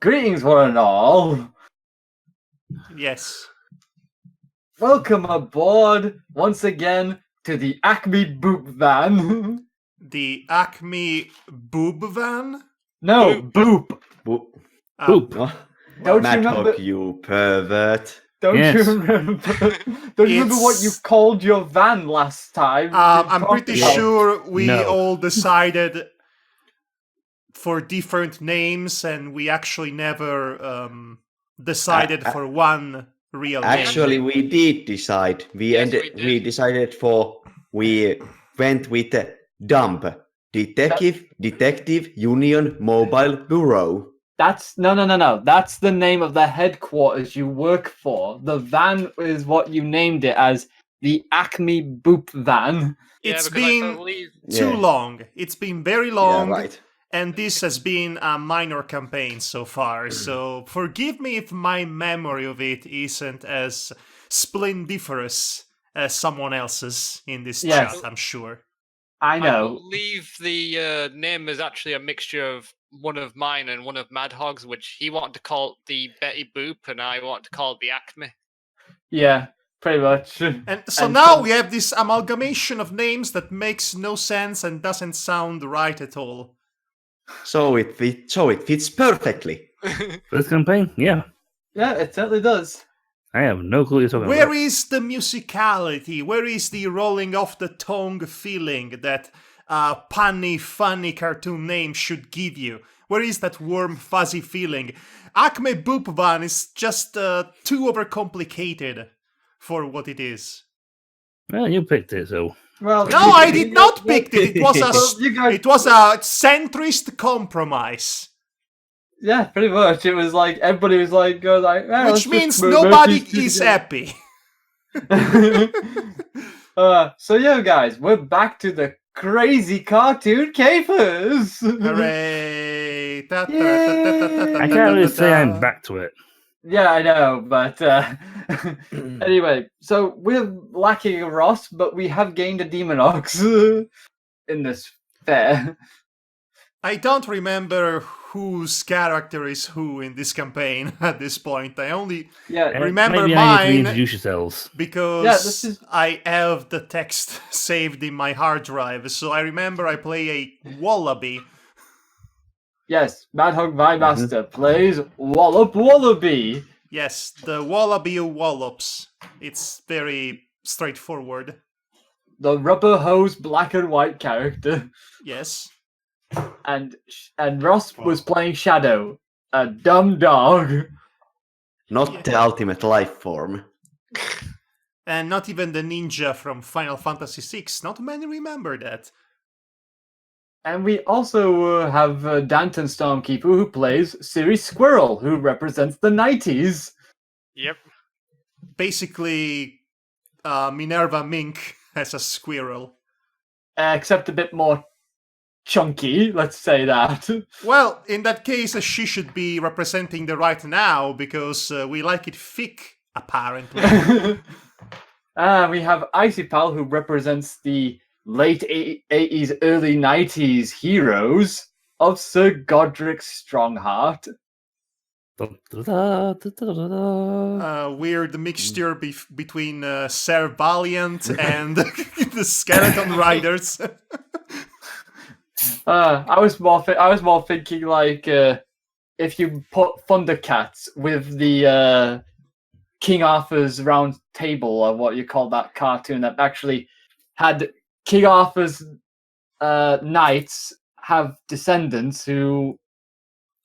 Greetings, one and all. Yes. Welcome aboard once again to the Acme Boop Van. The Acme Boob Van? No, Boop. Boop. Boop. No. Don't you Madhog, remember? you pervert. Don't Yes. you remember? Don't you remember what you It's- called your van last time? I'm pretty about- sure we No. all decided for different names, and we actually never decided for one real Actually, name. we did decide. We decided for. We went with Dump Detective Union Mobile Bureau. That's no. That's the name of the headquarters you work for. The van is what you named it as, the Acme Boop Van. It's because I been believe too Yeah. long. It's been very long. Yeah, right. And this has been a minor campaign so far, so forgive me if my memory of it isn't as splendiferous as someone else's in this Yes. chat, I'm sure. I I know. believe the name is actually a mixture of one of mine and one of Madhog's, which he wanted to call the Betty Boop, and I want to call it the Acme. Yeah, pretty much. And so And now so- we have this amalgamation of names that makes no sense and doesn't sound right at all. So it fits perfectly. This campaign? Yeah. Yeah, it certainly does. I have no clue what you're talking Where about. is the musicality? Where is the rolling off the tongue feeling that a punny, funny cartoon name should give you? Where is that warm, fuzzy feeling? Acme Boop Van is just too overcomplicated for what it is. Well, you picked it, so. Well, No, I did not pick it. It was a You guys, it was a centrist compromise, yeah, pretty much. It was like everybody was like, "Oh, which let's means just merge nobody these two is together." happy. So yeah, guys, we're back to the crazy cartoon capers. Hooray! I can't really say I'm back to it. Yeah, I know, but anyway, so we're lacking a Ross, but we have gained a Demonox in this fair. I don't remember whose character is who in this campaign at this point. I only Yeah, Remember Maybe I need to mine- reintroduce yourselves. because Yeah, this is- I have the text saved in my hard drive, so I remember I play a wallaby. yes, Madhog Master plays Wallop Wallaby. Yes, the wallaby who wallops. It's very straightforward. The rubber hose black and white character. Yes. And Ross was playing Shadow, a dumb dog. Not the ultimate life form. And not even the ninja from Final Fantasy VI. Not many remember that. And we also have Danton Stormkeeper, who plays Siri Squirrel, who represents the 90s. Yep. Basically, Minerva Mink as a squirrel. Except a bit more chunky, let's say that. Well, in that case, she should be representing the right now, because we like it thick, apparently. We have Icy Pal, who represents the late 80s, early 90s heroes of Sir Godric Strongheart. A weird mixture between Ser Valiant and the Skeleton Riders. I was more thinking like if you put Thundercats with the King Arthur's Round Table, or what you call that cartoon that actually had King Arthur's knights have descendants who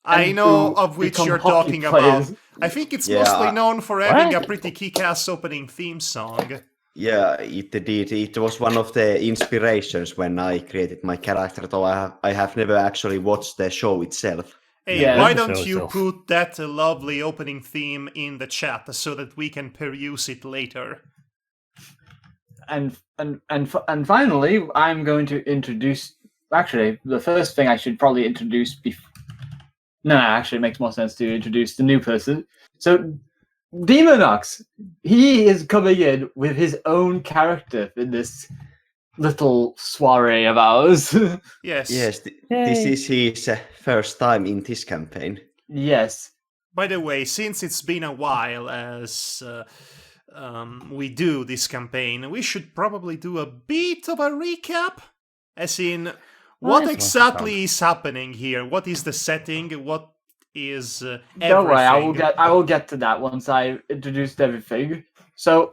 I and know who of which become you're hockey talking players. about. I think it's Yeah. mostly known for having a What? pretty kick-ass opening theme song. Yeah, it did. It was one of the inspirations when I created my character, though I have never actually watched the show itself. Hey, Yeah. why Show don't you itself. put that lovely opening theme in the chat so that we can peruse it later? And finally, I'm going to introduce. Actually, the first thing I should probably introduce before. No, actually, it makes more sense to introduce the new person. So, Demonox, he is coming in with his own character in this little soiree of ours. Yes. Yes, this is his first time in this campaign. Yes. By the way, since it's been a while as we do this campaign, we should probably do a bit of a recap. As in, what Nice. exactly is happening here? What is the setting? What is everything? Don't worry, I will get to that once I introduced everything. So,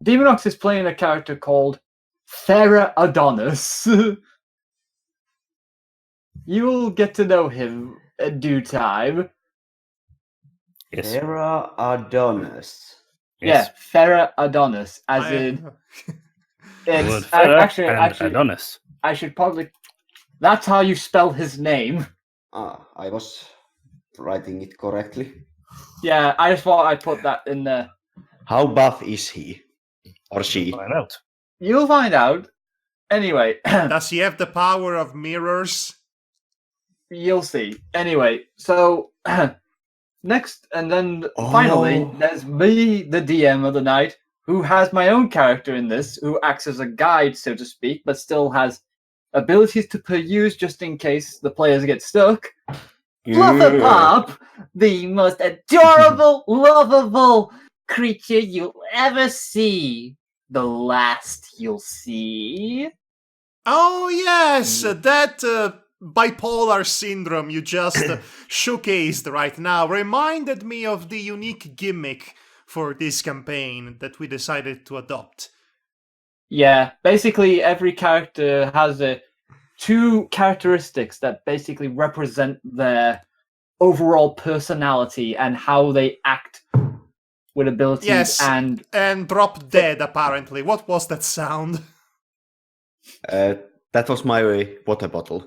Demonox is playing a character called Farah Adonis. You will get to know him in due time. Yes. Sarah Adonis. Yes. Yeah, Farah Adonis, as in The word it's Farah actually and Adonis. I should probably. That's how you spell his name. I was writing it correctly. Yeah, I just thought I'd put that in there. How buff is he? Or she? Find out. You'll find out. Anyway, Does he have the power of mirrors? you'll see. Anyway, so next, and then finally, there's me, the DM of the night, who has my own character in this, who acts as a guide, so to speak, but still has abilities to peruse just in case the players get stuck. Flufferpop, the most adorable, lovable creature you'll ever see. The last you'll see. Oh, yes, that bipolar syndrome you just showcased right now reminded me of the unique gimmick for this campaign that we decided to adopt. Yeah, basically every character has two characteristics that basically represent their overall personality and how they act with abilities. Yes, and drop dead, apparently. What was that sound? That was my water bottle.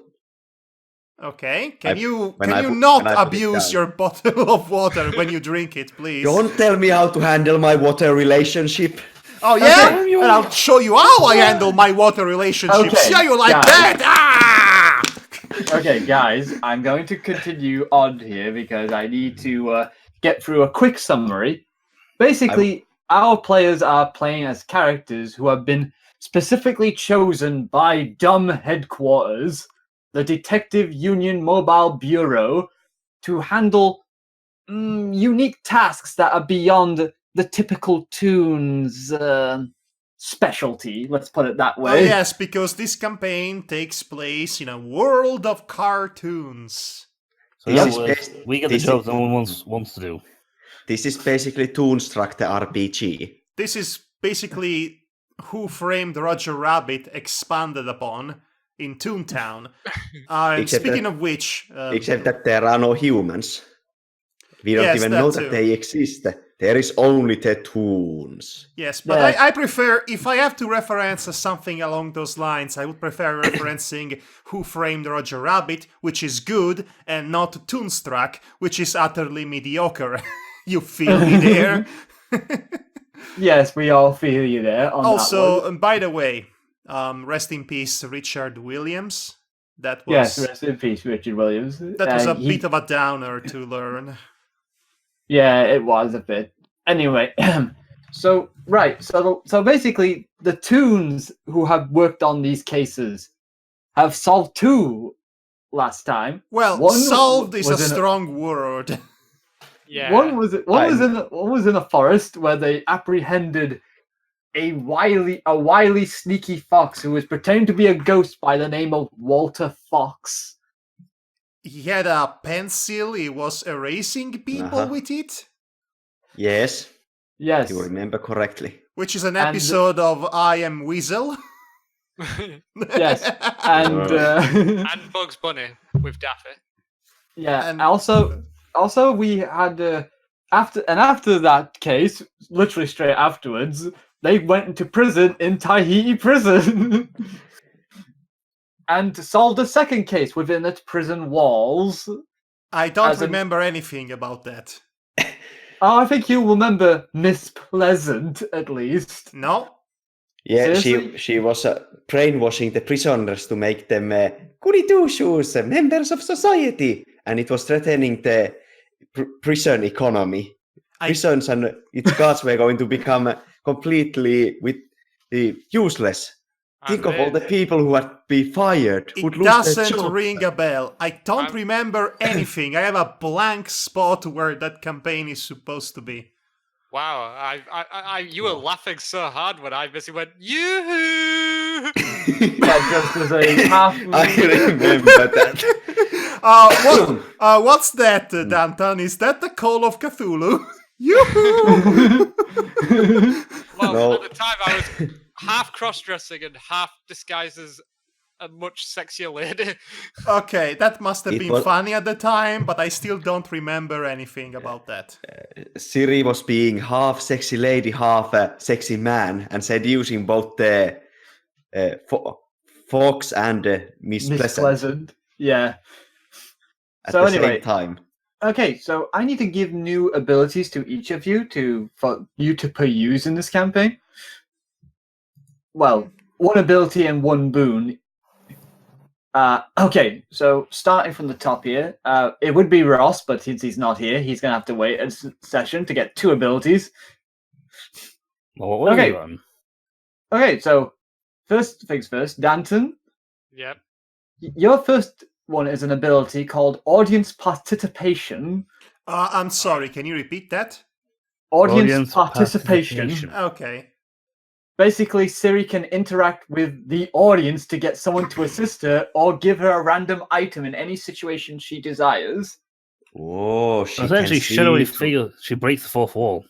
Okay, can you when I not put it abuse down. your bottle of water when you drink it, please? Don't tell me how to handle my water relationship. Oh yeah? Okay. And I'll show you how I handle my water relationships. Okay, Yeah, you like guys. that? Ah! Okay, guys, I'm going to continue on here because I need to get through a quick summary. Basically, our players are playing as characters who have been specifically chosen by Dumb Headquarters, the Detective Union Mobile Bureau, to handle unique tasks that are beyond the typical Toons specialty, let's put it that Oh way. yes, because this campaign takes place in a world of cartoons. So This in is other words, bas- we get the this job is- no one wants to do. This is basically Toonstruck the RPG. This is basically Who Framed Roger Rabbit expanded upon in Toontown. And Except speaking that- of which... Except that there are no humans. We don't Yes, even that know too. that they exist. There is only the Toons. Yes, but Yeah. I prefer, if I have to reference something along those lines, I would prefer referencing Who Framed Roger Rabbit, which is good, and not Toonstruck, which is utterly mediocre. You feel me there? Yes, we all feel you there. On that Also, one. by the way, rest in peace, Richard Williams. That was Yes, rest in peace, Richard Williams. that was a He- bit of a downer to learn. Yeah, it was a bit. Anyway, so basically, the Toons who have worked on these cases have solved two last time. Well, One solved is a was in strong word. Yeah. One was in a forest where they apprehended a wily sneaky fox who was pretending to be a ghost by the name of Walter Fox. He had a pencil, he was erasing people Uh-huh. with it, Yes, Yes. you remember correctly. which is an And- episode of I Am Weasel. Yes. And And Bugs Bunny with Daffy. yeah, and- also we had after that case, literally straight afterwards, they went into prison in Tahiti prison and solved a second case within its prison walls. I don't As in- remember anything about that. Oh, I think you'll remember Miss Pleasant at least. No? Yeah, Seriously? she was brainwashing the prisoners to make them goody two shoes, members of society, and it was threatening the prison economy. Prisons and its guards were going to become completely useless Think of all the people who would be fired, It would lose their doesn't jobs. ring a bell. I don't remember anything. I have a blank spot where that campaign is supposed to be. Wow, you were laughing so hard when I basically went, yoo-hoo! Yeah, just as a half. I remember that. What's that, Danton? Is that the Call of Cthulhu? Yoo-hoo! Well, No. at the time I was half cross-dressing and half disguised as a much sexier lady. Okay, that must have It been was- funny at the time, but I still don't remember anything about that. Siri was being half sexy lady, half a sexy man, and seducing both the Fox and Miss Miss Pleasant Pleasant. Yeah. at So the anyway, same time. Okay, so I need to give new abilities to each of you for you to peruse in this campaign. Well, one ability and one boon. Okay, so starting from the top here, it would be Ross, but since he's not here, he's going to have to wait a session to get 2 abilities. Well, what Okay. have you done? Okay, so first things first, Danton, Yep. your first one is an ability called Audience Participation. I'm sorry, can you repeat that? Audience participation. Okay. Basically, Siri can interact with the audience to get someone to assist her or give her a random item in any situation she desires. Oh, she Essentially, can shadowy see. figure. She breaks the fourth wall.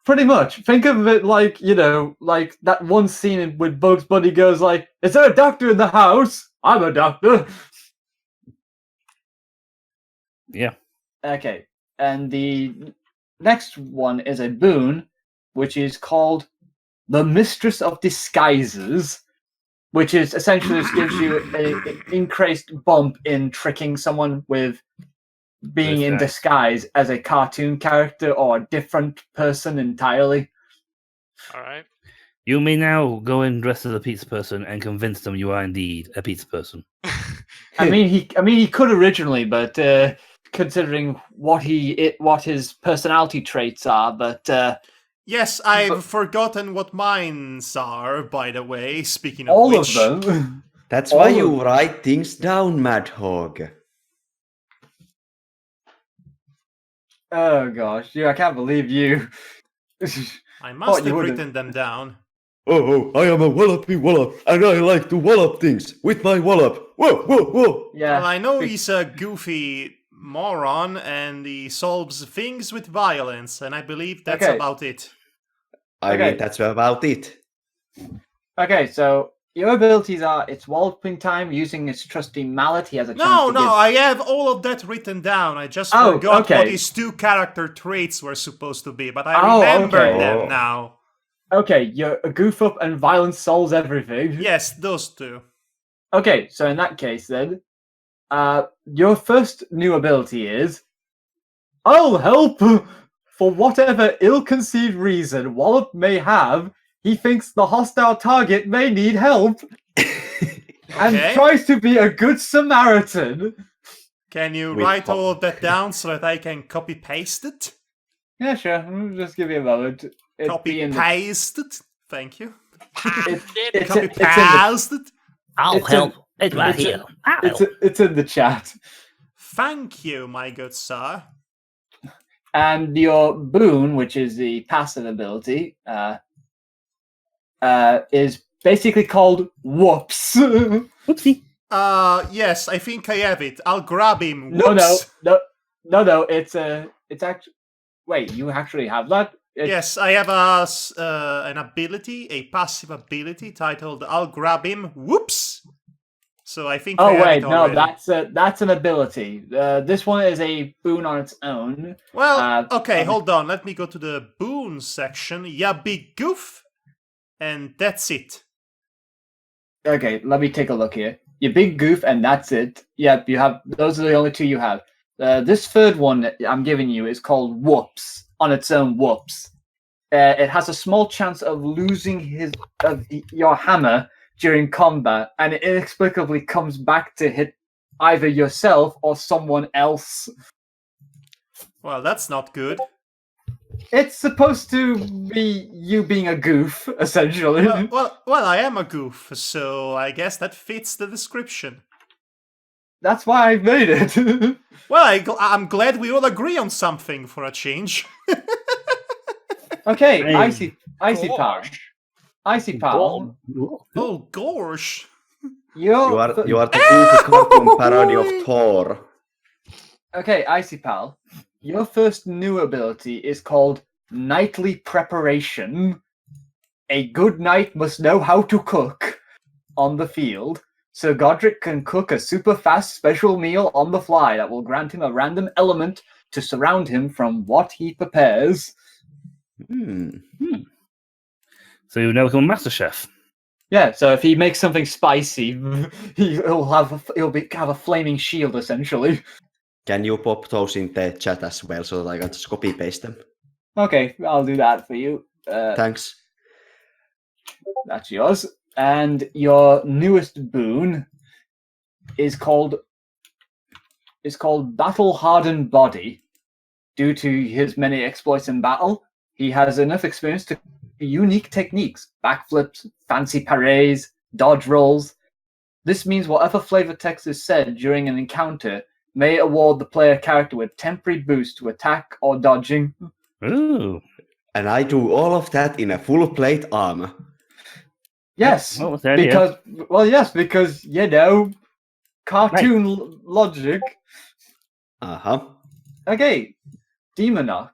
Pretty much. Think of it like, like that one scene with Bugs Bunny goes like, "Is there a doctor in the house? I'm a doctor." Yeah. Okay. And the next one is a boon, which is called the Mistress of Disguises, which is essentially just gives you an increased bump in tricking someone with being in disguise as a cartoon character or a different person entirely. All right. You may now go and dress as a pizza person and convince them you are indeed a pizza person. I mean, he could originally, but considering what his personality traits are, but Yes, I've forgotten what mines are, by the way, speaking of all which. of them. That's All why of- you write things down, Madhog. Oh gosh, I can't believe you. I must you have wouldn't. written them down. Oh, I am a wallopy wallop, and I like to wallop things with my wallop. Whoa, whoa, whoa. Yeah. Well, I know he's a goofy moron and he solves things with violence, and I believe that's Okay. about it. I Okay. mean, that's about it. Okay, so your abilities are it's walloping time using his trusty mallet. He has a chance No, to no, give... I have all of that written down. I just Oh, forgot okay. what his 2 character traits were supposed to be, but I Oh, remember okay. them Oh. now. Okay, you're a goof up and violence solves everything. Yes, those 2. Okay, so in that case then, your first new ability is I'll help! For whatever ill-conceived reason Wallop may have, he thinks the hostile target may need help and Okay. tries to be a good Samaritan. Can you With write pop- all of that down so that I can copy-paste it? Yeah, sure. Just give me a moment. It'd be in the- Copy-paste it? Thank you. it's Copy-paste it? I'll It's in- help. It's right it's in- here. I'll help. it's in the chat. Thank you, my good sir. And your boon, which is the passive ability, is basically called Whoops. Oopsie. Yes, I think I have it. I'll grab him. No, Whoops. no. It's actually. Wait, you actually have that? Yes, I have an ability, a passive ability titled "I'll grab him." Whoops. So I think. I Oh have wait, it no, already. that's an ability. This one is a boon on its own. Well, okay, um, hold on. Let me go to the boon section. Ya big goof, and that's it. Okay, let me take a look here. Your big goof, and that's it. Yep, you have. Those are the only 2 you have. This third one that I'm giving you is called Whoops on its own. Whoops. It has a small chance of losing your hammer during combat, and it inexplicably comes back to hit either yourself or someone else. Well, that's not good. It's supposed to be you being a goof, essentially. Well, I am a goof, so I guess that fits the description. That's why I made it. Well, I'm glad we all agree on something for a change. Okay, Hey. Icy Pal. Gosh. Icy Pal. Oh, gosh. You are the goofy cartoon parody of Thor. Okay, Icy Pal. Your first new ability is called Nightly Preparation. A good knight must know how to cook on the field. Sir Godric can cook a super fast special meal on the fly that will grant him a random element to surround him from what he prepares. So you now become a master chef. Yeah, so if he makes something spicy, he'll have a flaming shield essentially. Can you pop those in the chat as well so that I can just copy paste them? Okay, I'll do that for you. Thanks. That's yours. And your newest boon is called Battle Hardened Body. Due to his many exploits in battle, he has enough experience to unique techniques, backflips, fancy parades, dodge rolls. This means whatever flavor text is said during an encounter may award the player character with temporary boost to attack or dodging. Ooh. And I do all of that in a full plate armor. Yes, What was the idea? because you know, cartoon logic. Okay, Demonox.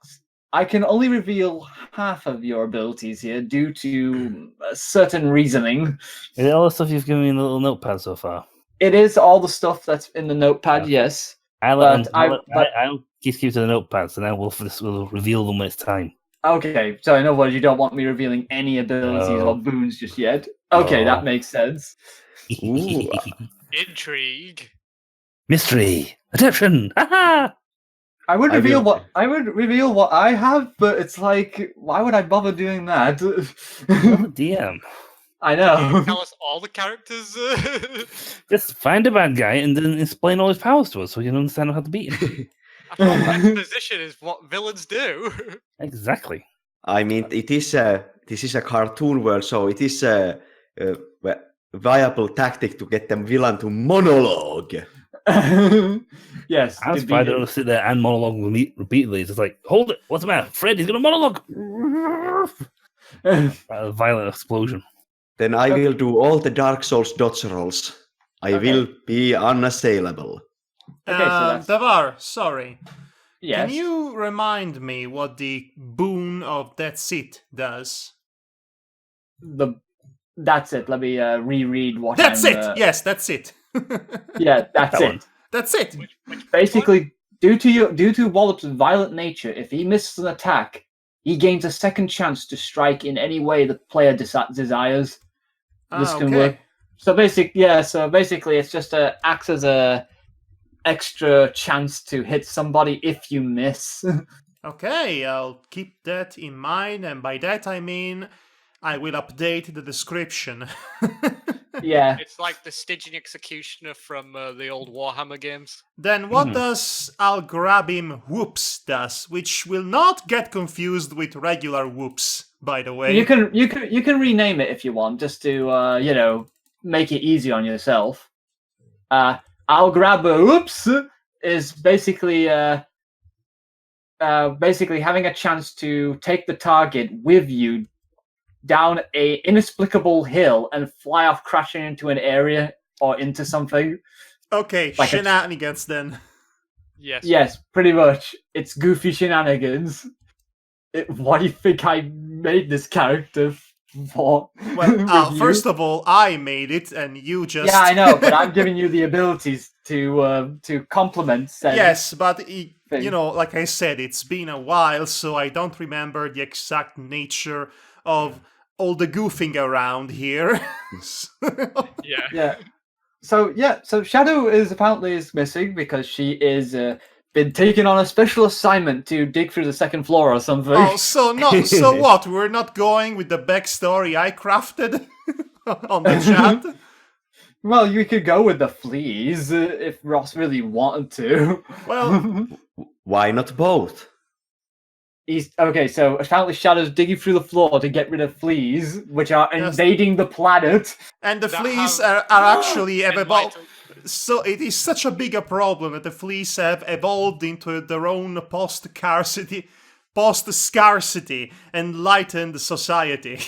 I can only reveal half of your abilities here due to certain reasoning. Is it all the stuff you've given me in the little notepad so far? It is all the stuff that's in the notepad, Okay. yes. I'll just keep to the notepad, so now we'll reveal them when it's time. Okay, so in other words, you don't want me revealing any abilities or boons just yet. Okay, that makes sense. Ooh. Intrigue. Mystery! Attention! Ha I would reveal what I have, but it's like, why would I bother doing that? DM. I Can know. you tell us all the characters? Just find a bad guy and then explain all his powers to us so we can understand how to beat him. I thought exposition is what villains do. Exactly. I mean, this is a cartoon world, so it is a viable tactic to get them villain to monologue. Yes. I was surprised I don't sit there and monologue repeatedly. It's just like, hold it, what's the matter? Fred, he's going to monologue. A violent explosion. Then I will do all the Dark Souls dodge rolls. I will be unassailable. Okay, so that's... Davar, sorry. Yes. Can you remind me what the boon of That's It does? That's it. Let me reread what That's it! Yes, that's it. Yeah, that's That it. one. That's it! Basically, due to Wallop's violent nature, if he misses an attack, he gains a second chance to strike in any way the player desires. This can work. So basically, it's just acts as a extra chance to hit somebody if you miss. Okay, I'll keep that in mind, and by that I mean I will update the description. Yeah. It's like the Stygian Executioner from the old Warhammer games. Then what does I'll grab him whoops does, which will not get confused with regular whoops, by the way. You can rename it if you want, just to make it easy on yourself. I'll grab a whoops is basically having a chance to take the target with you down a inexplicable hill and fly off crashing into an area or into something. Okay, like shenanigans then. Yes. Yes, pretty much. It's goofy shenanigans. Why do you think I made this character for? Well, first of all, I made it, and you just... Yeah, I know, but I'm giving you the abilities to complement said. Yes, but, like I said, it's been a while, so I don't remember the exact nature of all the goofing around here. Yeah. So Shadow is apparently missing because she is been taken on a special assignment to dig through the second floor or something. Oh, so what? We're not going with the backstory I crafted on the chat? Well, you could go with the fleas if Ross really wanted to. Well, Why not both? He's okay. So apparently, Shadow's digging through the floor to get rid of fleas, which are Yes. invading the planet. And the That fleas have- are actually have evolved. enlightened- So it is such a bigger problem that the fleas have evolved into their own post-scarcity, enlightened society.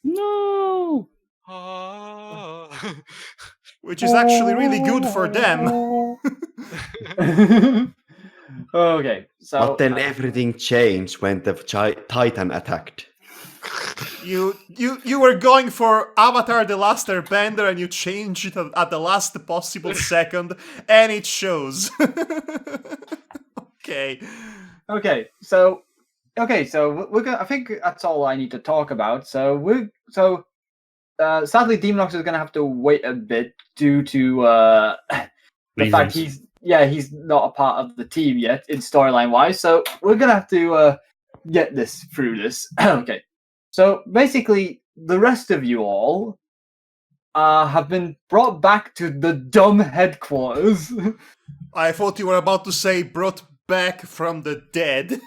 No. Ah. Which is actually really good for them. Okay, so But then everything changed when the Titan attacked. You were going for Avatar: The Last Airbender and you changed it at the last possible second, and it shows. Okay. So we're gonna. I think that's all I need to talk about. Sadly, Demonox is gonna have to wait a bit due to the fact Reasons. he's not a part of the team yet in storyline wise. So we're gonna have to get this through this. Okay. So basically, the rest of you all have been brought back to the dumb headquarters. I thought you were about to say brought back from the dead.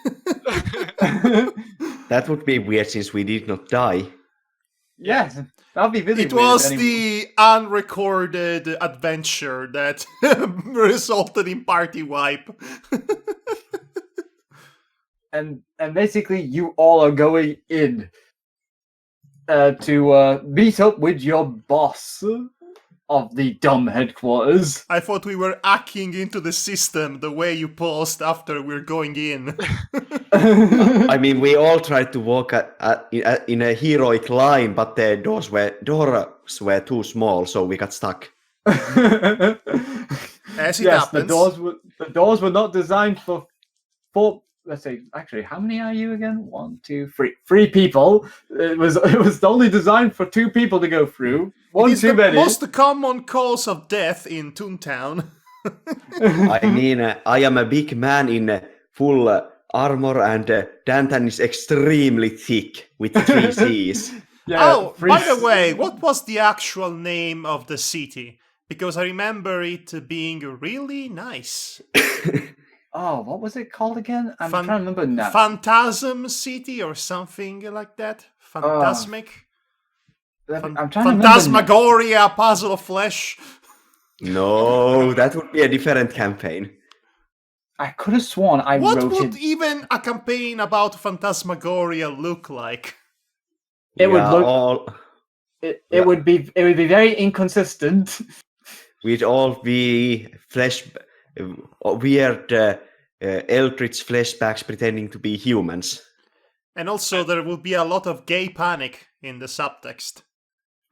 That would be weird since we did not die. Yes, that'd be really It weird was anyway. the unrecorded adventure that resulted in party wipe. And basically, you all are going in to meet up with your boss of the dumb headquarters. I thought we were hacking into the system the way you paused after we're going in. I mean, we all tried to walk in a heroic line, but the doors were too small, so we got stuck. As it happens. The doors were not designed for four. Let's say, actually, how many are you again? 1, 2, 3. 3 people. It was only designed for 2 people to go through. One It is too the many. most common cause of death in Toontown. I mean, I am a big man in full armor, and Dantan is extremely thick with 3 C's. Yeah, Oh, by the way, what was the actual name of the city? Because I remember it being really nice. Oh, what was it called again? I'm trying to remember now. Phantasm City or something like that? Phantasmic? I'm trying to remember. Phantasmagoria, Puzzle of Flesh? No, that would be a different campaign. I could have sworn I What wrote would it. even a campaign about Phantasmagoria look like? It We would are look. all, It would be very inconsistent. we'd all be weird eldritch flashbacks pretending to be humans. And also there will be a lot of gay panic in the subtext.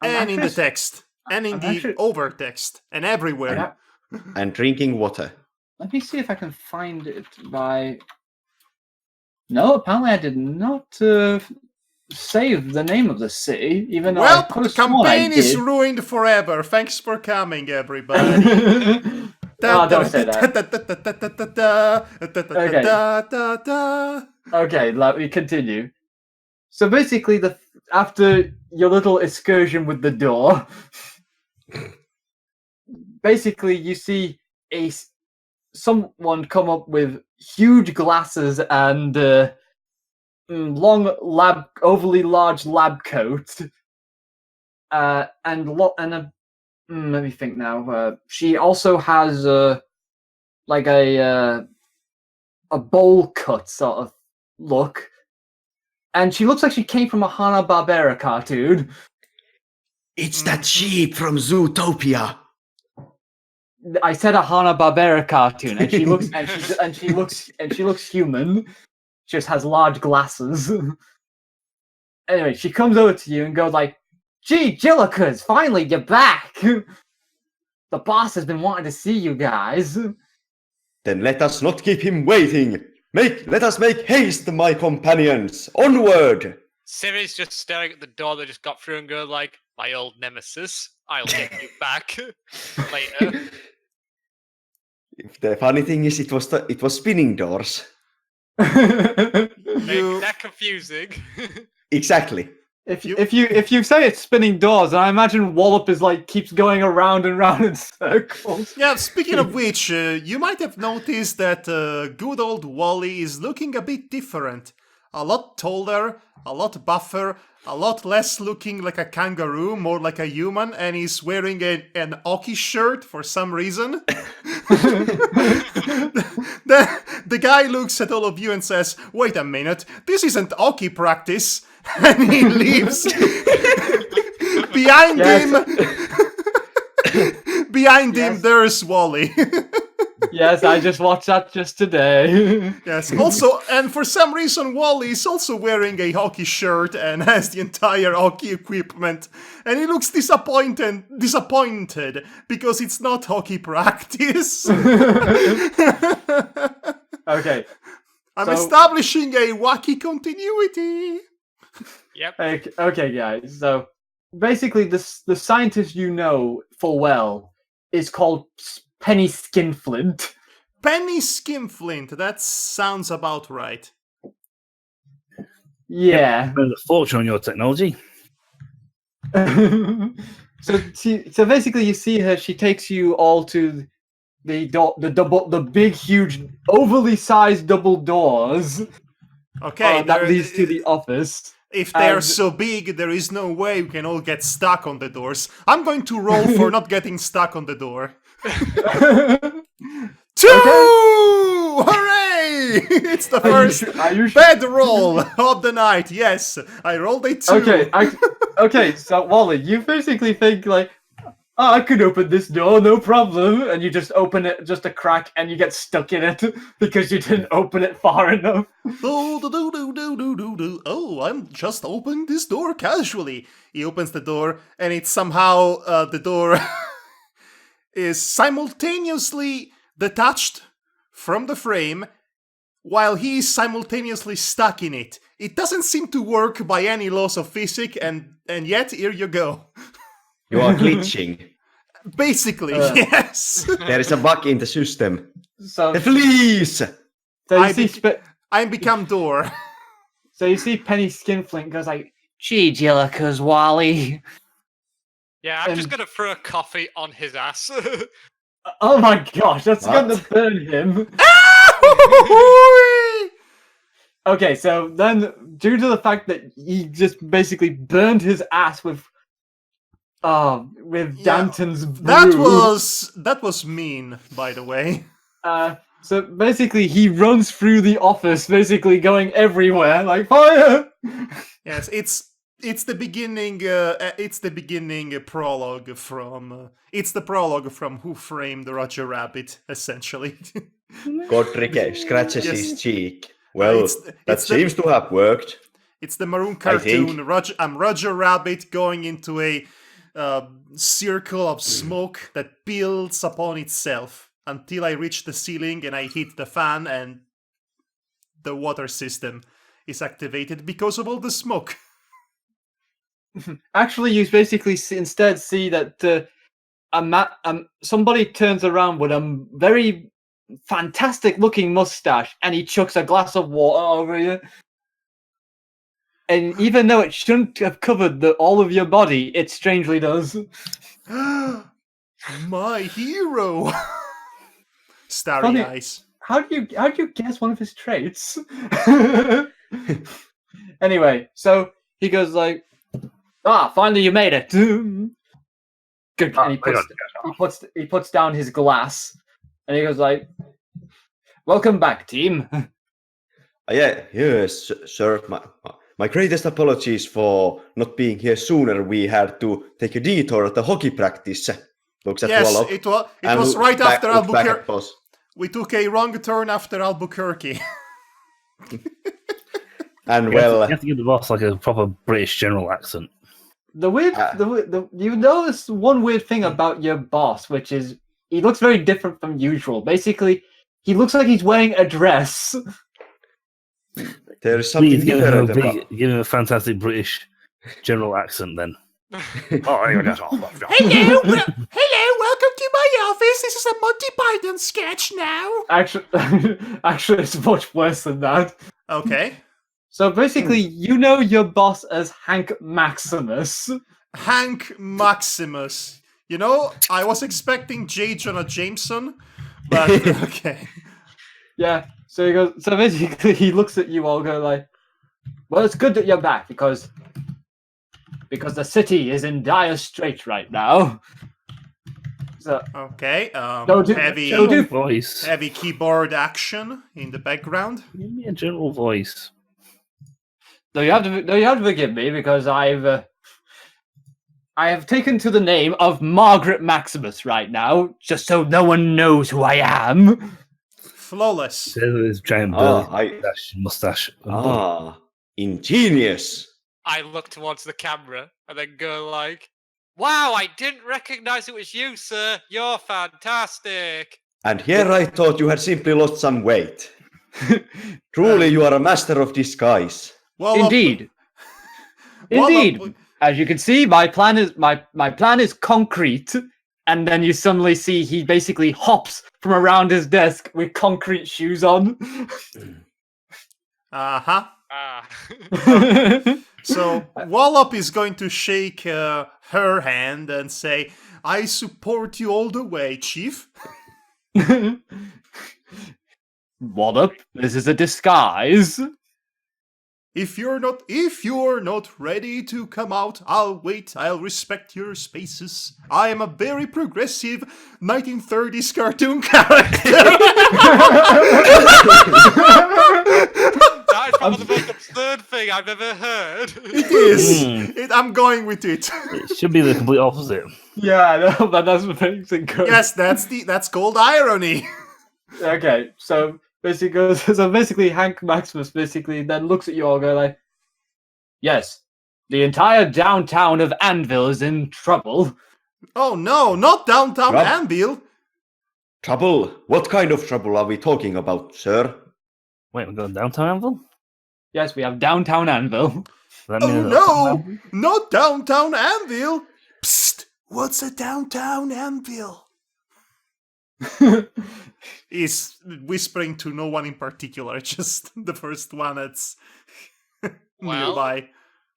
And in the text. And in the overtext. And everywhere. And drinking water. Let me see if I can find it by. No, apparently I did not save the name of the city, even though I Well, could the have sworn I campaign is did. ruined forever. Thanks for coming, everybody. Oh, don't say that. Okay, let me continue. So basically, after your little excursion with the door, basically you see someone come up with huge glasses and long overly large lab coat, and let me think now. She also has like a bowl cut sort of look, and she looks like she came from a Hanna-Barbera cartoon. It's that sheep from Zootopia. I said a Hanna-Barbera cartoon, and she looks and she looks human. She just has large glasses. Anyway, she comes over to you and goes like, "Gee, Jillikers, finally you're back! The boss has been wanting to see you guys." Then let us not keep him waiting. Let us make haste, my companions. Onward! Siri's just staring at the door that just got through and go like, "My old nemesis, I'll get you back later." The funny thing is, it was spinning doors. That confusing. Exactly. If you say it's spinning doors, I imagine Wallop is like keeps going around and round in circles. Yeah, speaking of which, you might have noticed that good old Wally is looking a bit different. A lot taller, a lot buffer, a lot less looking like a kangaroo, more like a human, and he's wearing an Oki shirt for some reason. The guy looks at all of you and says, "Wait a minute, this isn't Oki practice," and he leaves. Behind him, there's Wally. Yes, I just watched that just today. Yes, also, and for some reason, Wally is also wearing a hockey shirt and has the entire hockey equipment. And he looks disappointed because it's not hockey practice. Okay. I'm establishing a wacky continuity. Yep. Okay, guys. So basically, the scientist you know full well is called Penny Skinflint. Penny Skinflint. That sounds about right. Yeah. Spend a fortune on your technology. So basically, you see her. She takes you all to the big, huge, overly sized double doors. Okay, that leads to the office. If they're so big, there is no way we can all get stuck on the doors. I'm going to roll for not getting stuck on the door. 2! Hooray! It's the first bad roll of the night. Yes, I rolled a 2. Okay. So Wally, you basically think like, "Oh, I could open this door, no problem," and you just open it just a crack, and you get stuck in it because you didn't open it far enough. Oh, I'm just opening this door casually. He opens the door, and it's somehow the door is simultaneously detached from the frame while he is simultaneously stuck in it. It doesn't seem to work by any laws of physics, and yet here you go. You are glitching. Basically, yes. There is a bug in the system. So Please! I become door. So you see Penny Skinflint goes like, "Gee, Jillikers, Wally." Yeah, I'm just gonna throw a coffee on his ass. Oh my gosh, that's gonna burn him. Okay, so then, due to the fact that he just basically burned his ass with Danton's brew. That was mean, by the way. So basically, he runs through the office, basically going everywhere, like fire. Yes, it's the beginning. It's the beginning prologue from. It's the prologue from Who Framed Roger Rabbit, essentially. Godric scratches his cheek. Well, that seems to have worked. It's the maroon cartoon. I'm Roger Rabbit going into a circle of smoke that builds upon itself until I reach the ceiling and I hit the fan and the water system is activated because of all the smoke. Actually, you basically instead see that somebody turns around with a very fantastic-looking mustache, and he chucks a glass of water over you. And even though it shouldn't have covered all of your body, it strangely does. My hero! Starry eyes. How do you guess one of his traits? Anyway, so he goes like, finally you made it. Good. And he puts down his glass, and he goes like, "Welcome back, team." Yes, sir. My greatest apologies for not being here sooner. We had to take a detour at the hockey practice. Looks at Wallop. It was right after Albuquerque. We took a wrong turn after Albuquerque. And you have to give the boss like a proper British general accent. You notice one weird thing about your boss, which is he looks very different from usual. Basically, he looks like he's wearing a dress. There's something different about... Give him a fantastic British general accent, then. Hello, welcome to my office. This is a Monty Python sketch now. Actually, it's much worse than that. Okay. So basically, you know your boss as Hank Maximus. Hank Maximus. You know, I was expecting J. Jonah Jameson, but okay. Yeah. So he goes. So basically, he looks at you all, go like, "Well, it's good that you're back because the city is in dire straits right now." So Okay. Don't do- Heavy, don't do- Voice. heavy keyboard action in the background. Give me a gentle voice. so you have to forgive me because I have taken to the name of Margaret Maximus right now, just so no one knows who I am. Flawless. There's his giant Ah, belly, mustache. Ingenious. I look towards the camera and then go like, "Wow, I didn't recognize it was you, sir. You're fantastic." And here I thought you had simply lost some weight. Truly, you are a master of disguise. Well, Indeed. Well, Indeed. As you can see, my plan is concrete. And then you suddenly see he basically hops from around his desk with concrete shoes on. Uh-huh. Ah. So Wallop is going to shake her hand and say, "I support you all the way, Chief." Wallop, this is a disguise. If you're not ready to come out, I'll wait. I'll respect your spaces. I am a very progressive 1930s cartoon character. That is probably the most absurd thing I've ever heard. It is. I'm going with it. It should be the complete opposite. Yeah, no, but that's amazing. Yes, that's called irony. Okay, so basically Hank Maximus basically then looks at you all, go like, "Yes, the entire downtown of Anvil is in trouble." Oh no, not downtown Rob? Anvil. Trouble? What kind of trouble are we talking about, sir? Wait, we're going downtown Anvil? Yes, we have downtown Anvil. Does that Oh mean no, not downtown Anvil. Psst, what's a downtown Anvil? He's whispering to no one in particular, just the first one that's Well- nearby.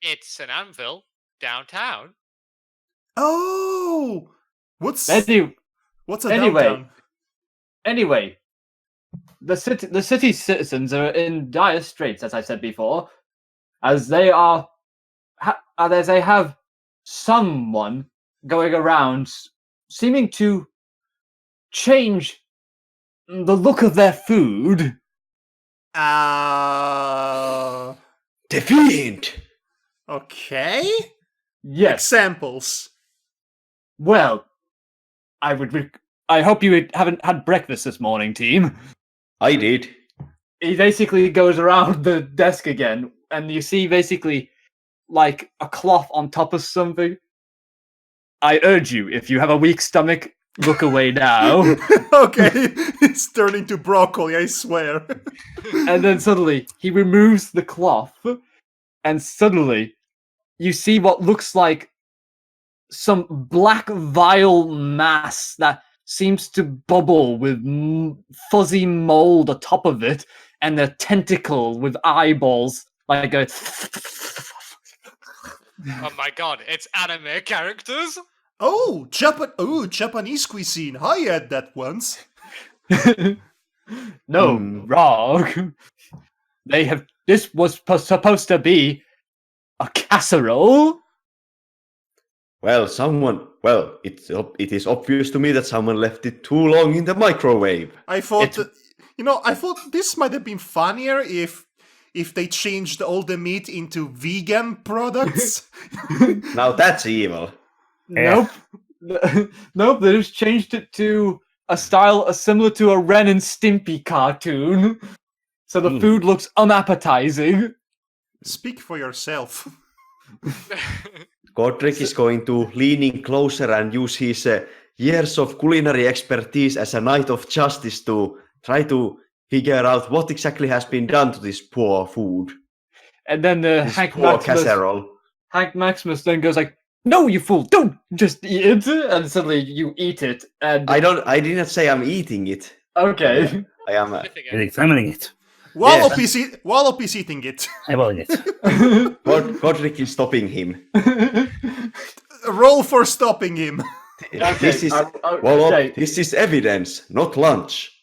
It's an anvil downtown. Oh, what's Anyway, a downtown? the city's citizens are in dire straits, as I said before, as they have someone going around seeming to change the look of their food. The Fiend! Okay. Yes. Examples. Well, I hope you haven't had breakfast this morning, team. I did. He basically goes around the desk again, and you see basically like a cloth on top of something. I urge you, if you have a weak stomach, look away now. Okay, it's turning to broccoli, I swear. And then suddenly he removes the cloth, and suddenly you see what looks like some black vile mass that seems to bubble with fuzzy mold atop of it, and a tentacle with eyeballs like a. Oh my god, it's anime characters. Oh, Japanese cuisine. I had that once. No, wrong. This was supposed to be a casserole. Well, it is obvious to me that someone left it too long in the microwave. I thought, I thought this might have been funnier if they changed all the meat into vegan products. Now that's evil. Nope. Nope, they just changed it to a style similar to a Ren and Stimpy cartoon. So the food looks unappetizing. Speak for yourself. Godric is going to lean in closer and use his years of culinary expertise as a knight of justice to try to figure out what exactly has been done to this poor food. And then Hank casserole. Maximus then goes like, "No, you fool! Don't just eat it!" And suddenly you eat it. And I did not say I'm eating it. okay. I am. Sniffing it. And examining it. Wallop is eating it. Eyeballing it. Godric is stopping him. Roll for stopping him. This is okay. This is evidence, not lunch.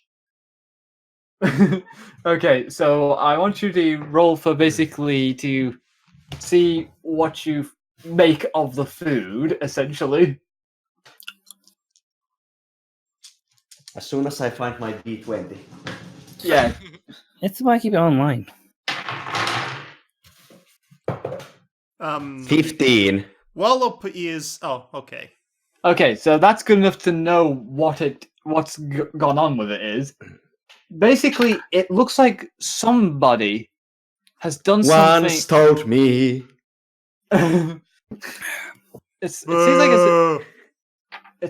Okay, so I want you to roll for basically to see what you make of the food, essentially. As soon as I find my D20. Yeah. It's why I keep it online. 15. Wallop is... Oh, okay. Okay, so that's good enough to know what's gone on with it is. Basically, it looks like somebody has done Once told me. something. It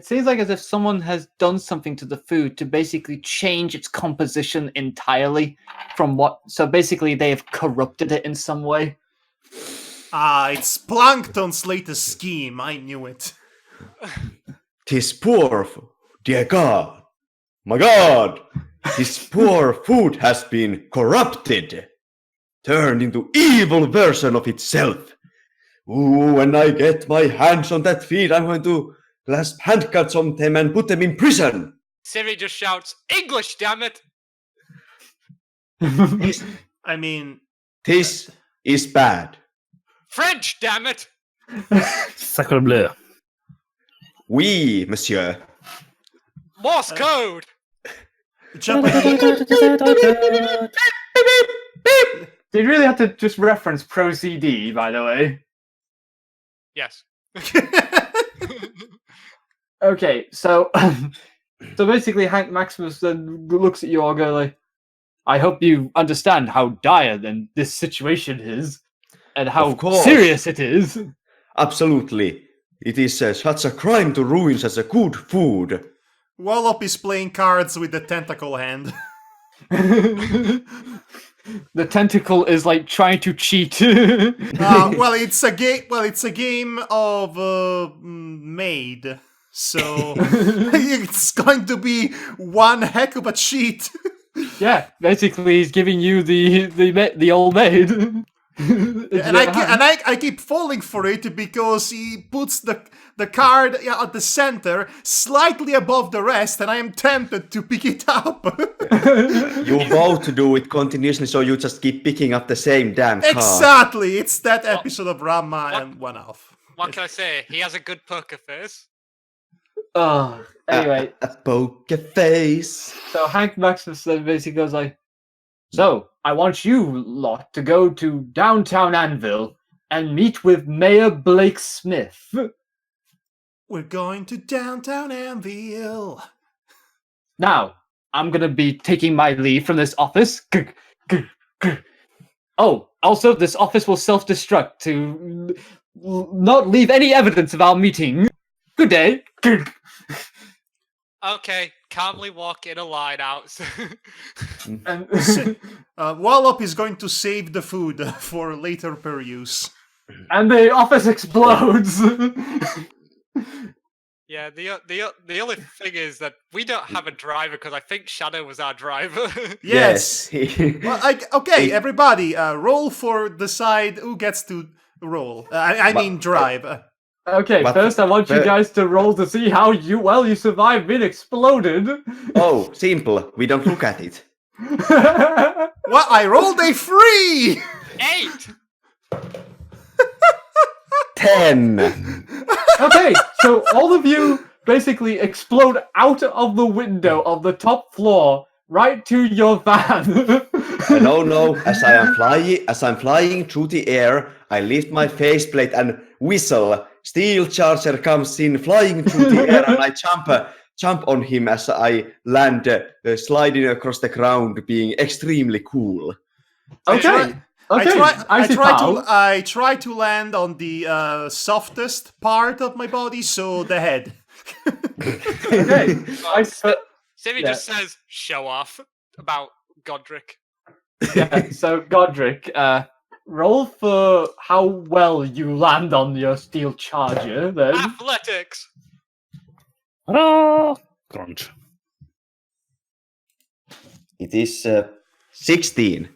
seems like as if someone has done something to the food to basically change its composition entirely from what. So basically, they have corrupted it in some way. It's Plankton's latest scheme. I knew it. 'Tis poor, dear God. My God! This poor food has been corrupted, turned into evil version of itself. Ooh, when I get my hands on that feed, I'm going to clasp handcuffs on them and put them in prison. Siri just shouts, English, damn it! I mean... This is bad. French, damn it! Sacre bleu. Oui, monsieur. Morse code! Japanese... They really have to just reference Pro CD, by the way. Yes. Okay, so so basically, Hank Maximus then looks at you all, go like, "I hope you understand how dire then this situation is, and how Of course. serious it is." Absolutely. It is such a crime to ruin such a good food. Wallop is playing cards with the tentacle hand. The tentacle is like trying to cheat. Well, it's a game. Well, it's a game of maid, so it's going to be one heck of a cheat. Yeah, basically, he's giving you the old maid. And I keep falling for it because he puts the card at the center, slightly above the rest, and I am tempted to pick it up. You both do it continuously, so you just keep picking up the same damn card. Exactly, it's that episode of Rama and One Off. What can I say? He has a good poker face. Oh, anyway, A poker face. so Hank Maximus then basically goes like, "So, I want you lot to go to downtown Anvil and meet with Mayor Blake Smith." We're going to downtown Anvil. Now, I'm gonna be taking my leave from this office. Oh, also, this office will self-destruct to not leave any evidence of our meeting. Good day. Okay, calmly walk in a line out. And Wallop is going to save the food for later peruse. and the office explodes. Yeah, the only thing is that we don't have a driver because I think Shadow was our driver. Yes. Well, Okay, everybody, roll for decide who gets to roll. I mean drive. Okay, But- first I want you but- guys to roll to see how you survived being exploded. Oh, simple. We don't look at it. Well, I rolled a 3! 8! 10. Okay, so all of you basically explode out of the window of the top floor right to your van. No. As I'm flying through the air, I lift my faceplate and whistle. Steel Charger comes in, flying through the air, and I jump on him as I land, sliding across the ground, being extremely cool. Okay. I try to land on the softest part of my body, so the head. Okay. Siri Yeah. just says, show off about Godric. Yeah, so Godric, roll for how well you land on your steel charger, then. Athletics! Hurrah! Crunch. It is 16.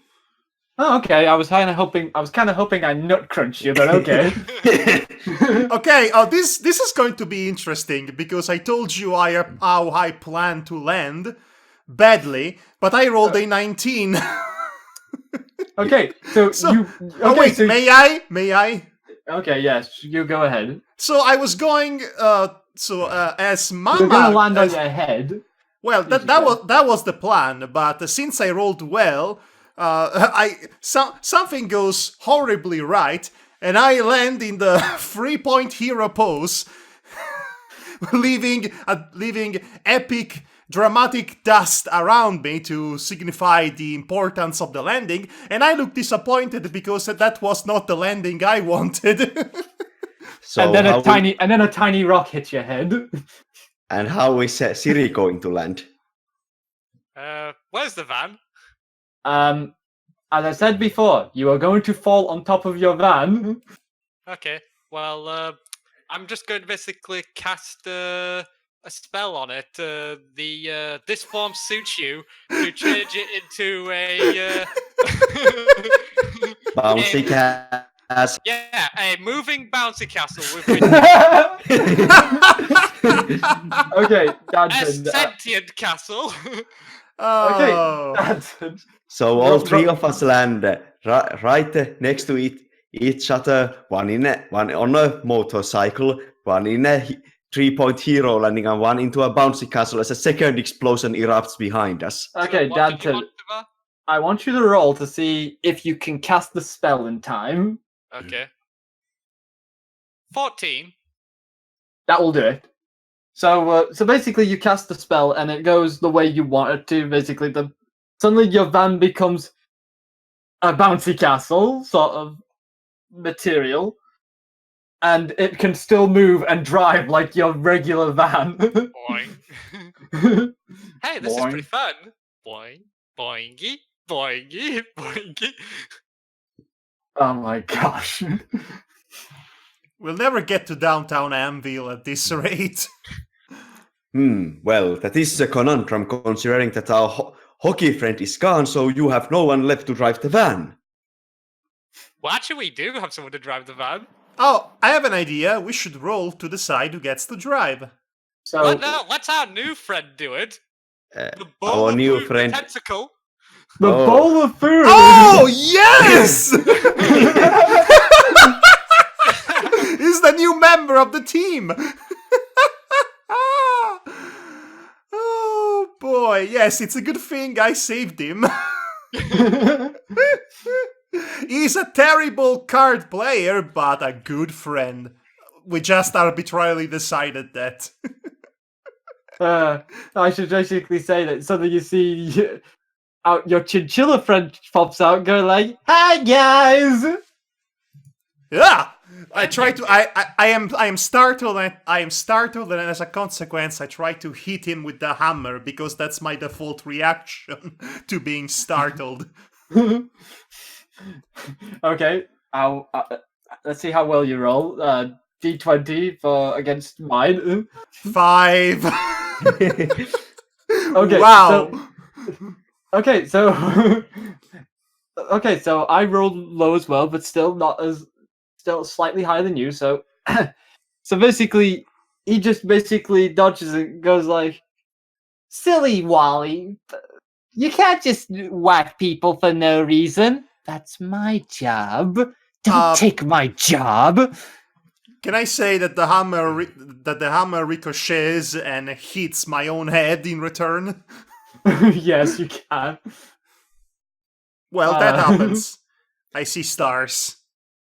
Oh, okay. I was kind of hoping I nut crunched you, but okay. Okay, this is going to be interesting because I told you how I plan to land badly, but I rolled a 19. Okay, so, you. Okay, Oh wait, so, may I? Okay, yes, you go ahead. So I was going. As Mama. You're gonna land on your head. Well, that was the plan, but since I rolled well, something goes horribly right, and I land in the 3-point hero pose, leaving epic dramatic dust around me to signify the importance of the landing, and I look disappointed because that was not the landing I wanted. So and then a tiny rock hits your head. And how is Siri going to land? Where's the van? As I said before, you are going to fall on top of your van. Okay, well, I'm just going to basically cast a spell on it. This form suits you to change it into a Bouncy cast. yeah, a moving bouncy castle with Okay, a Danton. sentient castle. Okay, Oh. Danton. So all three of us land right next to each other. One on a motorcycle, one in a 3-point hero landing, and one into a bouncy castle as a second explosion erupts behind us. Okay, So what did you Danton. want, Diva? I want you to roll to see if you can cast the spell in time. Okay. 14. That will do it. So basically, you cast the spell, and it goes the way you want it to. Basically, suddenly your van becomes a bouncy castle sort of material, and it can still move and drive like your regular van. Boing. Hey, this is Boing. pretty fun. Boing, boingy, boingy, boingy. Oh my gosh. We'll never get to downtown Anvil at this rate. Well, that is a conundrum considering that our hockey friend is gone, so you have no one left to drive the van. Well, actually, we do have someone to drive the van. Oh, I have an idea. We should roll to decide who gets to drive. So Well, no, let's our new friend do it. The Our new food, friend. the tentacle. the Oh. bowl of food. Oh, yes! He's the new member of the team. Oh boy, yes, it's a good thing I saved him. He's a terrible card player, but a good friend. We just arbitrarily decided that. I should basically say that suddenly you see your chinchilla friend pops out, going like, "Hi guys!" Yeah, I try to. I am startled. And I am startled, and as a consequence, I try to hit him with the hammer because that's my default reaction to being startled. Okay, let's see how well you roll. D20 for against mine. 5. Okay. Wow. Okay, so okay, so I rolled low as well, but still slightly higher than you. So, so basically, he just basically dodges and goes like, "Silly Wally, you can't just whack people for no reason. That's my job. Don't take my job." Can I say that the hammer ricochets and hits my own head in return? Yes, you can. Well, that happens. I see stars.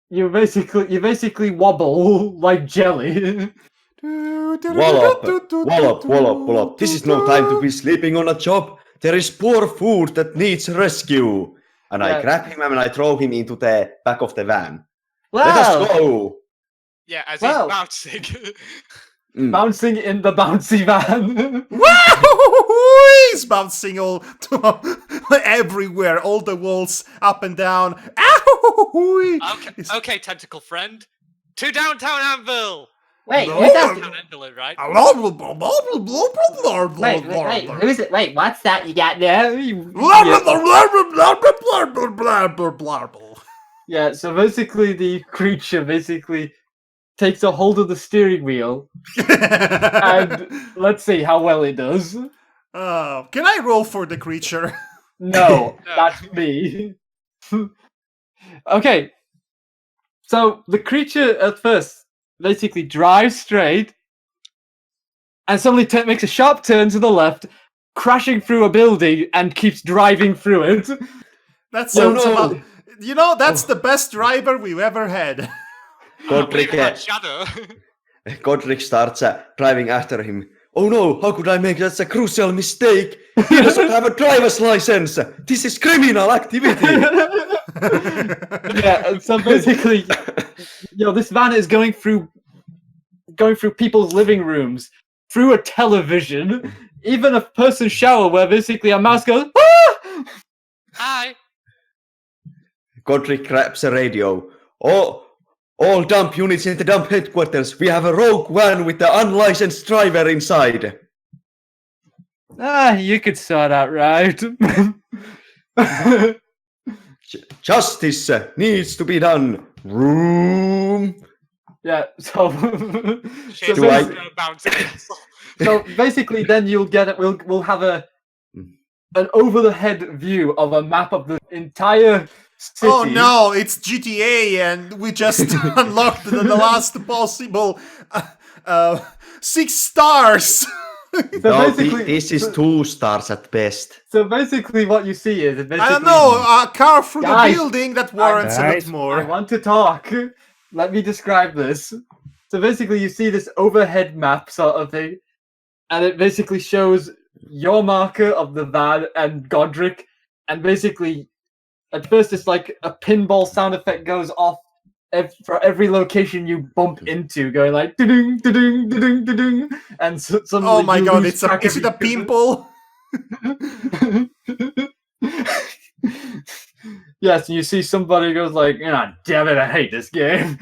You basically wobble like jelly. Wallop. This is no time to be sleeping on a job. There is poor food that needs rescue. And I Yeah. grab him and I throw him into the back of the van. Wow. Let us go. Yeah, as Well. he's bouncing. Bouncing in the bouncy van. Wow! He's bouncing all everywhere, all the walls up and down. Okay, tentacle friend. To downtown Anvil! Wait, No. who's that? Can't handle it, right? Wait, who's it? Wait, what's that you got there? Yeah, so basically the creature basically takes a hold of the steering wheel, and let's see how well it does. Can I roll for the creature? No, No. that's me. Okay, so the creature at first basically drives straight, and suddenly makes a sharp turn to the left, crashing through a building, and keeps driving through it. That sounds no. about. That's the best driver we've ever had. Godric, That shadow. Godric starts driving after him. Oh no, how could I make that's a crucial mistake? He doesn't have a driver's license. This is criminal activity. Yeah, and so basically, this van is going through people's living rooms, through a television, even a person's shower where basically a mouse goes, ah! Hi. Godric grabs a radio. Oh, all dump units in the dump headquarters. We have a rogue van with the unlicensed driver inside. You could sort that right. Justice needs to be done. Room. Yeah, so Shit, Do I- bouncing. so basically, then you'll get it. We'll have an over the head view of a map of the entire city. Oh no, it's GTA, and we just unlocked the last possible 6 stars. No, basically- this is 2 stars at best. So basically, what you see is basically, I don't know, a car through Guys, the building that warrants a guys, bit I more. want to talk. Let me describe this. So basically, you see this overhead map sort of thing, and it basically shows your marker of the van and Godric, and basically, at first it's like a pinball sound effect goes off for every location you bump into, going like da-ding, da-ding, da-ding, da-ding, and suddenly Oh my you god, lose is track it a of each other. pimple? Yes, you see somebody goes like, damn it, I hate this game.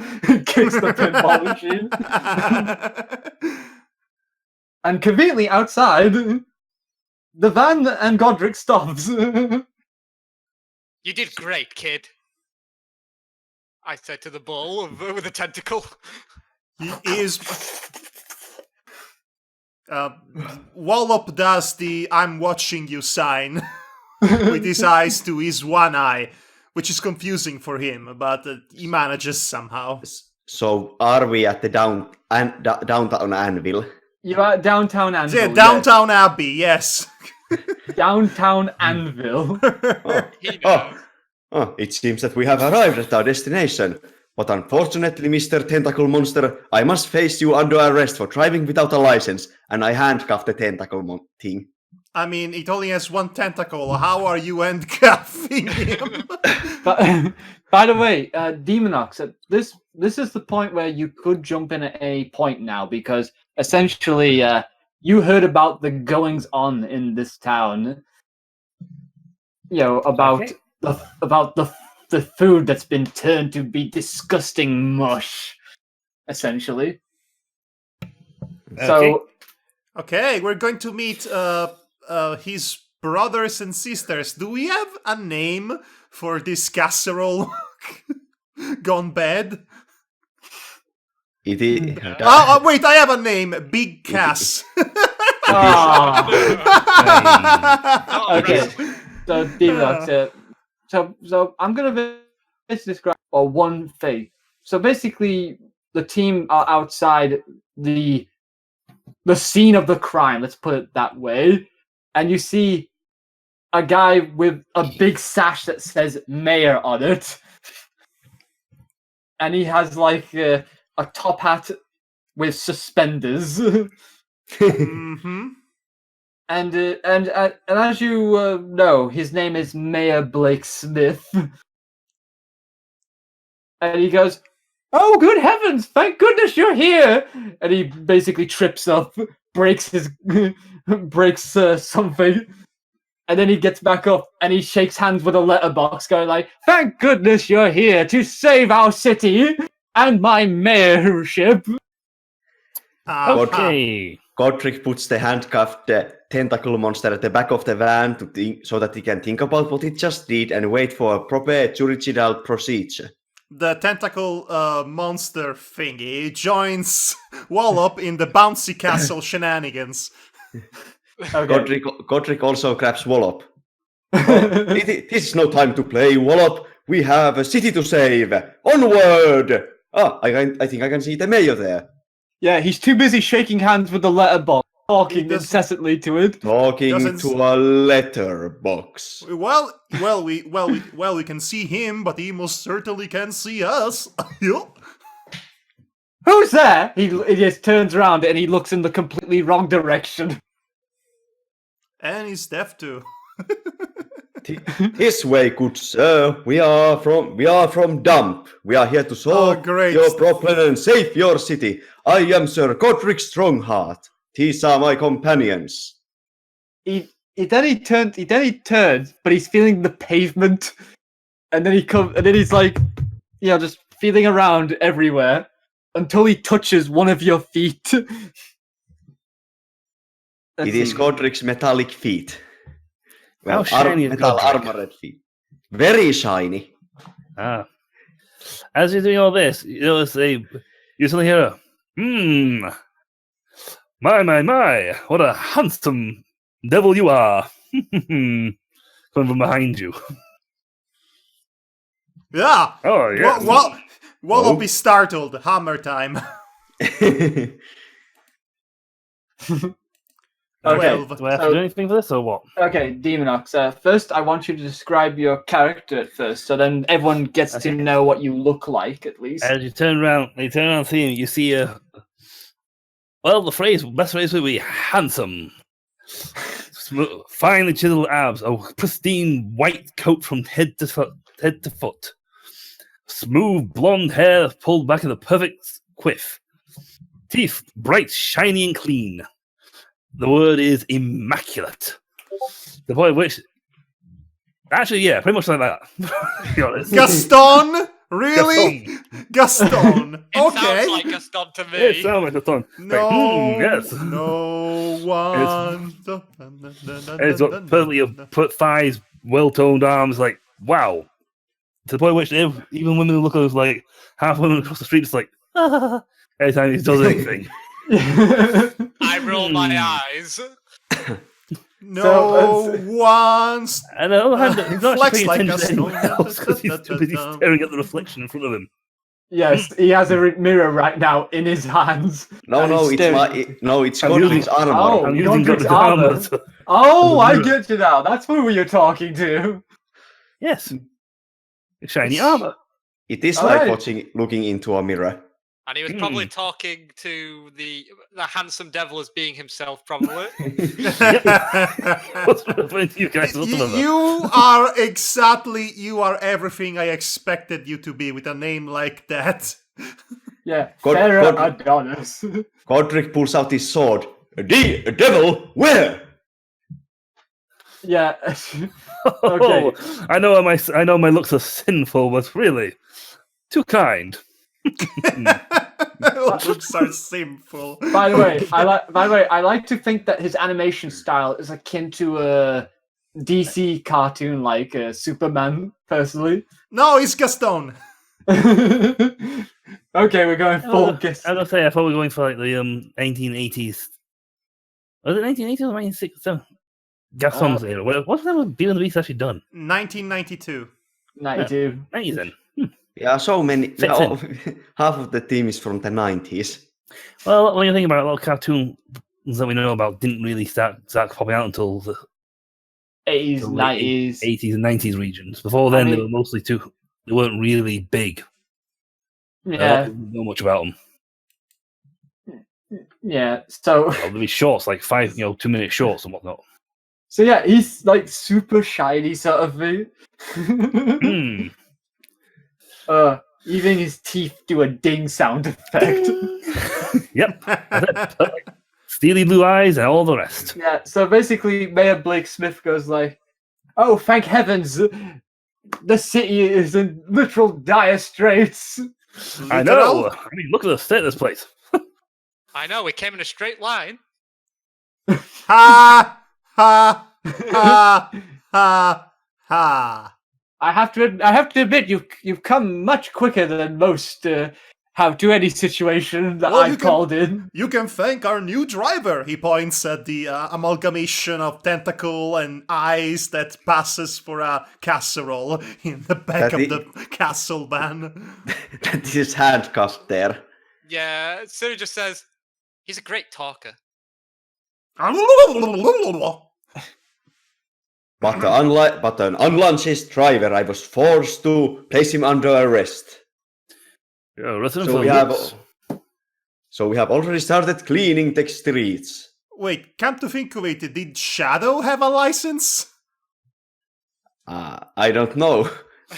Kicks the pinball machine. And conveniently outside, the van and Godric stops. You did great, kid. I said to the bull with a tentacle. He is. Wallop does the "I'm watching you" sign with his eyes to his one eye, which is confusing for him, but he manages somehow. So, are we at the downtown Anvil? You're at downtown Anvil. Yeah, Downtown Abbey, yes. yes. Downtown Anvil. He knows. Oh, it seems that we have arrived at our destination. But unfortunately, Mr. Tentacle Monster, I must face you under arrest for driving without a license, and I handcuff the tentacle thing. I mean, it only has one tentacle. How are you handcuffing him? But, by the way, Demonox, this is the point where you could jump in at any point now, because essentially you heard about the goings on in this town. About Okay. the food that's been turned to be disgusting mush, essentially. So Okay, we're going to meet his brothers and sisters. Do we have a name for this casserole gone bad? It is. Oh, wait, I have a name. Big Cass. ah, Oh, okay. right. So Demonox, so I'm gonna basically describe one thing. So basically, the team are outside the scene of the crime. Let's put it that way. And you see a guy with a big sash that says "Mayor" on it, and he has like a top hat with suspenders. Mm-hmm. And as you know, his name is Mayor Blake Smith. And he goes, "Oh, good heavens! Thank goodness you're here!" And he basically trips up, breaks something, and then he gets back up and he shakes hands with a letterbox, going like, "Thank goodness you're here to save our city and my mayorship." Okay. Godric puts the handcuffed tentacle monster at the back of the van so that he can think about what he just did and wait for a proper jurisdictional procedure. The tentacle monster thingy joins Wallop in the bouncy castle shenanigans. Okay. Godric also grabs Wallop. This is no time to play, Wallop. We have a city to save. Onward! I think I can see the mayor there. Yeah, he's too busy shaking hands with the letterbox, talking doesn't- incessantly to it. Talking Doesn't- to a letterbox. We can see him, but he most certainly can see us. Who's there? He just turns around and he looks in the completely wrong direction. And he's deaf too. This way, good sir. We are from Dump. We are here to solve great. your problem and save your city. I am Sir Godric Strongheart. These are my companions. He turns, but he's feeling the pavement, and then he's like, just feeling around everywhere until he touches one of your feet. It is Godric's metallic feet. How shiny is metal Godric? armored feet. Very shiny. As you're doing all this, you suddenly hear my, what a handsome devil you are. Coming from behind you. Yeah. Oh, yeah. Wallop is startled. Hammer time. Okay. 12. Do I have to do anything for this or what? Okay, Demonox. First, I want you to describe your character at first, so then everyone gets to know what you look like at least. As you turn around, and see him, you see the best phrase would be handsome. Finely chiseled abs, a pristine white coat from head to foot. Smooth blonde hair pulled back in a perfect quiff. Teeth bright, shiny, and clean. The word is immaculate. The point which... Actually, yeah, pretty much like that. To be honest. Gaston? Really? Gaston. It Okay. sounds like Gaston to me. It sounds like Gaston. No, yes. no one. And it's got perfectly put thighs, well-toned arms, like, wow. To the point which even women who look at us like half women across the street, it's like, every time he does anything. I roll my eyes. No one's And on the other hand, he's not flex actually like paying attention to Gaston. anyone else because he's too busy staring at the reflection in front of him. Yes, he has a mirror right now in his hands. No, and no, he's it's staring. Godric's armor. Oh. I'm you using don't Godric's get armor. armor. So, Oh, I get you now. That's who you're talking to. yes. Shiny armor. It is Alright. like looking into a mirror. And he was probably talking to the handsome devil as being himself, probably. What's referring to you guys? You are everything I expected you to be with a name like that. Yeah, God- Sarah God- Adonis. Godric pulls out his sword. A devil? Where? Yeah. Oh, I know my looks are sinful, but really, too kind. Looks are simple. By the way, I like to think that his animation style is akin to a DC cartoon like Superman, personally. No, it's Gaston. Okay, we're going full guess. I was gonna say I thought we were going for like the 1980s. Was it 1980s or 1960s? Gaston's era. What's that with Beauty and the Beast actually done? 1992. 92. 90s then. Yeah, so many. Fits Half of the team is from the 90s. Well, when you think about it, a lot of cartoons that we know about didn't really start popping out until the 80s, 90s. 80s and 90s regions. Before then, they were mostly they weren't really big. Yeah. Didn't know much about them. Yeah, so Well, there'd be shorts, like 2-minute shorts and whatnot. so yeah, he's like super shiny sort of thing. Even his teeth do a ding sound effect. Yep. That's it. Steely blue eyes and all the rest. Yeah, so basically Mayor Blake Smith goes like, "Oh, thank heavens, the city is in literal dire straits." I know. I mean, look at the state of this place. I know, we came in a straight line. Ha! Ha! Ha! Ha! Ha! I have to admit, you've come much quicker than most have to any situation that Well, you I've can- called in. You can thank our new driver. He points at the amalgamation of tentacle and eyes that passes for a casserole in the back That of the castle van. That is handcuffed there. Yeah, Siri just says, he's a great talker. But an unlicensed driver, I was forced to place him under arrest. Yeah, written So for we have, looks. so we have already started cleaning the streets. Wait, come to think of it, did Shadow have a license? I don't know.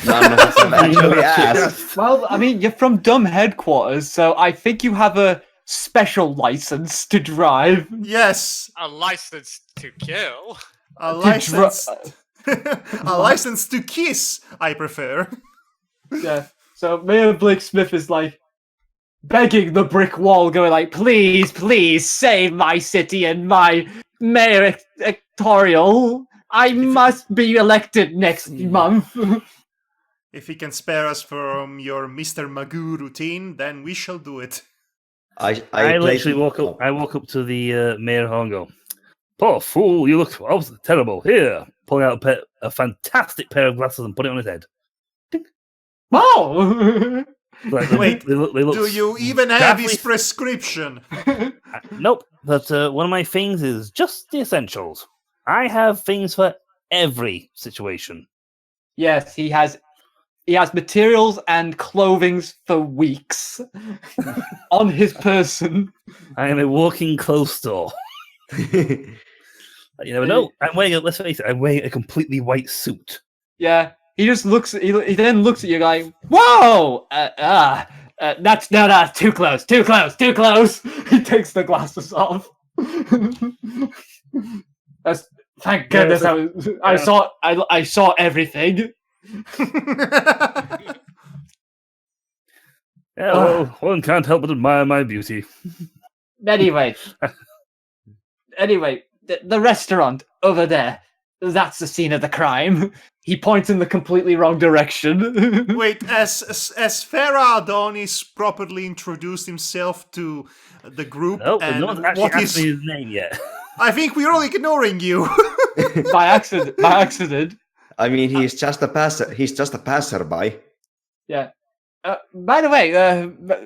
None of us have actually asked. Well, I mean, you're from Dumb Headquarters, so I think you have a special license to drive. Yes, A license to kill. a license. A license to kiss, I prefer. Yeah. So Mayor Blake Smith is like begging the brick wall, going like, "Please, please save my city and my mayor electoral. I must be elected next month." If he can spare us from your Mr. Magoo routine, then we shall do it. I literally woke up to the mayor hall and go, "Poor fool, you look terrible." Here, pulling out a fantastic pair of glasses and put it on his head. Oh. Like, Wait, they look Do you even have his deathly- prescription? Nope, but one of my things is just the essentials. I have things for every situation. Yes, he has materials and clothing for weeks on his person. I am a walking clothes store. You never know. Let's face it, I'm wearing a completely white suit. Yeah, he just looks. He then looks at you, like, "Whoa! That's too close, too close, too close." He takes the glasses off. That's thank goodness. I saw everything. Yeah, well, one can't help but admire my beauty. Anyway, the restaurant over there. That's the scene of the crime. He points in the completely wrong direction. Wait, as Farah Adonis properly introduced himself to the group, No, but and no one's actually what asked is... me his name yet. I think we're all ignoring you. By accident. I mean, he's just a passerby. Yeah. By the way,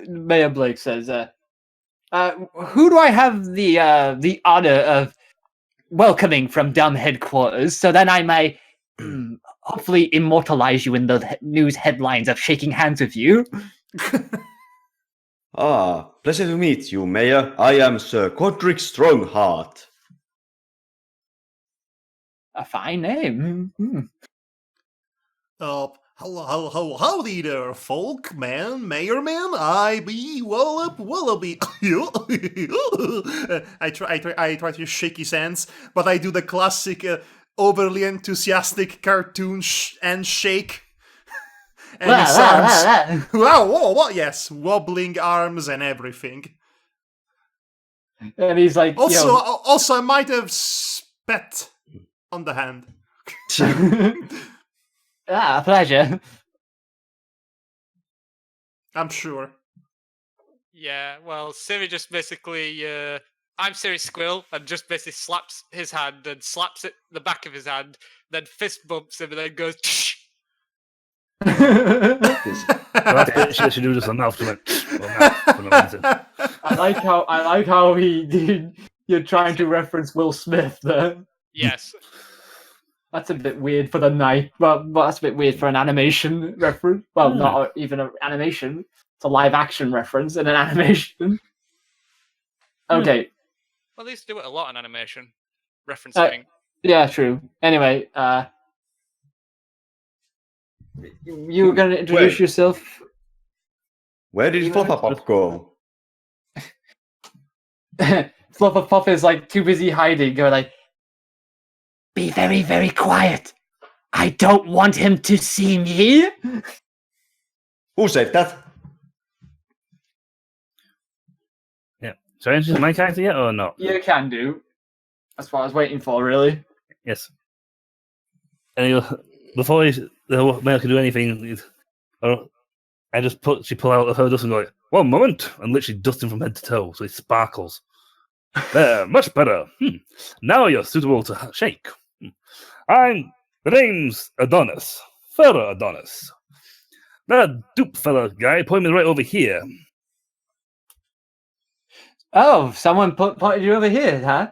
Mayor Blake says, who do I have the honor of welcoming from Dumb Headquarters, so then I may hopefully immortalize you in the news headlines of shaking hands with you? Pleasure to meet you, Mayor. I am Sir Codric Strongheart. A fine name. Howdy there, folk, man, mayor man. I be Wallaby. I try to shake his hands, but I do the classic overly enthusiastic cartoon handshake. And his arms, wow, yes, wobbling arms and everything. And he's like, Also, I might have spat on the hand. Pleasure. I'm sure. Yeah, well, Siri just basically, I'm Siri Squill, and just basically slaps his hand and slaps it the back of his hand, then fist bumps him and then goes. She should do just a mouth to it. I like how he did. You're trying to reference Will Smith there. Yes. That's a bit weird for the night, but that's a bit weird for an animation reference. Well, not even an animation. It's a live action reference in an animation. Okay. Well, they used to do it a lot in animation. Referencing. Yeah, true. Anyway, you were going to introduce yourself? Where did Floppa-Pop go? Floppa-Pop is like too busy hiding, going like, "Be very, very quiet. I don't want him to see me." Who said that? Yeah. Should I introduce my character yet or not? You can do. That's what I was waiting for, really. Yes. And before the male can do anything, she pull out of her dust and go, 1 moment, and literally dust him from head to toe, so he sparkles. There, much better. Now you're suitable to shake. The name's Adonis. Further Adonis. That dupe fella guy pointed me right over here. Oh, someone pointed you over here, huh?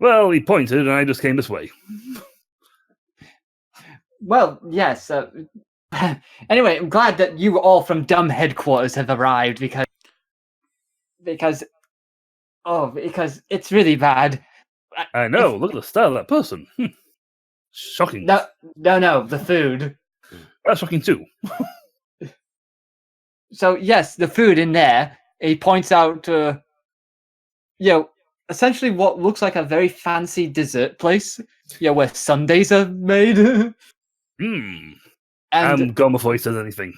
Well, he pointed, and I just came this way. Well, yes. Anyway, I'm glad that you all from Dumb Headquarters have arrived because it's really bad. I know. Look at the style of that person. Shocking. No, the food. That's shocking too. So yes, the food in there. He points out, essentially what looks like a very fancy dessert place. Where sundaes are made. And And gone before he says anything.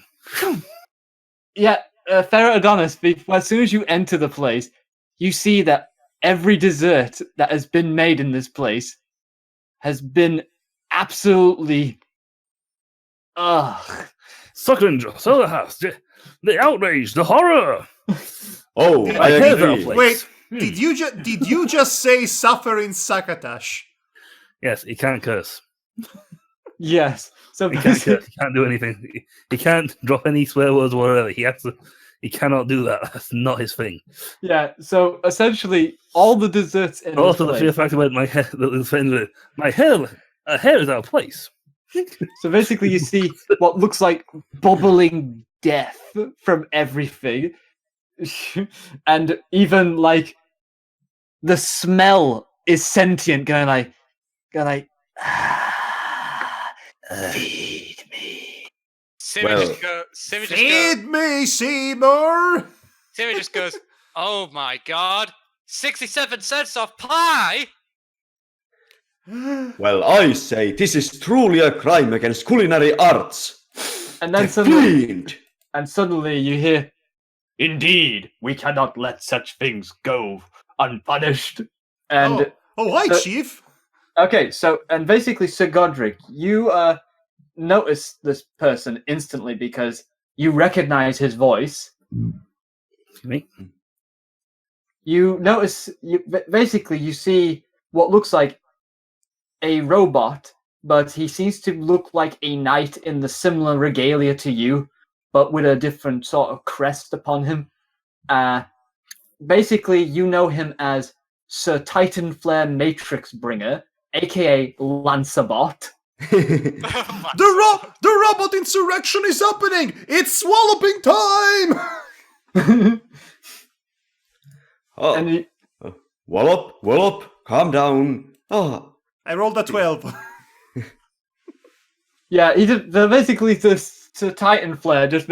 Pharaoh Adonis. As soon as you enter the place, you see that every dessert that has been made in this place has been absolutely. Suckling, so the outrage, the horror. Oh, I heard that agree. place. Wait, did you just say suffering Sakatash? Yes, he can't curse. Yes. So He can't curse. He can't do anything. He can't drop any swear words or whatever. He cannot do that. That's not his thing. Yeah. So essentially, all the desserts in Also, this the sheer place. fact about my hair, my hair is out of place. So basically, you see what looks like bubbling death from everything, and even like the smell is sentient, going like, feed me. Well, Feed me, Seymour! Siri just goes, oh my god, 67 cents off pie? Well, I say this is truly a crime against culinary arts. And then The fiend! suddenly you hear, "Indeed, we cannot let such things go unpunished." And Hi, so- Chief. okay, so and basically, Sir Godric, you notice this person instantly because you recognize his voice. Me? You notice, basically, you see what looks like a robot, but he seems to look like a knight in the similar regalia to you, but with a different sort of crest upon him. Basically, you know him as Sir Titan Flare Matrix Bringer, aka Lancerbot. The robot insurrection is happening! It's swallowing time! Oh, And Wallop, calm down. Oh, I rolled a 12. yeah, he just basically to Titan Flare just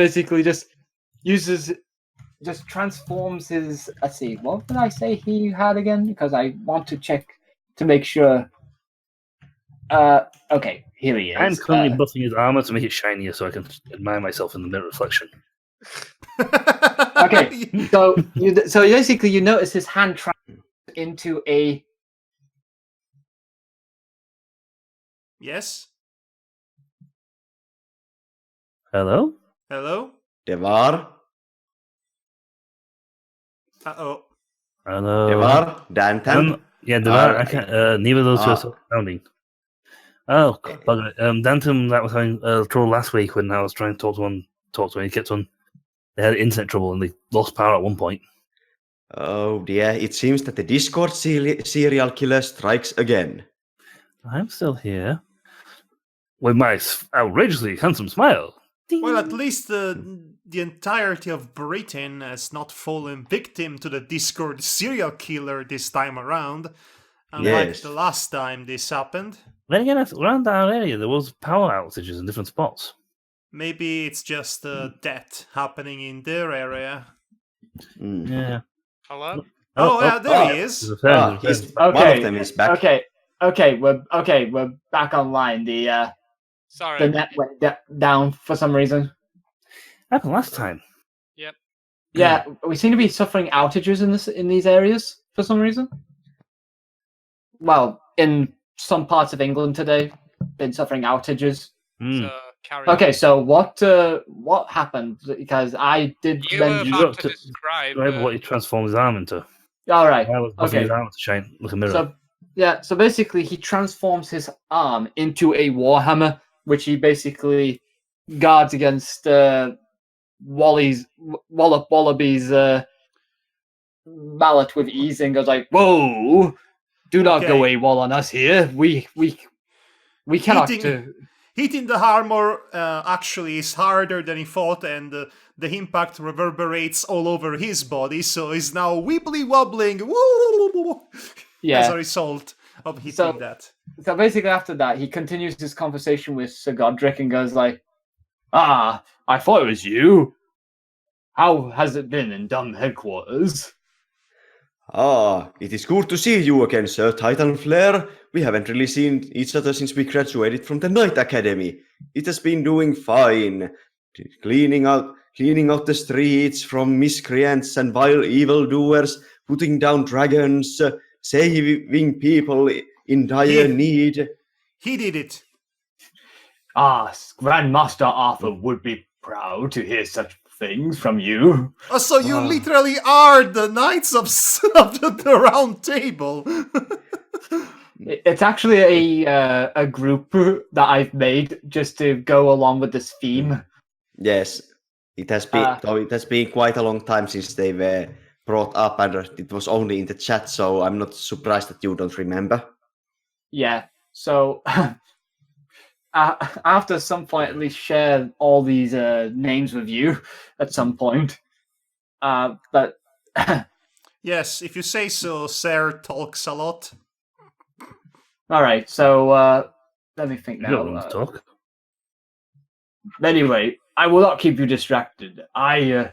transforms his. Let's see, what did I say he had again? Because I want to check to make sure. Okay, here he is. I'm currently buffing his armor to make it shinier so I can admire myself in the mirror reflection. Okay, so basically you notice his hand transforms into a. Yes? Hello? Hello? Devar, Uh-oh. Hello? Devar, Dantan. Yeah, I can't. Neither of those two are sounding. Oh, bugger it. Dantum, that was having trouble last week when I was trying to talk to him. He kept on. They had internet trouble and they lost power at one point. Oh dear, it seems that the Discord serial killer strikes again. I'm still here. With my outrageously handsome smile. Well, at least the entirety of Britain has not fallen victim to the Discord serial killer this time around. Unlike Yes. the last time this happened. Then again, around our area, there was power outages in different spots. Maybe it's just death happening in their area. Mm. Yeah. Hello? Oh, yeah, there he is. There's a fair- there's a fair- One Okay, of them is back. Okay, we're back online. The Sorry. net went down for some reason. Happened last time. Yep. Yeah, we seem to be suffering outages in these areas for some reason. Well, in some parts of England today, been suffering outages. Hmm. So carry on. Okay, so what happened? Because I did You were mention. You about got to to describe. describe what he transformed his arm into. All right. I was buffing his Okay. arm to shine like a mirror. So yeah, so basically he transforms his arm into a warhammer, which he basically guards against Wallaby's mallet with ease and goes like, "Whoa, do not go Okay. AWOL on us here. We cannot." Hitting the armor actually is harder than he thought, and the impact reverberates all over his body, so he's now wibbly wobbling Yeah. as a result of hitting that. So basically, after that, he continues his conversation with Sir Godric and goes like, "Ah, I thought it was you. How has it been in Dumb headquarters?" Ah, it is good to see you again, Sir Titan Flare. We haven't really seen each other since we graduated from the Knight Academy. It has been doing fine. Cleaning out the streets from miscreants and vile evildoers, putting down dragons, saving people in dire need. He did it. Ah, Grandmaster Arthur would be proud to hear such things from you. Oh, so you literally are the Knights of the Round Table. It's actually a group that I've made just to go along with this theme. Yes, it has been quite a long time since they were brought up, and it was only in the chat, so I'm not surprised that you don't remember. Yeah, so after at some point at least share all these names with you at some point. But Yes, if you say so, Sir talks a lot. all right, so let me think You don't now. want to talk. Anyway, I will not keep you distracted. I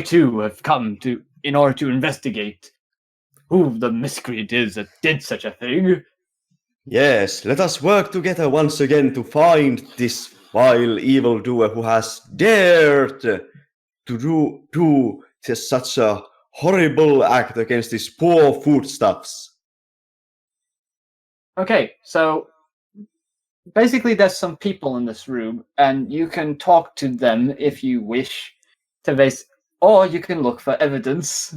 too have come in order to investigate who the miscreant is that did such a thing. Yes, let us work together once again to find this vile evildoer who has dared to do such a horrible act against these poor foodstuffs. Okay, so basically there's some people in this room, and you can talk to them if you wish to or you can look for evidence.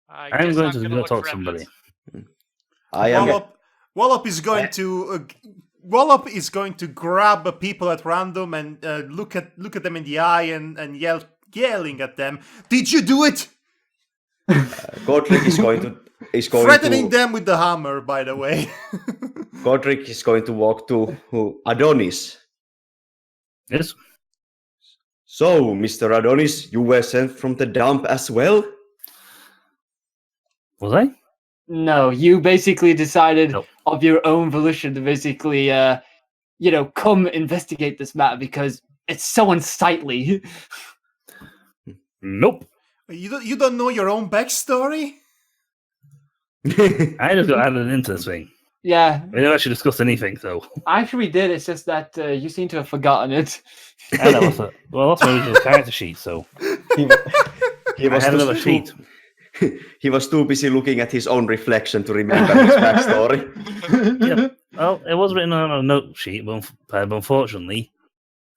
I'm going to go talk to somebody. I am. Wallop is going to Wallop is going to grab people at random and look at them in the eye and yelling at them. Did you do it? Godric is going to threatening them with the hammer. By the way, Godric is going to walk to Adonis. Yes. So, Mr. Adonis, you were sent from the dump as well? Was I? No, you basically decided Nope. of your own volition to basically, come investigate this matter because it's so unsightly. Nope. you don't know your own backstory. I just got added into this thing. Yeah, We never actually discussed anything, so. actually we did. It's just that you seem to have forgotten it. I know what's that. Well, that's my original character sheet, so. He I was had too- another sheet. He was too busy looking at his own reflection to remember his backstory. Yep. Well, it was written on a note sheet, but unfortunately,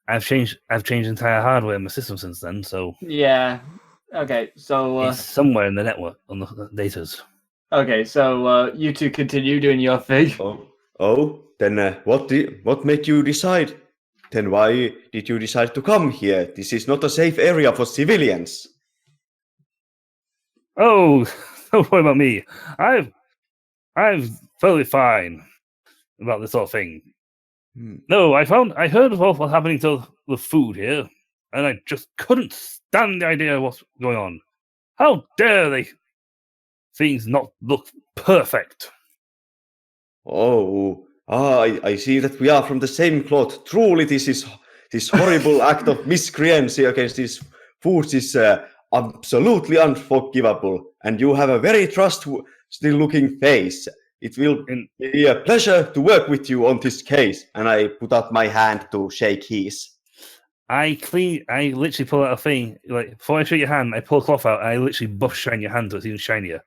I've changed entire hardware in my system since then, so Yeah. Okay, so it's somewhere in the network on the datas. you two continue doing your thing. Then what made you decide? Then why did you decide to come here? This is not a safe area for civilians. Oh, don't worry about me. I'm totally fine about this sort of thing. No, I heard of what's happening to the food here, and I just couldn't stand the idea of what's going on. How dare things not look perfect? Oh, I see that we are from the same cloth. Truly, this horrible act of miscreancy against these foods is absolutely unforgivable. And you have a very trustworthy-looking face. It will be a pleasure to work with you on this case. And I put out my hand to shake his. I literally pull out a thing, like, before I shake your hand, I pull a cloth out, and I literally buff shine your hand so it's even shinier.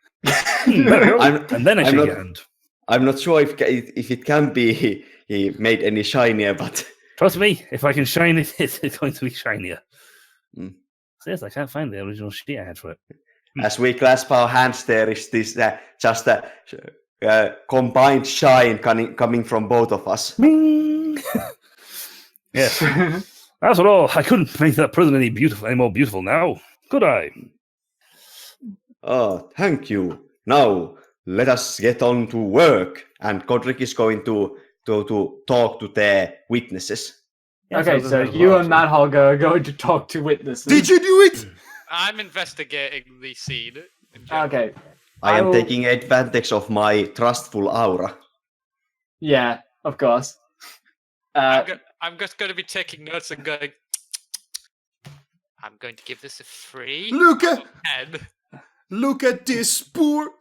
And then I shake your hand. I'm not sure if it can be he made any shinier, but Trust me, if I can shine it, it's going to be shinier. Mm. So yes, I can't find the original sheet I had for it. as we clasp our hands, there is this just a combined shine coming from both of us. Bing! Yes. After all, I couldn't make that prison any more beautiful now, could I? Oh, thank you. Now let us get on to work, and Godric is going to talk to the witnesses. Yes, Okay, I so was you about and to. Madhog are going to talk to witnesses. Did you do it? I'm investigating the scene. In general. Okay. I am will- taking advantage of my trustful aura. Yeah, of course. I'm just going to be taking notes and going. I'm going to give this a 3. Look at 10. Look at this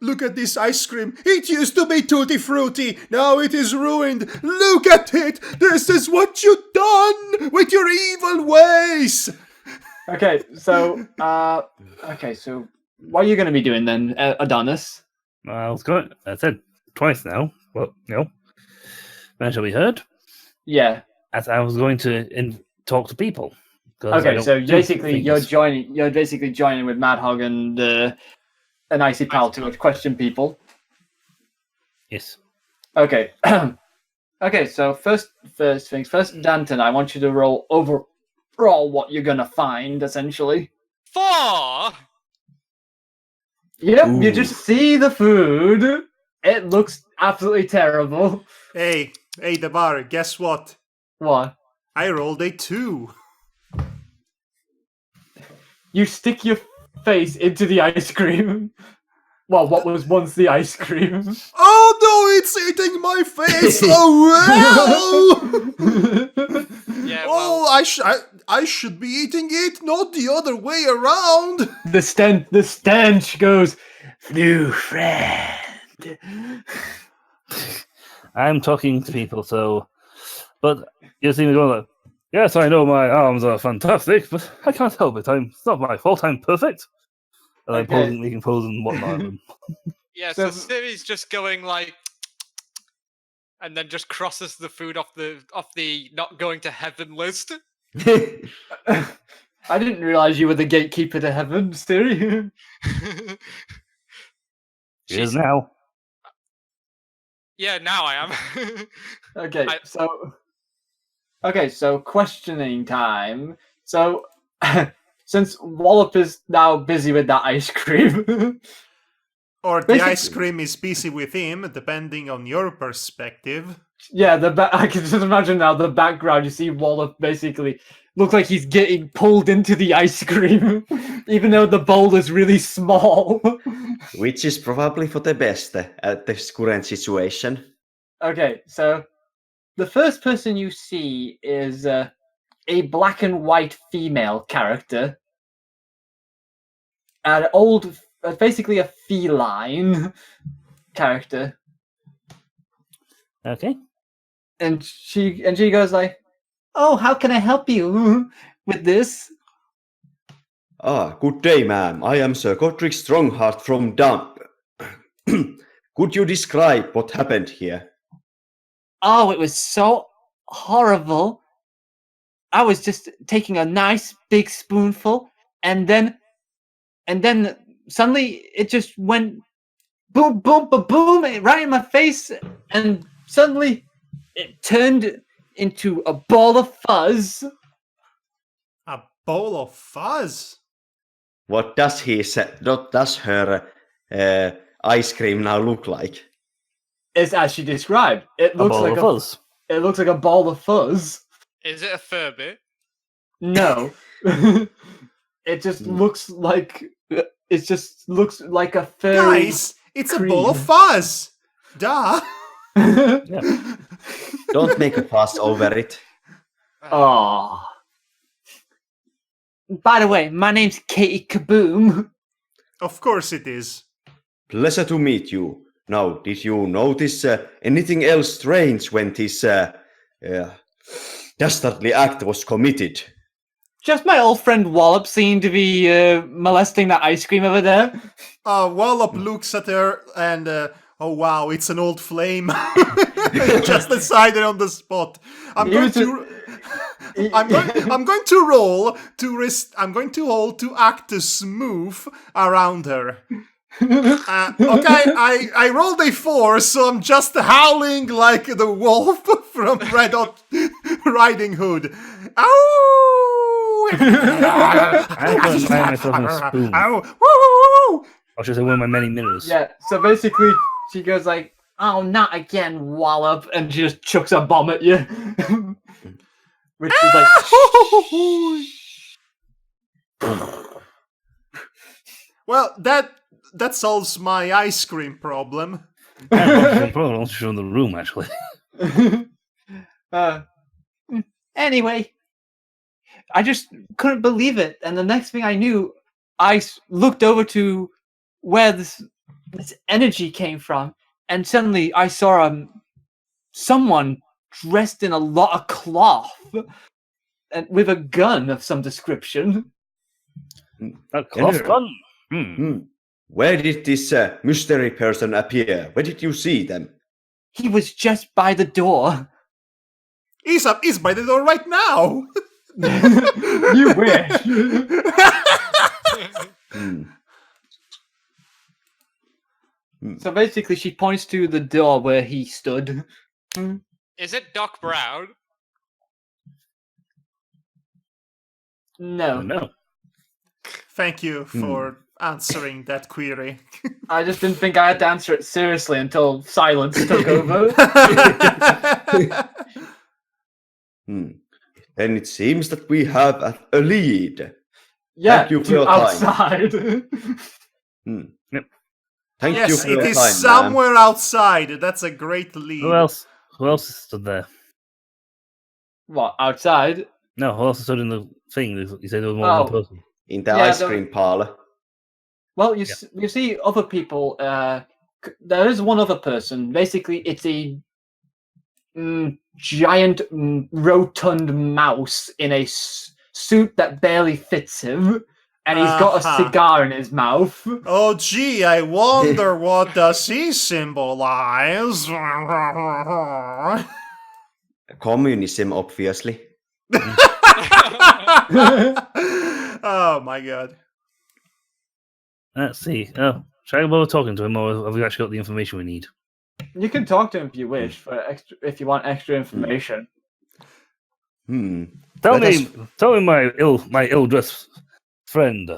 look at this ice cream. It used to be tutti frutti. Now it is ruined. Look at it. This is what you've done with your evil ways. Okay, so what are you going to be doing then, Adonis? I said twice now. Well, when shall we heard? Yeah. As I was going to talk to people. 'Cause I Okay, don't so do basically things. you're basically joining with Madhog and an Icy Pal to question people. Yes. Okay. Okay, so first things first, Danton, I want you to roll overall what you're gonna find, essentially. 4. Yep, you Ooh. just see the food. It looks absolutely terrible. Hey, Devar, guess what? What? I rolled a 2. You stick your face into the ice cream. Well, what was once the ice cream. Oh no, it's eating my face! Oh well! Yeah, Oh, I should be eating it, not the other way around. The stench goes, new friend. I'm talking to people, so. But you see me going like, yes, I know my arms are fantastic, but I can't help it. It's not my fault. I'm perfect. And I'm Okay. making poses and whatnot. Yeah, So- so Siri's just going like, and then just crosses the food off the not going to heaven list. I didn't realize you were the gatekeeper to heaven, Siri. It is now. Yeah, now I am. Okay, I- so questioning time. So, since Wallop is now busy with that ice cream, Or the Basically- ice cream is busy with him, depending on your perspective. yeah, I can just imagine now the background. You see Wallop basically look like he's getting pulled into the ice cream, even though the bowl is really small. Which is probably for the best at this current situation. Okay, so the first person you see is a black and white female character. An old, basically a feline character. Okay. And she goes like, "Oh, how can I help you with this?" Ah, good day, ma'am. I am Sir Godric Strongheart from Dump. Could you describe what happened here? Oh, it was so horrible. I was just taking a nice big spoonful, and then suddenly it just went boom, boom, ba boom, right in my face, and suddenly it turned into a ball of fuzz. A bowl of fuzz? What does her ice cream now look like? It's as she described. It A looks ball like of fuzz. it looks like a ball of fuzz. Is it a Furby? No, it just looks like a fairy. Guys, it's a bowl of cream. fuzz! Duh! Yeah. Don't make a fuss over it. Oh, By the way, my name's Katie Kaboom. Of course it is. Pleasure to meet you. Now, did you notice anything else strange when this dastardly act was committed? Just my old friend Wallop seemed to be molesting that ice cream over there. Wallop looks at her and, oh wow, it's an old flame. Just decided on the spot. I'm He going was to. I'm going to roll to I'm going to hold to act smooth around her. Okay, I rolled a 4, so I'm just howling like the wolf from Red Hot Riding Hood. Ow! I'm going to find myself in a spoon. Ow! Woo! Or should I say one of my many mirrors? Yeah, so basically she goes like, "Oh, not again, Wallop," and she just chucks a bomb at you. Which is like, Well, that solves my ice cream problem. I'm probably not sure in the room, actually. anyway, I just couldn't believe it, and the next thing I knew, looked over to where this energy came from, and suddenly I saw someone dressed in a lot of cloth and with a gun of some description. A cloth gun? Where did this mystery person appear? Where did you see them? He was just by the door. He's by the door right now. You wish. So basically, she points to the door where he stood. Is it Doc Brown? No. No. Thank you for answering that query. I just didn't think I had to answer it seriously until silence took over. Then it seems that we have a lead. Yeah, Thank you for to your time. outside. Thank you Yes, for your it is time, somewhere outside. That's a great lead. Who else? Who else stood there? What, outside? No, who else stood in the thing? You said there was more than one person. man. In the Yeah, ice cream parlor. Well, you see other people. There is one other person. Basically, it's a giant, rotund mouse in a suit that barely fits him, and he's got a cigar in his mouth. Oh, gee, I wonder what does he symbolize? Communism, obviously. Oh, my God. Let's see. Oh, should I bother talking to him, or have we actually got the information we need? You can talk to him if you wish, if you want extra information. Tell me, my ill-dressed friend.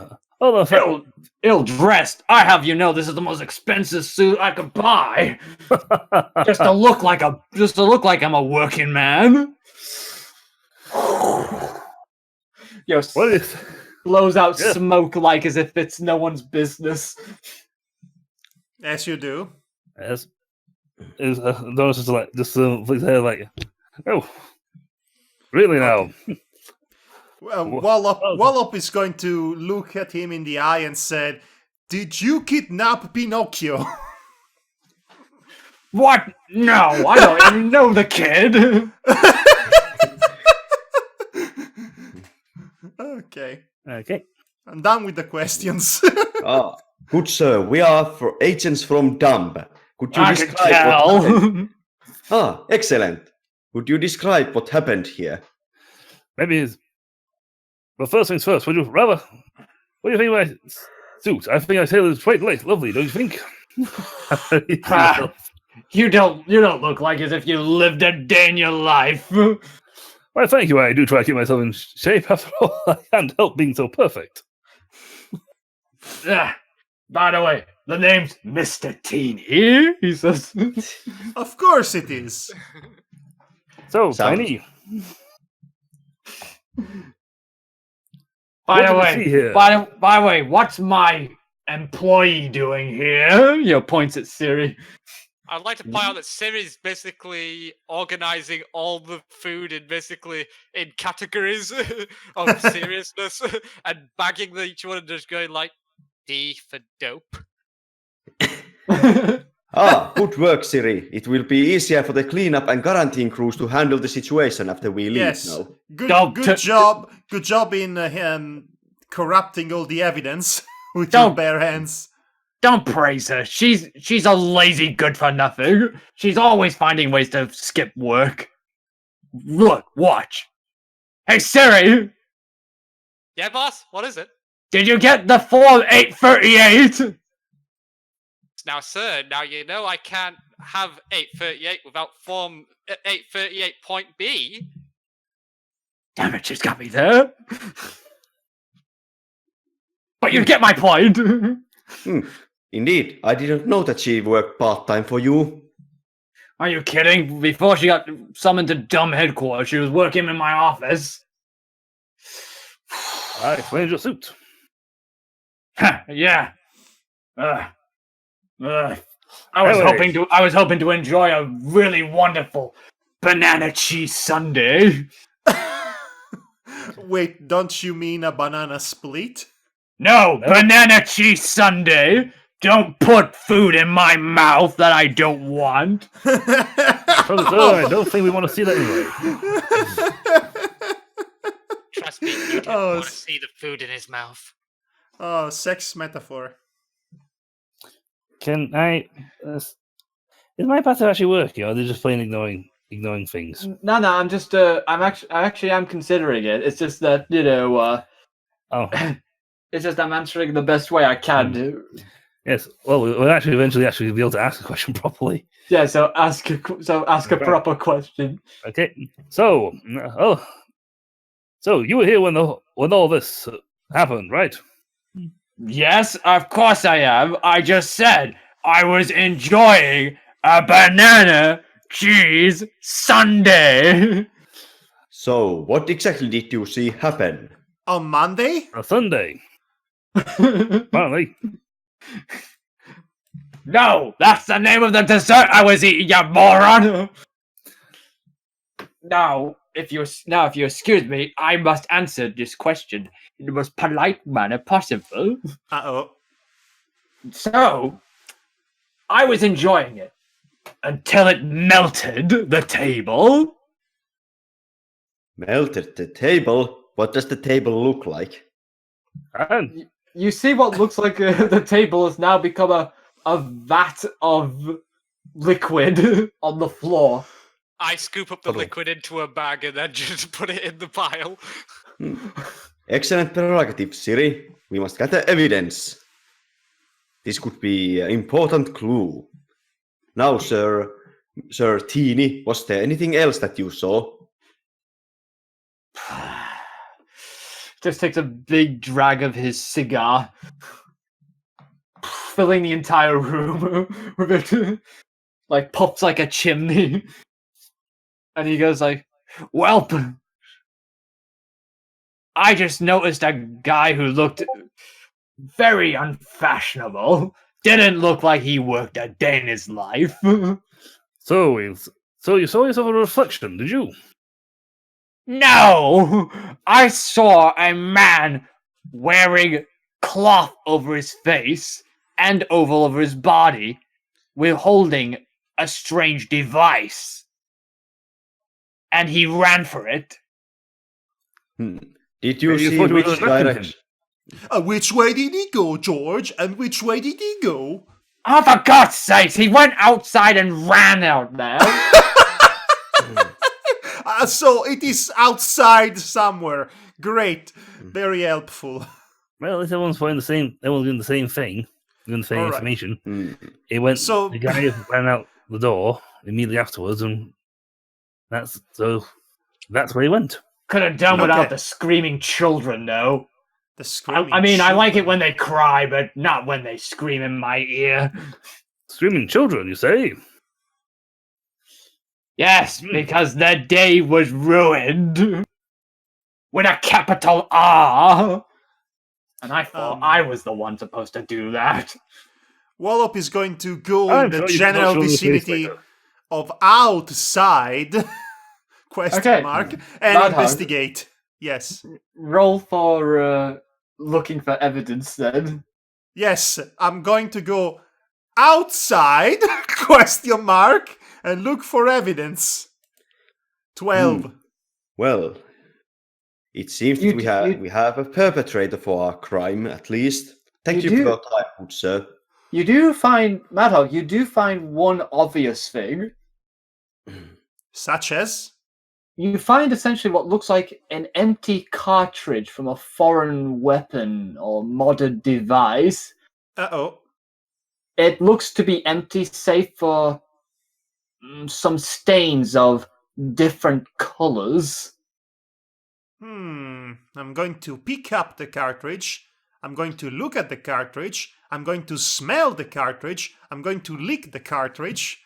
Ill-dressed. I have you know this is the most expensive suit I could buy. just to look like I'm a working man. Yo, What is? blows out smoke like as if it's no one's business. As you do. Yes. Is Doris just like flicks her like, oh, really now? Wallop is going to look at him in the eye and said, "Did you kidnap Pinocchio?" What? No, I don't even know the kid. Okay. Okay. I'm done with the questions. Good sir, we are agents from Dumb. Could you I can describe what happened? tell. Excellent. Could you describe what happened here? Maybe. But first things first. What do you think of my suit? I think I said it's quite lovely. Don't you think? You don't look like as if you lived a day in your life. Well, thank you. I do try to keep myself in shape. After all, I can't help being so perfect. By the way, the name's Mr. Teeny, he says. Of course it is. So, Sounds- Tiny. By the way, what's my employee doing here? Yo, points at Siri. I'd like to point out that Siri's basically organizing all the food in categories of seriousness and bagging each one and just going like D for dope. Good work, Siri. It will be easier for the cleanup and quarantine crews to handle the situation after we leave Yes. now. Good, Don't good job. Good job in corrupting all the evidence with your Don't- bare hands. Don't praise her. She's a lazy good for nothing. She's always finding ways to skip work. Look, watch. Hey Siri, Yeah, boss. What is it? did you get the form 838? Now, sir. Now you know I can't have 838 without form 838.B. Damn it, she's got me there. But you get my point. Indeed, I didn't know that she worked part-time for you. Are you kidding? Before she got summoned to dumb headquarters, she was working in my office. I explained your suit. Yeah. I was Anyway. hoping to enjoy a really wonderful banana cheese sundae. Wait, don't you mean a banana split? No, No. banana cheese sundae. Don't put food in my mouth that I don't want. Brother, sir, I don't think we want to see that anyway. Trust me, you didn't Oh, want to see the food in his mouth. Oh, sex metaphor. Can I? Is my passive actually working, or are they just plain ignoring things? No, I'm just I'm considering it. It's just that Oh, it's just I'm answering the best way I can do. yes. Well, we'll actually eventually be able to ask the question properly. Yeah, so ask a Right. proper question. Okay. So, so you were here when all this happened, right? Yes, of course I am. I just said I was enjoying a banana cheese sundae. So, what exactly did you see happen? On Monday? A Sunday, apparently. No, that's the name of the dessert I was eating, you moron. Now, if you excuse me, I must answer this question in the most polite manner possible. Uh-oh. So, I was enjoying it until it melted the table. Melted the table? What does the table look like? And You see what looks like the table has now become a vat of liquid on the floor. I scoop up the Puddle. liquid into a bag and then just put it in the pile. Excellent prerogative, Siri. We must gather evidence. This could be an important clue. Now, Sir Teeny, was there anything else that you saw? Just takes a big drag of his cigar, filling the entire room with it, like puffs like a chimney. And he goes like, "Welp, I just noticed a guy who looked very unfashionable. Didn't look like he worked a day in his life." so you saw yourself a reflection, did you? No! I saw a man wearing cloth over his face and oval over his body, with holding a strange device. And he ran for it. Did you Maybe you see thought you were which reflecting him. direction? Which way did he go, George? And which way did he go? Oh, for God's sakes, he went outside and ran out there. So it is outside somewhere. Great. Very helpful. Well, at least everyone's doing the same thing, doing the same All right. information. Hmm. It went. So- The guy ran out the door immediately afterwards, and that's where he went. Could have done Okay. without the screaming children, though. The screaming I mean, I like it children. when they cry, but not when they scream in my ear. Screaming children, you say? Yes, because their day was ruined. With a capital R. And I thought I was the one supposed to do that. Wallop is going to go I'm in the sure you can general show me the face vicinity later. of outside question Okay. mark and Madhog. investigate. Yes. Roll for looking for evidence then. Yes, I'm going to go outside question mark and look for evidence. 12. Well, It seems You that d- we have a perpetrator for our crime, at least. Thank You you for do- your time, good sir. you do find Madhog. You do find one obvious thing. Such as? You find essentially what looks like an empty cartridge from a foreign weapon or modded device. Uh-oh. It looks to be empty, save for some stains of different colors. I'm going to pick up the cartridge. I'm going to look at the cartridge. I'm going to smell the cartridge. I'm going to lick the cartridge.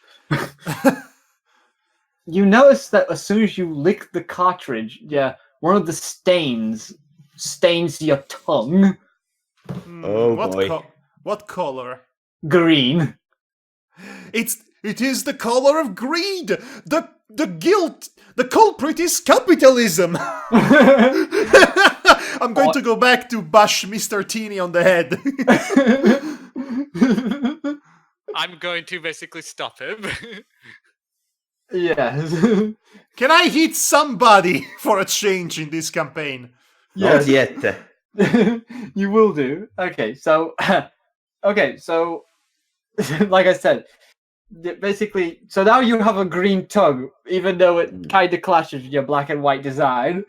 You notice that as soon as you lick the cartridge, one of the stains your tongue Oh, what boy. what color? green. It is the color of greed. The guilt. The culprit is capitalism. I'm going to go back to bash Mr. Teeny on the head. I'm going to basically stop him. Yes. Can I hit somebody for a change in this campaign? Not yet. You will do. Okay, so like I said, basically, so now you have a green tongue, even though it kind of clashes with your black and white design.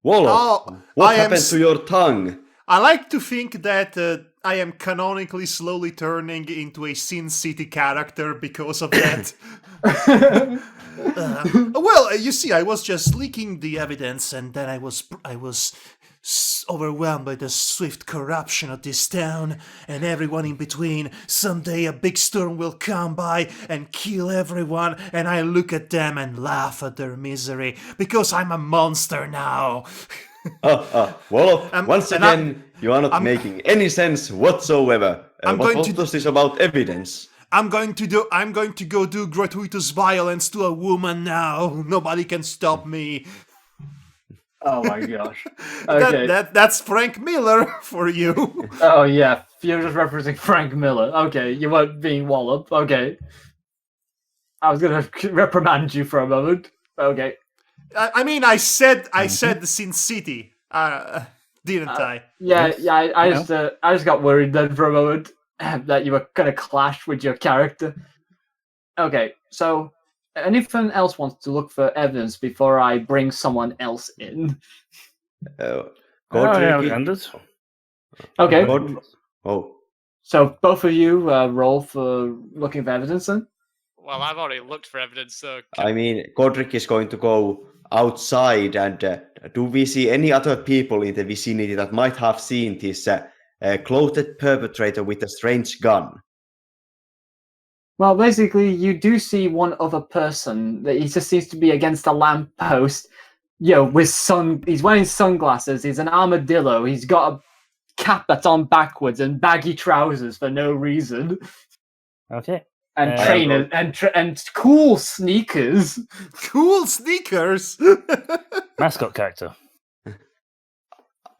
Wolof, Oh, what I am happened to your tongue? I like to think that I am canonically slowly turning into a Sin City character because of that. Well, you see, I was just leaking the evidence, and then I was overwhelmed by the swift corruption of this town and everyone in between. Someday a big storm will come by and kill everyone, and I look at them and laugh at their misery because I'm a monster now. Wolof, once and again, you are not making any sense whatsoever. I'm What going to- was this about evidence? I'm going to go do gratuitous violence to a woman now. Nobody can stop me. Oh my gosh. Okay. That's Frank Miller for you. Oh yeah, you're just referencing Frank Miller. Okay, you weren't being Wallop. Okay. I was gonna reprimand you for a moment. Okay. I mean, I said the Sin City, didn't I? Yeah, Yes. I just got worried then for a moment that you were gonna clash with your character. Okay, so anyone else wants to look for evidence before I bring someone else in? Godric, Anders. Okay, oh, so both of you roll for looking for evidence then? Well, I've already looked for evidence, so I mean, Godric is going to go outside, and do we see any other people in the vicinity that might have seen this clothed perpetrator with a strange gun? Well, basically, you do see one other person that he just seems to be against a lamppost. He's wearing sunglasses. He's an armadillo. He's got a cap that's on backwards and baggy trousers for no reason, Okay. and Uh, trainers and cool sneakers. Cool sneakers. Mascot character.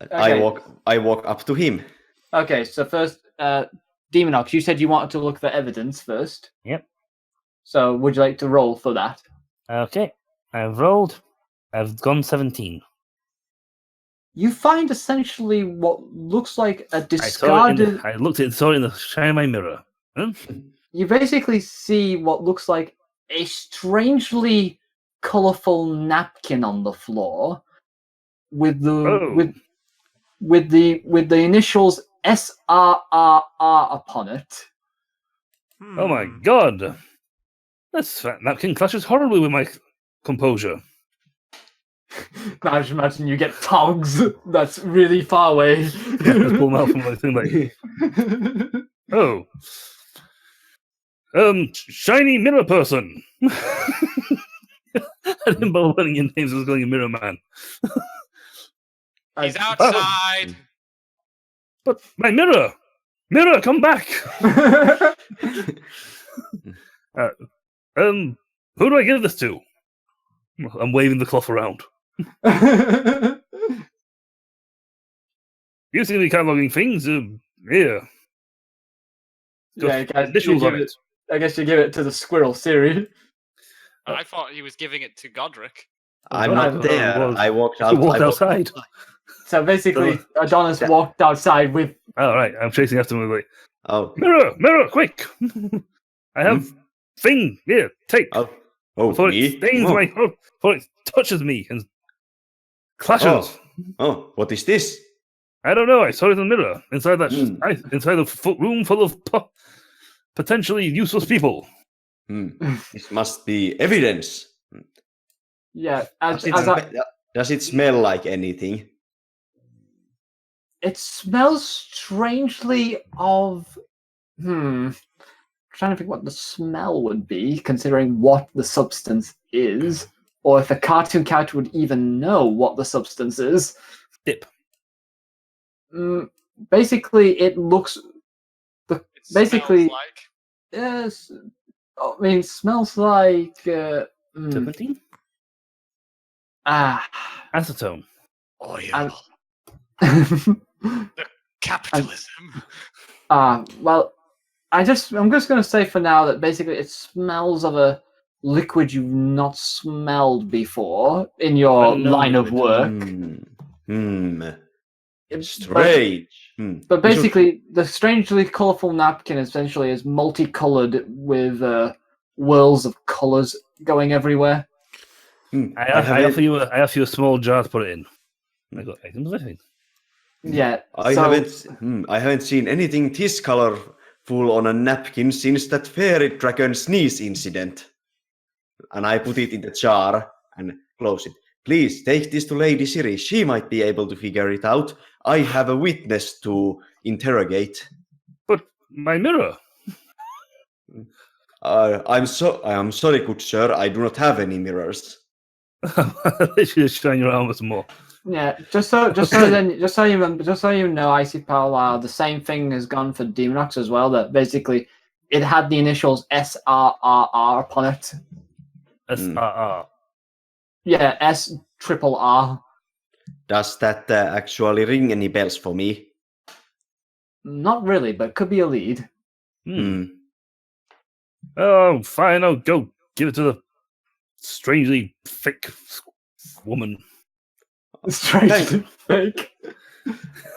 Okay. I walk up to him. Okay, so first, Demonox, you said you wanted to look for evidence first. Yep. So would you like to roll for that? Okay. I've rolled. I've gone 17. You find essentially what looks like a I discarded. saw it in the shine of my mirror. Huh? You basically see what looks like a strangely colorful napkin on the floor with the Oh. with the initials SRRR upon it. Oh my god! That napkin clashes horribly with my composure. I just imagine you get tongs that's really far away. Yeah, just pull them out from my thing like, oh. Shiny mirror person. I didn't bother learning your names, I was calling you Mirror Man. he's outside. But my mirror! Mirror, come back! Who do I give this to? I'm waving the cloth around. You seem to be cataloging things. Here. Yeah, guys, Initials on it. I guess you give it to the squirrel Siri. I thought he was giving it to Godric. I'm not there. I walked out. You walked outside. So basically, Adonis That- walked outside with. All right, I'm chasing after him. Like, Oh, mirror, quick! I have thing here. Take before me? it stains Oh. before it touches me and clashes. Oh, what is this? I don't know. I saw it in the mirror inside that inside a room full of potentially useless people. This must be evidence. Yeah, Does it smell like anything? it smells strangely of. Trying to think what the smell would be, considering what the substance is, or if a cartoon character would even know what the substance is. Dip. Basically, it looks. Basically, Smells like. yes. I mean, it smells like. Turpentine? Acetone. Oil. Capitalism. Well, I'm just going to say for now that basically it smells of a liquid you've not smelled before in your line of work. Strange. But basically, the strangely colourful napkin essentially is multicolored with whirls of colours going everywhere. I offer you a small jar to put it in. I got items, I think. Yeah, I haven't seen anything this colorful on a napkin since that fairy dragon sneeze incident. And I put it in the jar and close it. Please take this to Lady Siri. She might be able to figure it out. I have a witness to interrogate. But my mirror. I am sorry, good sir. I do not have any mirrors. They should shine your armor some more. Yeah, just so you know, Icy Powwow, the same thing has gone for Demonox as well. That basically it had the initials SRRR upon it. SRR. Yeah, SRRR. Does that actually ring any bells for me? Not really, but could be a lead. Oh, fine. I'll go give it to the strangely thick woman. Strangely fake.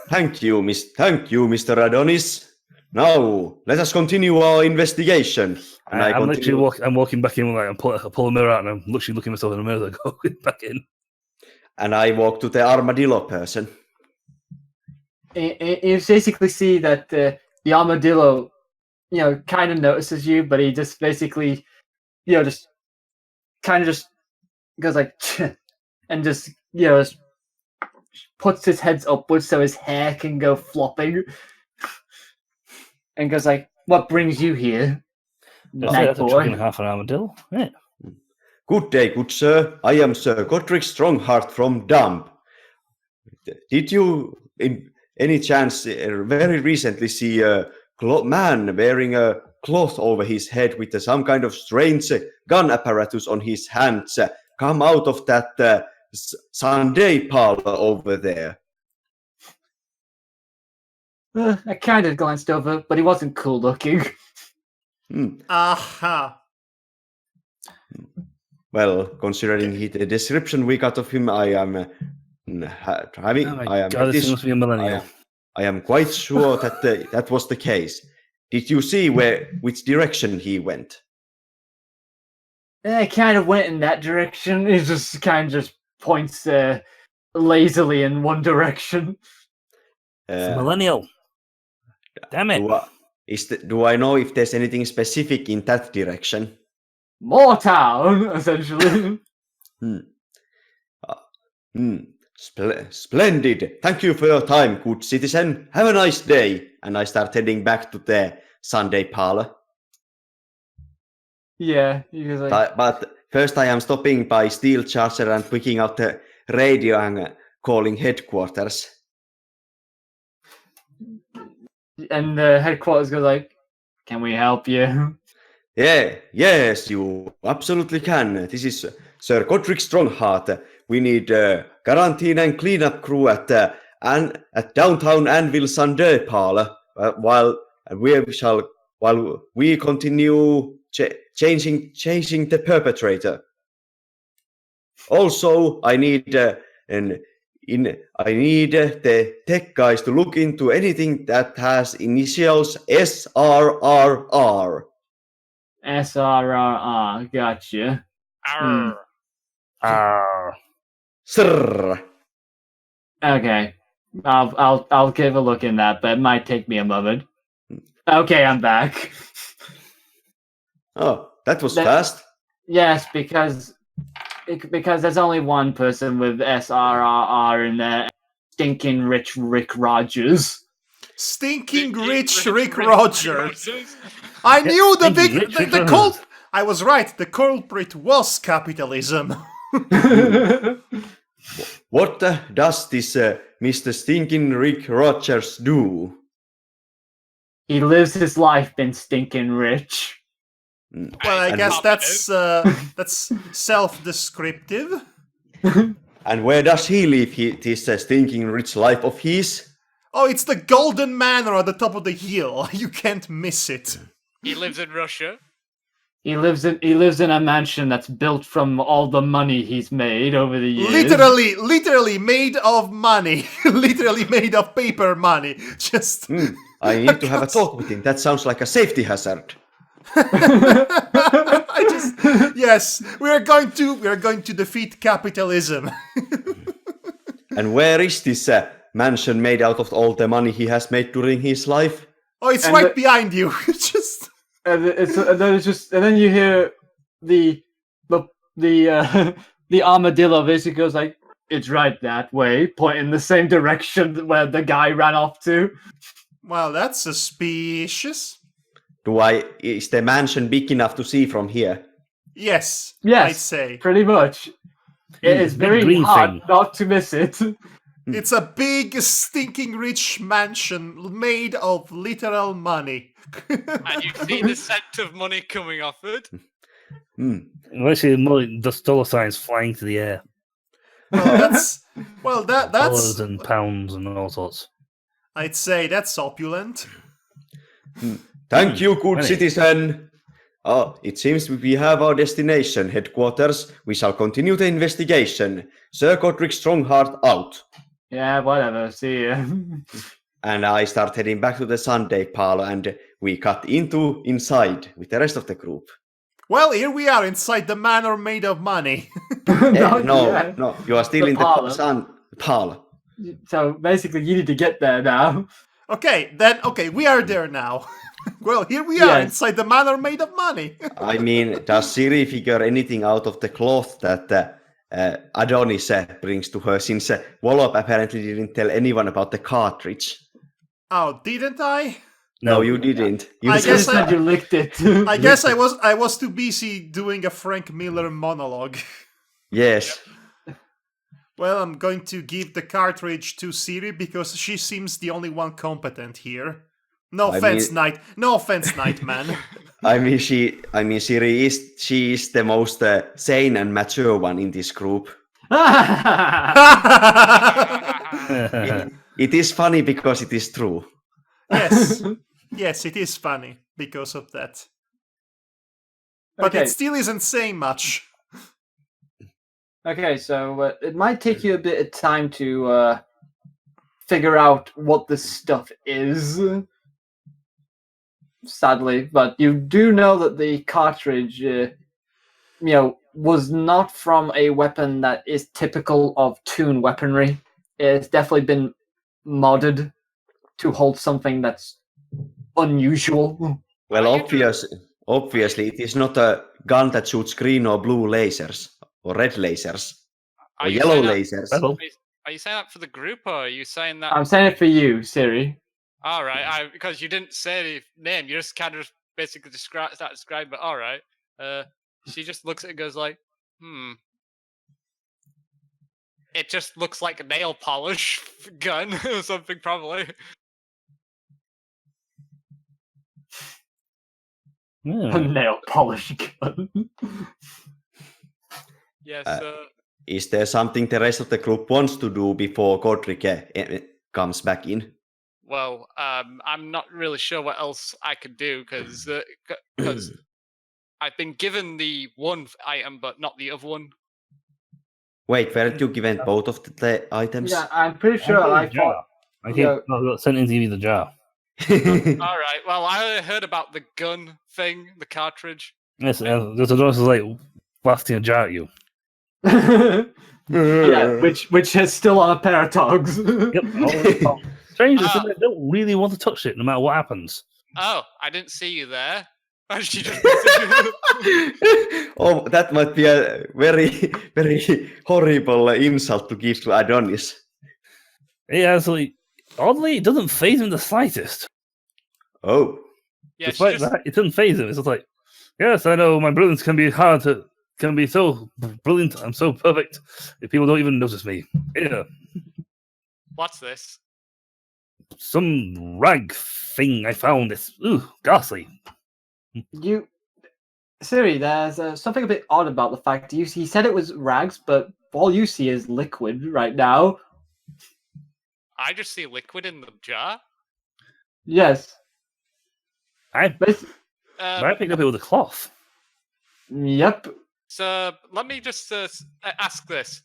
Thank you, Mr. Adonis. Now let us continue our investigation. And I'm walking back in. Like, I pull a mirror out, and I'm literally looking at myself in the mirror. Go back in. And I walk to the armadillo person. You basically see that the armadillo, kind of notices you, but he just basically, just kind of just goes like, and just, just puts his head upwards so his hair can go flopping, and goes like, "What brings you here, night That's a boy?" chicken and a half an armadillo. Yeah. Good day, good sir. I am Sir Godric Strongheart from Dump. Did you, in any chance, very recently see a man wearing a cloth over his head with some kind of strange gun apparatus on his hands come out of that Sunday parlor over there? I kind of glanced over, but he wasn't cool looking. Aha. Well, considering the description we got of him, I am having. Oh my I am. God, this must be a millennial. I am quite sure that that was the case. Did you see which direction he went? I kind of went in that direction. He just kind of just points lazily in one direction. It's a millennial. Damn it. Do I know if there's anything specific in that direction? More town, essentially. Splendid. Thank you for your time, good citizen. Have a nice day. And I start heading back to the Sunday parlor. Yeah, you guys like. But first I am stopping by Steel Charger and picking out the radio and calling headquarters. And the headquarters goes like, "Can we help you?" Yes, you absolutely can. This is Sir Godric Strongheart. We need quarantine and cleanup crew at downtown Anvil Sunday parlor. While we continue changing the perpetrator. Also, I need the tech guys to look into anything that has initials SRRR. SRRR, gotcha. Arr. Ah, Srrr. Okay. I'll give a look in that, but it might take me a moment. Okay, I'm back. Oh, that was That- fast. Yes, because there's only one person with SRRR in there. Stinking rich Rick Rogers. Stinking Stinking rich Rick Rogers. I Yeah, knew the stinking big rich Rick the Rogers. cult. I was right. The culprit was capitalism. What does this Mr. Stinking Rick Rogers do? He lives his life being stinking rich. Well, I And guess wh- that's self-descriptive. And where does he live this stinking rich life of his? Oh, it's the Golden Manor at the top of the hill. You can't miss it. He lives in Russia. He lives in a mansion that's built from all the money he's made over the years. Literally made of money. Literally made of paper money. Just I need to have a talk with him. That sounds like a safety hazard. yes, we are going to defeat capitalism. And where is this mansion made out of all the money he has made during his life? Oh, it's And right the- behind you. Just And then you hear the the armadillo basically goes like, "It's right that way," pointing the same direction where the guy ran off to. well, that's suspicious. Is the mansion big enough to see from here? Yes, Yes. I'd say. Pretty much. It is big very green hard thing. not to miss it. It's a big, stinking rich mansion made of literal money. And you see the scent of money coming off it. actually, more just dollar signs flying to the air. That's Dollars and pounds and all sorts. I'd say that's opulent. Thank you, good money. citizen. It seems we have our destination, headquarters. We shall continue the investigation. Sir Godric Strongheart out. Yeah, whatever. See ya. And I start heading back to the Sunday parlor, and we cut inside with the rest of the group. Well, here we are inside the manor made of money. Not yet. No, you are still The in parlor. the parlor. So basically, you need to get there now. Okay, we are there now. Well, here we are Yes. inside the manor made of money. I mean, does Siri figure anything out of the cloth that Adonis brings to her, since Wallop apparently didn't tell anyone about the cartridge? Oh, didn't I? No, you didn't. You I You guess just said you licked it. I guess I was too busy doing a Frank Miller monologue. Yes. Well, I'm going to give the cartridge to Siri because she seems the only one competent here. No I offense, mean- Knight. No offense, Nightman. I mean, Siri is the most sane and mature one in this group. It is funny because it is true. Yes, it is funny because of that. But Okay. it still isn't saying much. Okay, so it might take you a bit of time to figure out what this stuff is. Sadly, but you do know that the cartridge, was not from a weapon that is typical of Toon weaponry. It's definitely been modded to hold something that's unusual. Well, Are you obviously, it is not a gun that shoots green or blue lasers, or red lasers, or you yellow saying lasers. Well, Are you saying that for the group, or are you saying that? I'm saying it for you, Siri. All right, because you didn't say the name, you just kind of basically start describing. But all right, she just looks at it and goes like, It just looks like a nail polish gun or something, probably. A yeah. nail polish gun. Yes. Is there something the rest of the group wants to do before Godric comes back in? Well, I'm not really sure what else I could do because I've been given the one item, but not the other one. Wait, weren't you given both of the items? Yeah, I'm pretty sure I fought. I Yeah. got sent in to give you the jar. All right. Well, I heard about the gun thing, the cartridge. Yes, there's a door like blasting a jar at you. Yeah, which is still on a pair of togs. Yep. Strange is that I don't really want to touch it, no matter what happens. Oh, I didn't see you there. She just Oh, that might be a very, very horrible insult to give to Adonis. Yeah, actually, oddly, it doesn't phase him the slightest. Oh. yeah, she Despite just, that, it doesn't phase him. It's just like, yes, I know my brilliance can be so brilliant. I'm so perfect that people don't even notice me. Yeah, what's this? some rag thing I found. It's ghastly. Siri, there's something a bit odd about the fact he said it was rags, but all you see is liquid right now. I just see liquid in the jar. Yes. I Bas- picked up it with a cloth. Yep. So let me just ask this: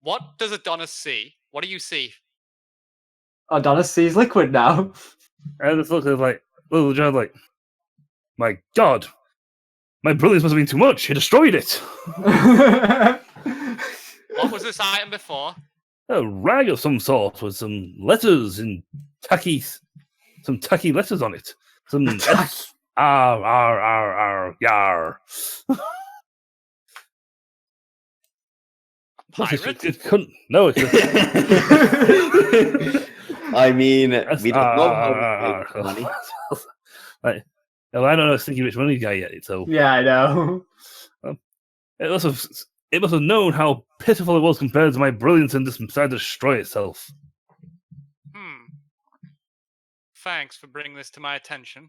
what does Adonis see? What do you see? Adonis sees liquid now. And it's looking like little jar, like, my God, my brilliance must have been too much. He destroyed it. What was this item before? A rag of some sort with some letters in some tacky letters on it. Some S R R R R yar. Pirate? It couldn't. No, it I mean, we don't know how to make money. Like, well, I don't know a stinky rich money guy yet, so Yeah, I know. it must have known how pitiful it was compared to my brilliance and decided to destroy itself. Thanks for bringing this to my attention.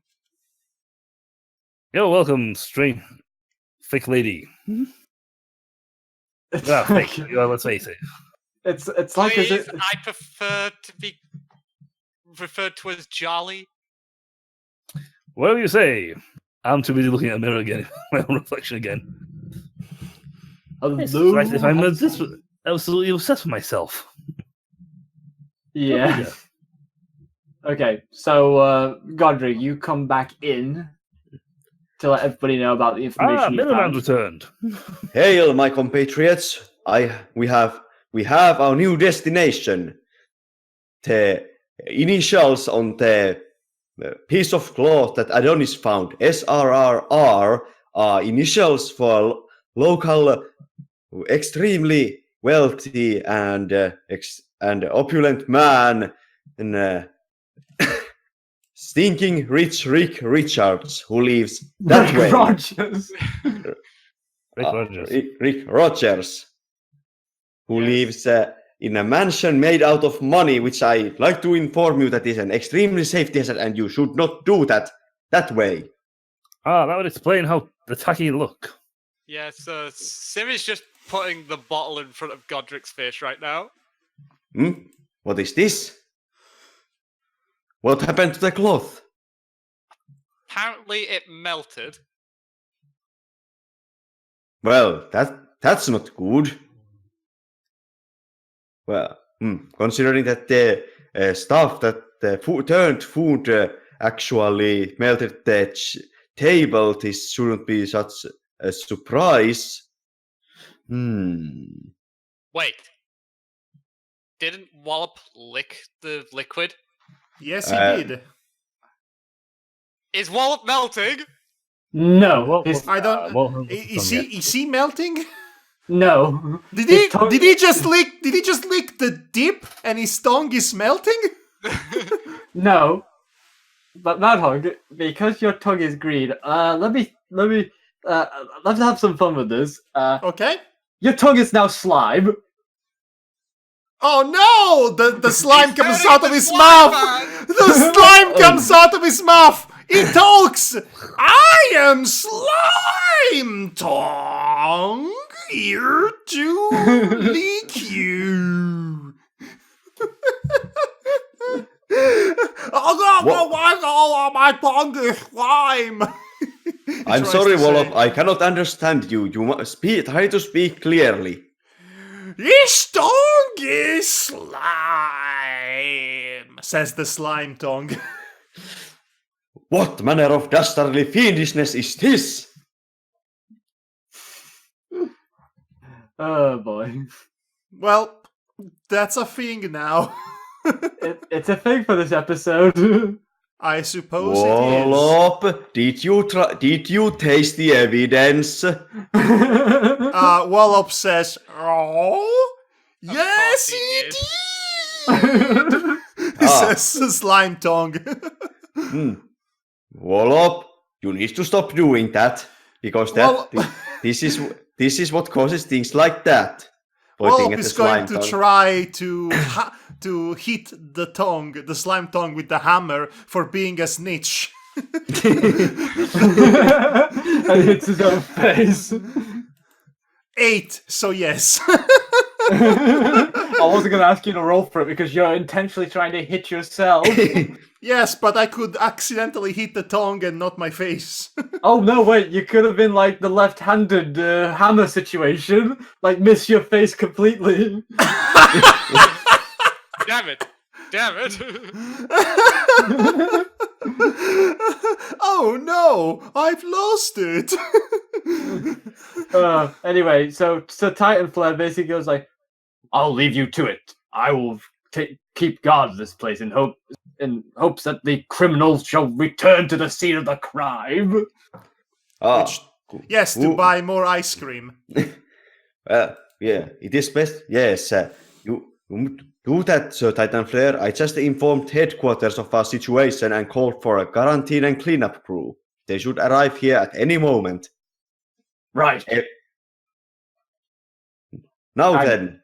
You're welcome, strange thick lady. Ah, thick. Let's face it. It's like as Please, if, I prefer to be referred to as Jolly. Whatever you say. I'm too busy looking at a mirror again, my own reflection again. It's like if I'm absolutely obsessed with myself. Yeah. Okay, so Godric, you come back in to let everybody know about the information you Middleman's found. returned. Hail, my compatriots! We have our new destination. The initials on the piece of cloth that Adonis found, SRRR, are initials for local, extremely wealthy and opulent man, and stinking rich Rick Richards, who lives that way. Rogers. Rick Rogers. Rick Rogers, who Yes. lives in a mansion made out of money, which I like to inform you that is an extremely safety hazard, and you should not do that way. That would explain how the tacky look. Yeah, so Siri's just putting the bottle in front of Godric's face right now. What is this? What happened to the cloth? Apparently it melted. Well, that's not good. Well, considering that the stuff that the turned food actually melted the table, this shouldn't be such a surprise. Wait. Didn't Wallop lick the liquid? Yes, he did. Is Wallop melting? No. Well, I don't. well, Is he melting? No. Did His he? tongue- Did he just lick? Did he just lick the dip and his tongue is melting? No. But Madhog, because your tongue is green, let's have some fun with this. Okay. Your tongue is now slime. Oh no! The slime comes turning out of the his slime mouth. man. The slime comes out of his mouth. He talks. I am slime tongue here to lick you. Oh, my tongue is slime. He I'm tries sorry, to say. Wallop. I cannot understand you. You must try to speak clearly. This tongue is slime, says the slime tongue. What manner of dastardly fiendishness is this? Oh boy. Well, that's a thing now. It's a thing for this episode. I suppose it is. Wallop, did you taste the evidence? Wallop says, "Oh, yes, he he did." did." Says the slime tongue. Wallop, you need to stop doing that because this is what causes things like that. Pointing Wallop at the is going slime to tongue. try to hit the slime tongue with the hammer for being a snitch. And hits his own face. 8, so yes. I wasn't going to ask you to roll for it because you're intentionally trying to hit yourself. Yes, but I could accidentally hit the tongue and not my face. Oh no, wait, you could have been like the left-handed hammer situation. Like miss your face completely. Damn it! Damn it! Oh no, I've lost it. Anyway, so Titan Flare basically goes like, I'll leave you to it. I will keep guard of this place in hopes that the criminals shall return to the scene of the crime. Yes, to buy more ice cream. Yeah, it is best. Yes, you do that, Sir Titan Flare. I just informed headquarters of our situation and called for a quarantine and cleanup crew. They should arrive here at any moment. Right. Now then.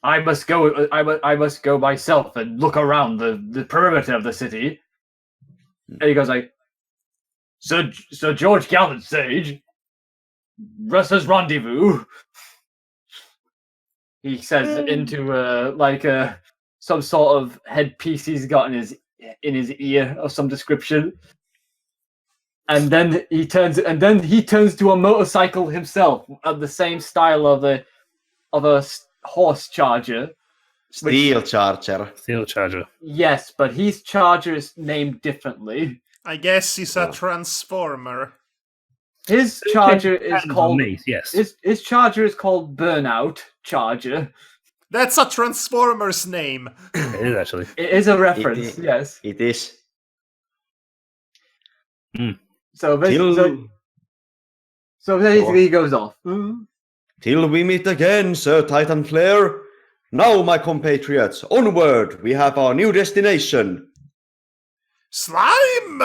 I must go. I must go myself and look around the perimeter of the city. And he goes like, Sir George Gallant Sage, Russell's rendezvous. He says into some sort of headpiece he's got in his ear of some description. And then he turns to a motorcycle himself of the same style of a horse charger. Steel charger. Steel charger. Yes, but his charger is named differently. I guess he's a transformer. His charger is called yes. His charger is called Burnout Charger. That's a transformer's name. It is actually. It is a reference, yes. It is. So basically, he goes off. Till we meet again, Sir Titan Flare. Now, my compatriots, onward! We have our new destination. Slime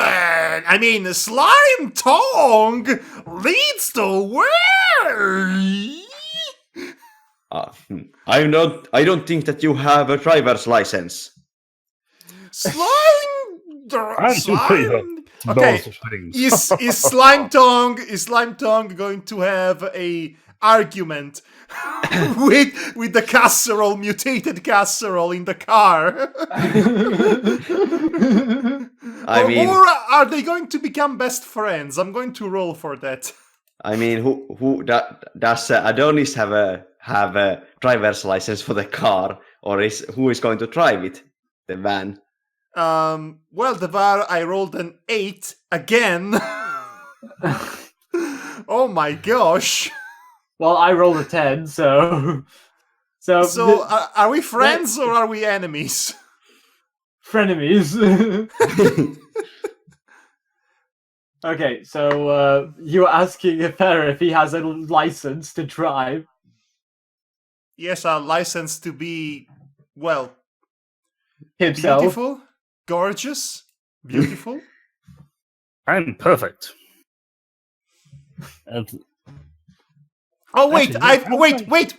tongue leads the way. I don't think that you have a driver's license. Okay, is slime tongue going to have a argument with the casserole, mutated casserole in the car? Or are they going to become best friends? I'm going to roll for that. I mean, who does Adonis have a driver's license for the car, or who is going to drive it? The van. Well, the var I rolled an 8 again. Oh my gosh. Well, I rolled a 10, so are we friends or are we enemies? frenemies. Okay, so you're asking Farah if he has a license to drive. Yes, a license to be, well, Himself. beautiful, gorgeous, beautiful. I'm perfect. Oh wait,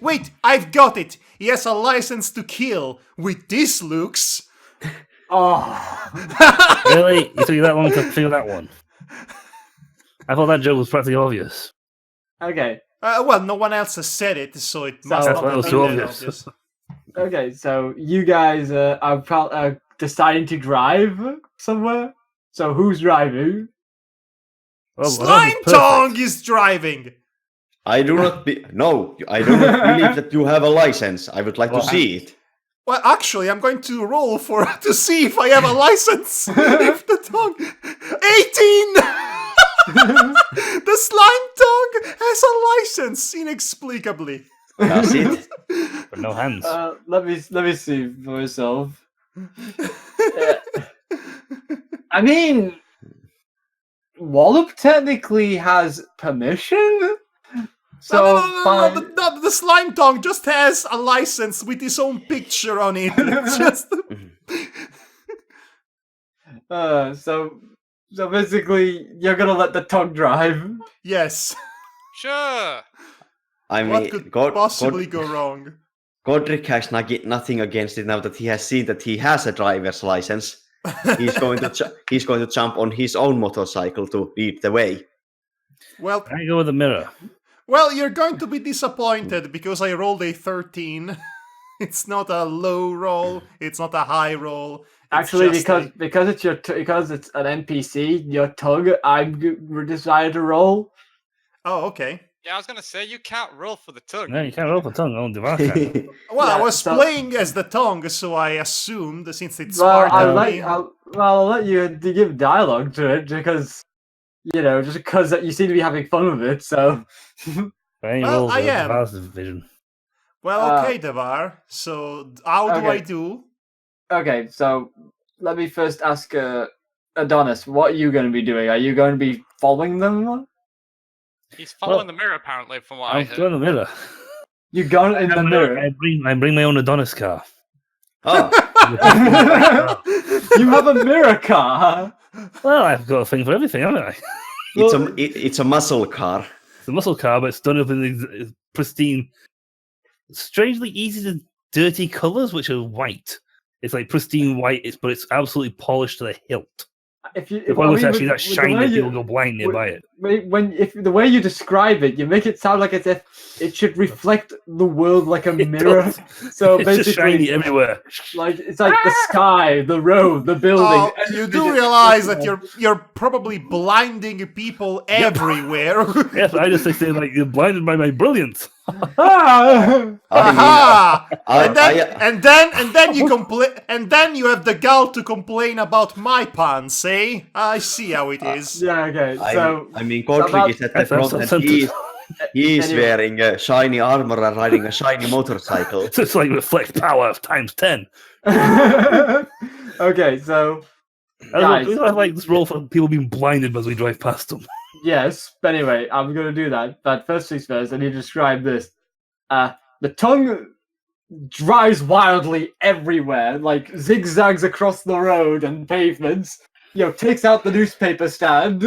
wait! I've got it. He has a license to kill with these looks. Oh, Really? You took you that long to figure that one? I thought that joke was practically obvious. okay. Well, no one else has said it, so it must That's not why it was have too been that obvious. Okay, so you guys are deciding to drive somewhere. So who's driving? Well, Slime perfect. Tongue is driving. I do not no, I do not believe that you have a license. I would like to Well, see it. Well, actually, I'm going to roll to see if I have a license. If the tongue, 18. The slime tongue has a license inexplicably. Does it? But no hands. Let me see for myself. I mean, Wallop technically has permission. So No, fine. the slime tongue just has a license with his own picture on it. It's just So basically, you're gonna let the tongue drive. yes. Sure. I mean, What could possibly go wrong? Godric has nothing against it now that he has seen that he has a driver's license. He's going to jump on his own motorcycle to lead the way. Well, I go with the mirror. well, you're going to be disappointed because I rolled a 13. It's not a low roll. It's not a high roll. It's Actually, just because it's because it's an NPC, your tongue, I'm decided to roll. Oh, okay. Yeah, I was gonna say you can't roll for the tongue. No, you can't roll for tongue. Only Devar can. Well, I Yeah, was so- playing as the tongue, so I assumed since it's Well, smart of me. I'll let you give dialogue to it because just because you seem to be having fun with it. So Any Well, rolls I are am. Devar's vision. Well, okay, Devar. So how do I okay. do? okay, so let me first ask Adonis, what are you going to be doing? Are you going to be following them? He's following the mirror, apparently, from what I I'm heard. doing the mirror. You gone in the mirror. I bring my own Adonis car. Oh, You have a mirror car. Well, I've got a thing for everything, haven't I? it's a muscle car. It's a muscle car, but it's done up in pristine, strangely easy to dirty colors, which are white. It's like pristine white, but it's absolutely polished to the hilt. If you, If one looks actually that with the shiny, way people go blind nearby it. if the way you describe it, you make it sound like as if it should reflect the world like a It mirror. does. So It's just shiny basically, everywhere. like it's like the sky, the road, the building. Oh, you everything do is realize that reflected. you're probably blinding people everywhere. Yes, I just say like you're blinded by my brilliance. Ah! Aha! I- and then you complain, and then you have the gall to complain about my pants, eh? I see how it is. Yeah, okay. So I mean, Godric is at the Yes, I'm front and self-centered. he is Anyway. wearing a shiny armor and riding a shiny motorcycle. So it's like reflect power times 10. okay, so I Guys. like this role for people being blinded as we drive past them. yes, but anyway, I'm gonna do that. But first things first, I need to describe this. The tongue drives wildly everywhere, like zigzags across the road and pavements. Takes out the newspaper stand,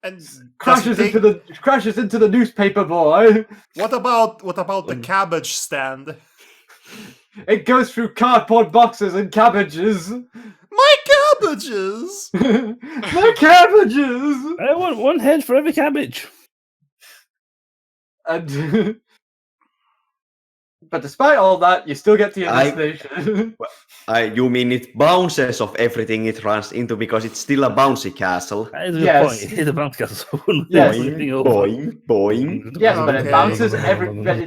And crashes does it into the newspaper boy. what about the cabbage stand? It goes through cardboard boxes and cabbages. My cabbages! My cabbages. I want one head for every cabbage. And but despite all that, you still get to your I- destination. You mean it bounces off everything it runs into because it's still a bouncy castle. That is a Yes. good point. It is a bounce castle. So I wouldn't Yes. knock anything over. Boing, boing. Yes, but Okay. it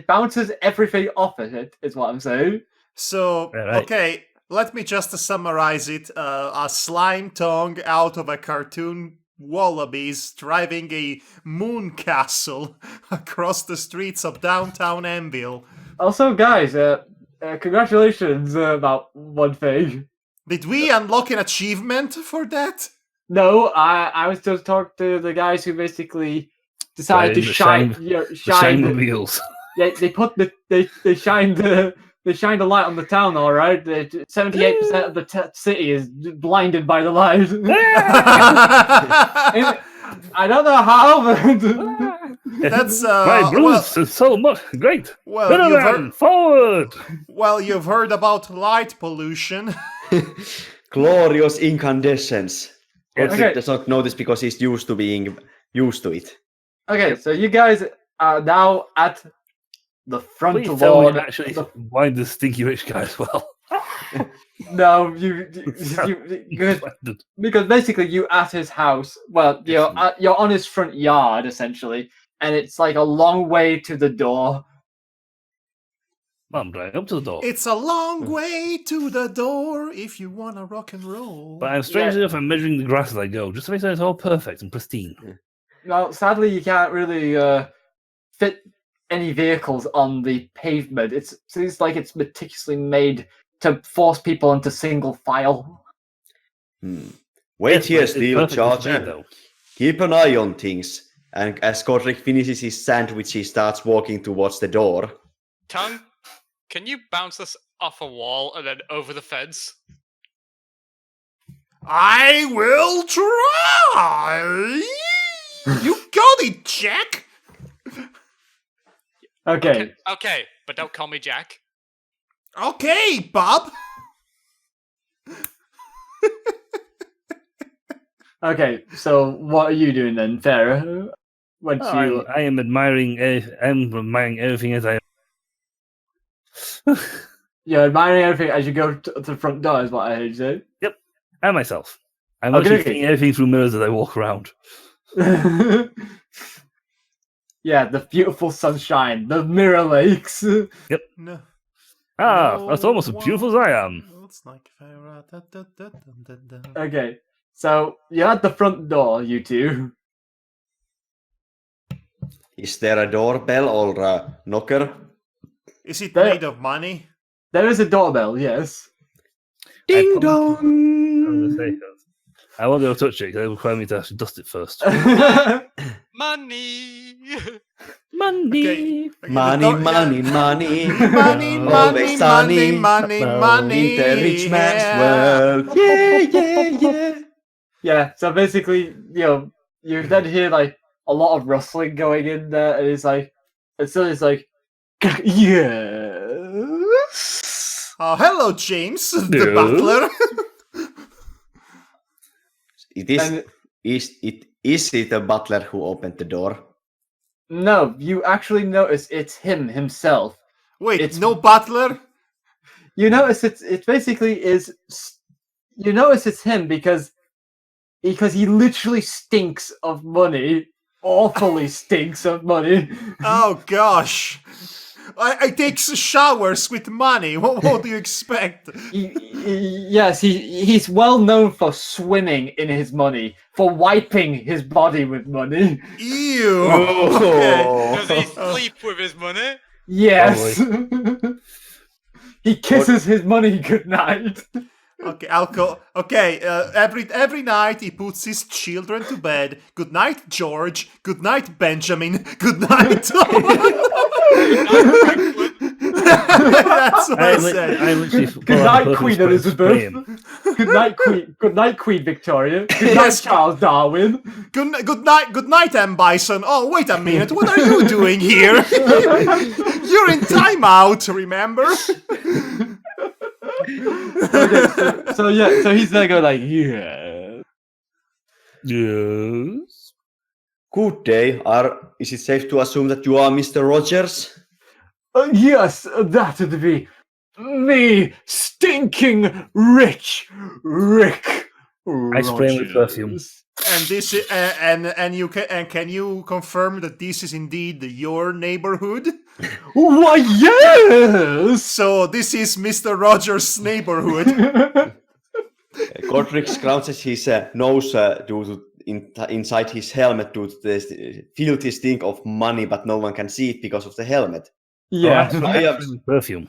bounces everything off of it. Is what I'm saying. So, Right. okay, let me just summarize it. A slime tongue out of a cartoon wallabies driving a moon castle across the streets of downtown Anvil. Also, guys, congratulations about one thing. Did we unlock an achievement for that? No, I was just talking to the guys who basically decided to The shine shine wheels. they put they shined the light on the town. All right, 78% of the city is blinded by the light. I don't know how, but That's My bruise is so much great. well, Good you've man, heard, forward. well, you've heard about light pollution. Glorious incandescence. Godric Okay. does not know this because he's used to being used to it. okay. So you guys are now at the front Please tell me lawn. I'm actually blind this stinky rich guy as well. No, because basically you at his house. Well, you're on his front yard essentially. and it's like a long way to the door. I'm driving up to the door. It's a long way to the door if you wanna rock and roll. But I'm strangely enough, I'm measuring the grass as I go, just to make sure it's all perfect and pristine. Well, sadly, you can't really fit any vehicles on the pavement. It seems like it's meticulously made to force people into single file. Wait Yes, here, but it's Steel perfectly Charger. made, though. Keep an eye on things. And as Godric finishes his sandwich, he starts walking towards the door. Tongue, can you bounce us off a wall and then over the fence? I will try. You got it, Jack. Okay. Okay, but don't call me Jack. Okay, Bob. Okay, so what are you doing then, Farah? Once you... I am admiring everything as I. You're admiring everything as you go to the front door, is what I heard you say. And myself. I'm Okay, actually okay. seeing everything through mirrors as I walk around. Yeah, the beautiful sunshine, the mirror lakes. No. That's almost as beautiful as I am. Looks like Farah. Da, da, da, da, da, da. Okay, so you're at the front door, you two. Is there a doorbell or a knocker? Is it There- made of money? There is a doorbell, yes. Ding I dong! won't be able to touch it because it will require me to actually dust it first. Money! Money! Okay, Money, the door- money, money. Money, Always money, sunny. money, money. In the rich man's Yeah. world. Yeah, yeah, yeah. Yeah, so basically, you then hear like a lot of rustling going in there, and it's like, it's like, yes. Oh, hello, James, the No. butler. And Is it the butler who opened the door? no, you actually notice it's him himself. Wait, It's- no butler? You notice it basically is. You notice it's him because he literally stinks of money. Awfully stinks of money. Oh, gosh. I take showers with money. What do you expect? Yes, he's well known for swimming in his money, for wiping his body with money. Ew. Oh. Okay. Does he sleep with his money? Yes. He kisses his money goodnight. Okay, every night he puts his children to bed. Good night, George. Good night, Benjamin. Good night, Tom. That's what I said. I literally Good night, Queen Elizabeth. Good night, Queen. Good night, Queen Victoria. Good night, Yes. Charles Darwin. Good night, M. Bison. Oh, wait a minute. What are you doing here? You're in timeout, remember? Okay, so he's there going like, yeah. Yes. Good day. Is it safe to assume that you are Mr. Rogers? Yes, that would be me, stinking rich Rick. I spray him with perfume. Rogers. And this is, can you confirm that this is indeed your neighborhood? Why, yes. So this is Mr. Rogers' neighborhood. Godric scrounges his nose due to inside his helmet due to the filthy stink of money, but no one can see it because of the helmet. Yeah. Perfume.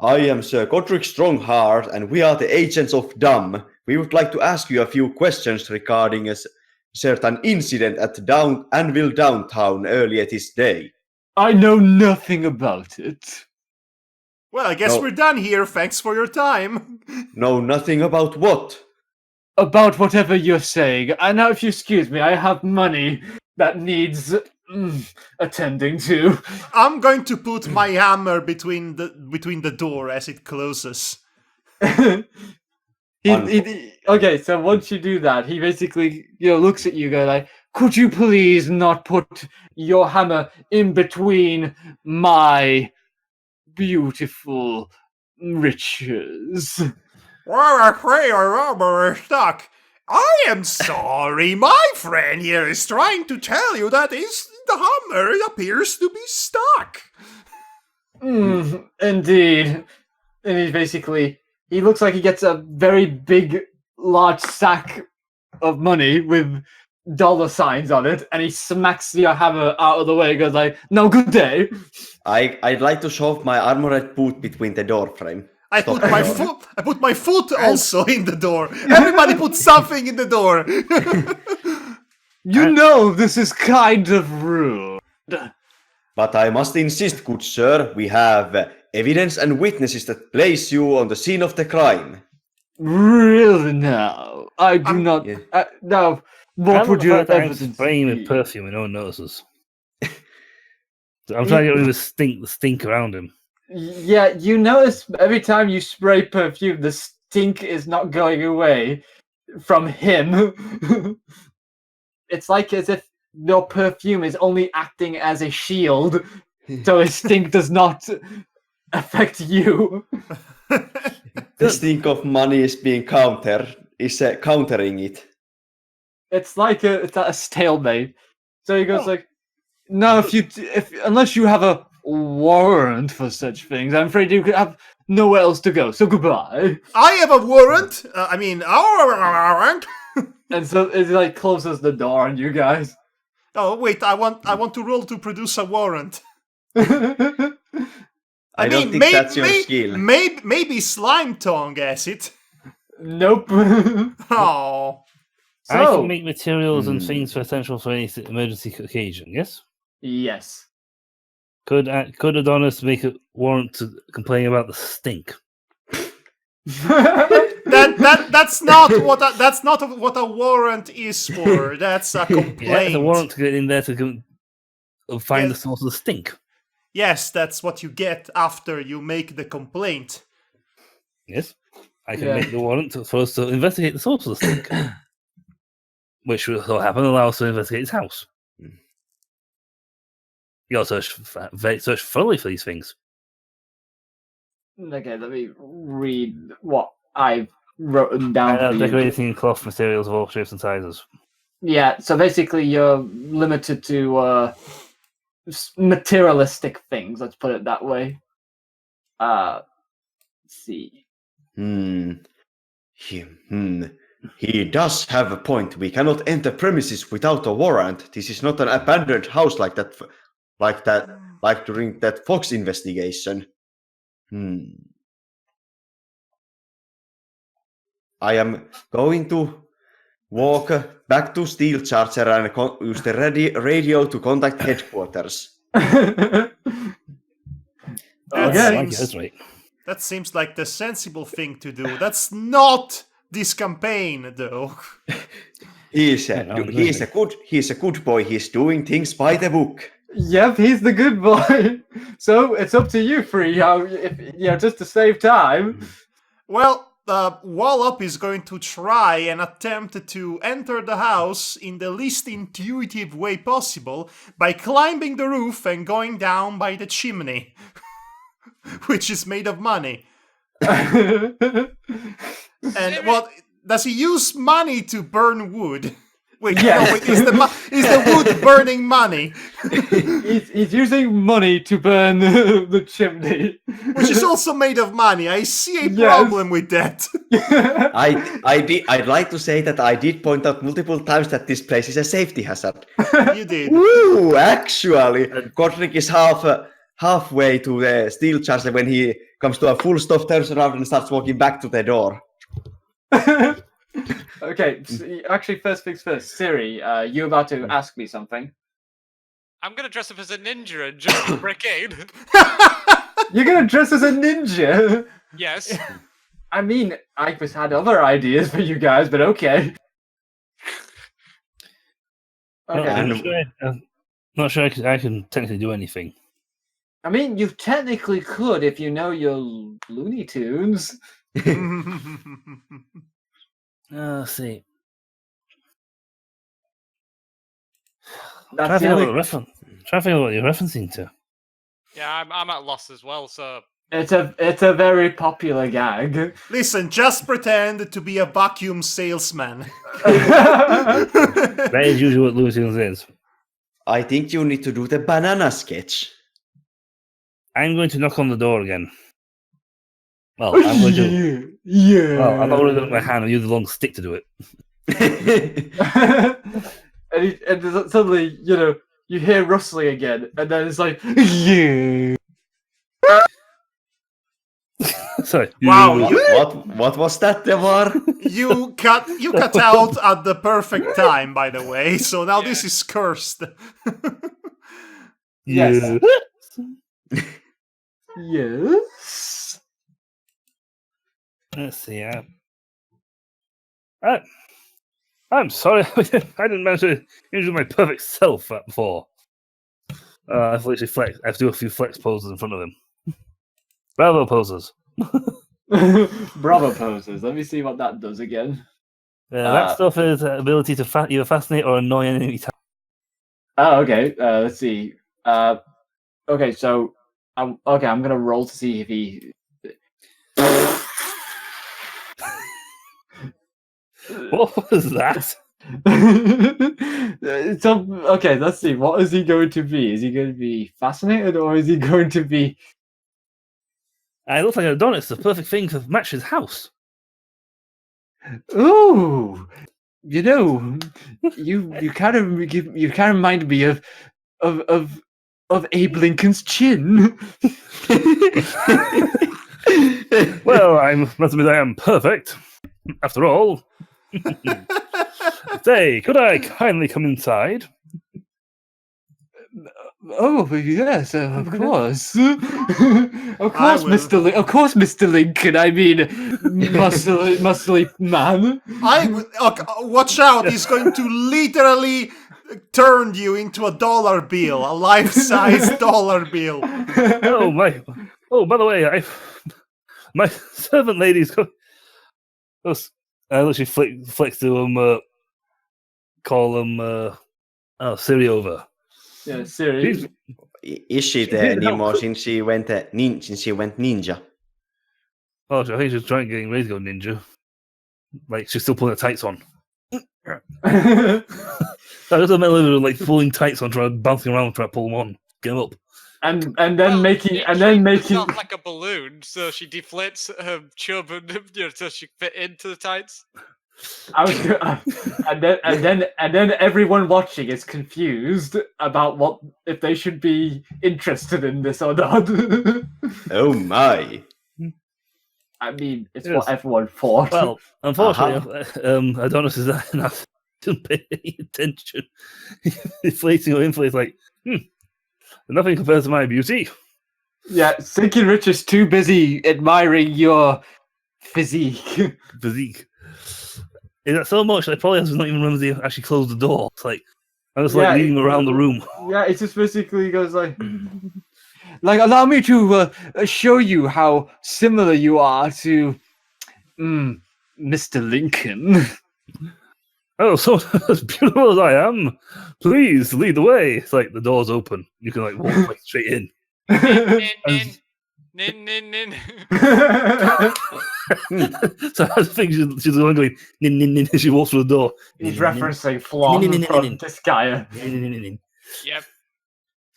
I am Sir Godric Strongheart, and we are the agents of Dumb. We would like to ask you a few questions regarding a certain incident at Anvil downtown earlier this day. I know nothing about it. Well, I guess No. we're done here. Thanks for your time. Know nothing about what? About whatever you're saying. And now, if you excuse me, I have money that needs attending to. I'm going to put my hammer between the door as it closes. Okay, so once you do that, he basically looks at you, go like, "Could you please not put your hammer in between my beautiful riches?" Well, I pray your rubber is stuck. I am sorry, my friend here is trying to tell you that the hammer appears to be stuck. Indeed. And he looks like he gets a very big, large sack of money with dollar signs on it, and he smacks your hammer out of the way and goes like, "No, good day." I'd like to shove my armored boot between the door frame. I Stop put the my door. foot. I put my foot also in the door. Everybody put something in the door. You know this is kind of rude. But I must insist, good sir, we have evidence and witnesses that place you on the scene of the crime. Really now? I do not. Yeah. Now, How what would about the your fact that I'm evidence spraying be? with perfume and no one notices? I'm trying to get rid of the stink around him. Yeah, you notice every time you spray perfume, the stink is not going away from him. It's like as if your perfume is only acting as a shield, so his stink does not affect you. The stink of money is being countering it. It's like a stalemate. So he goes like, "No, unless you have a warrant for such things, I'm afraid you have nowhere else to go. So goodbye." I have a warrant. Our warrant. And so it like closes the door on you guys. Oh wait, I want to roll to produce a warrant. I don't think that's your skill. Maybe Slime Tongue has it. Nope. Oh. I So can make materials and things for essential for any emergency occasion. Yes. yes. Could Adonis make a warrant to complain about the stink? That's not what a warrant is for. That's a complaint. Yeah, it's a warrant to get in there to find the Yes. source of the stink. Yes, that's what you get after you make the complaint. Yes, I can Yeah. make the warrant for us to investigate the source of the stink, which will happen allow us to investigate his house. You also search thoroughly for these things. Okay, let me read what I've written down for you. Decorating cloth materials of all shapes and sizes. Yeah, so basically you're limited to materialistic things, let's put it that way. Let's see. He does have a point. We cannot enter premises without a warrant. This is not an abandoned house like during that Fox investigation. I am going to walk back to Steel Charger and use the radio to contact headquarters. That Okay. seems- That's right. That seems like the sensible thing to do. That's not this campaign, though. He's a good boy. He's doing things by the book. Yep, he's the good boy. So it's up to you, Free, just to save time. Well, Wallop is going to try and attempt to enter the house in the least intuitive way possible by climbing the roof and going down by the chimney, which is made of money. And what does he use money to burn wood? Wait, Yes. no, wait, is the wood burning money? he's using money to burn the chimney. Which is also made of money. I see a Yes. problem with that. I'd like to say that I did point out multiple times that this place is a safety hazard. You did. Woo! Actually, Godric is halfway to the Steel Charger when he comes to a full stop, turns around and starts walking back to the door. Okay, actually, first things first. Siri, you about to ask me something. I'm gonna dress up as a ninja and just break in. You're gonna dress as a ninja? Yes. I mean, I just had other ideas for you guys, but okay. Okay. I'm not sure I can technically do anything. I mean, you technically could if you know your Looney Tunes. Let's see. That's the Trying to only... think of what you're referencing to. Yeah, I'm at loss as well, so It's a very popular gag. Listen, just pretend to be a vacuum salesman. That is usually what Looney Tunes is. I think you need to do the banana sketch. I'm going to knock on the door again. Well, I'm going to. Yeah. Well, I'm not going to do it with my hand. I'll use the long stick to do it. And suddenly, you hear rustling again, and then it's like, yeah. Sorry. Wow, What was that, Devar? you cut out at the perfect time, by the way. So now this is cursed. Yes. Yeah. Yes. Let's see. I'm sorry. I didn't manage to introduce my perfect self before. I have to literally flex. I have to do a few flex poses in front of him. Bravo poses. Bravo poses. Let me see what that does again. That stuff is ability to either fascinate or annoy an enemy. Oh, okay. Let's see. Okay, so I'm gonna roll to see if he. What was that? So okay, let's see. What is he going to be? Is he going to be fascinated, or is he going to be? I look like an Adonis, the perfect thing to match his house. Ooh, you kind of remind me of Abe Lincoln's chin. Well, I must admit I am perfect. After all. Say, could I kindly come inside? Oh yes, of course, of course, will. Mr. Lincoln. I mean, muscly man. Watch out! He's going to literally turn you into a dollar bill, a life-size dollar bill. Oh my! Oh, by the way, my servant lady's. I literally flex to him. Call him. Siri over. Yeah, Siri. Is she there anymore since she went ninja? Oh, I think she's trying getting ready to go ninja. Like she's still pulling her tights on. I just imagine like pulling tights on, trying bouncing around, trying to pull them on, get them up. and then making not like a balloon, so she deflates her chub and so she fit into the tights. and then everyone watching is confused about what if they should be interested in this or not. Oh my! I mean, it's Yes. what everyone thought. Well, unfortunately, Adonis is not didn't pay any attention. Inflating or inflates like, nothing compares to my beauty. Yeah, Sinking Rich is too busy admiring your physique. Physique. Is that so much? I probably not even remember to actually close the door. It's like I'm just like leading around the room. Yeah, it just basically goes like, allow me to show you how similar you are to Mr. Lincoln. Oh, so as beautiful as I am, please lead the way. It's like the door's open. You can like walk like straight in. Nin. So I think she's the one going nin nin nin as she walks through the door. He's referencing Flaw from Disgaea. Yep.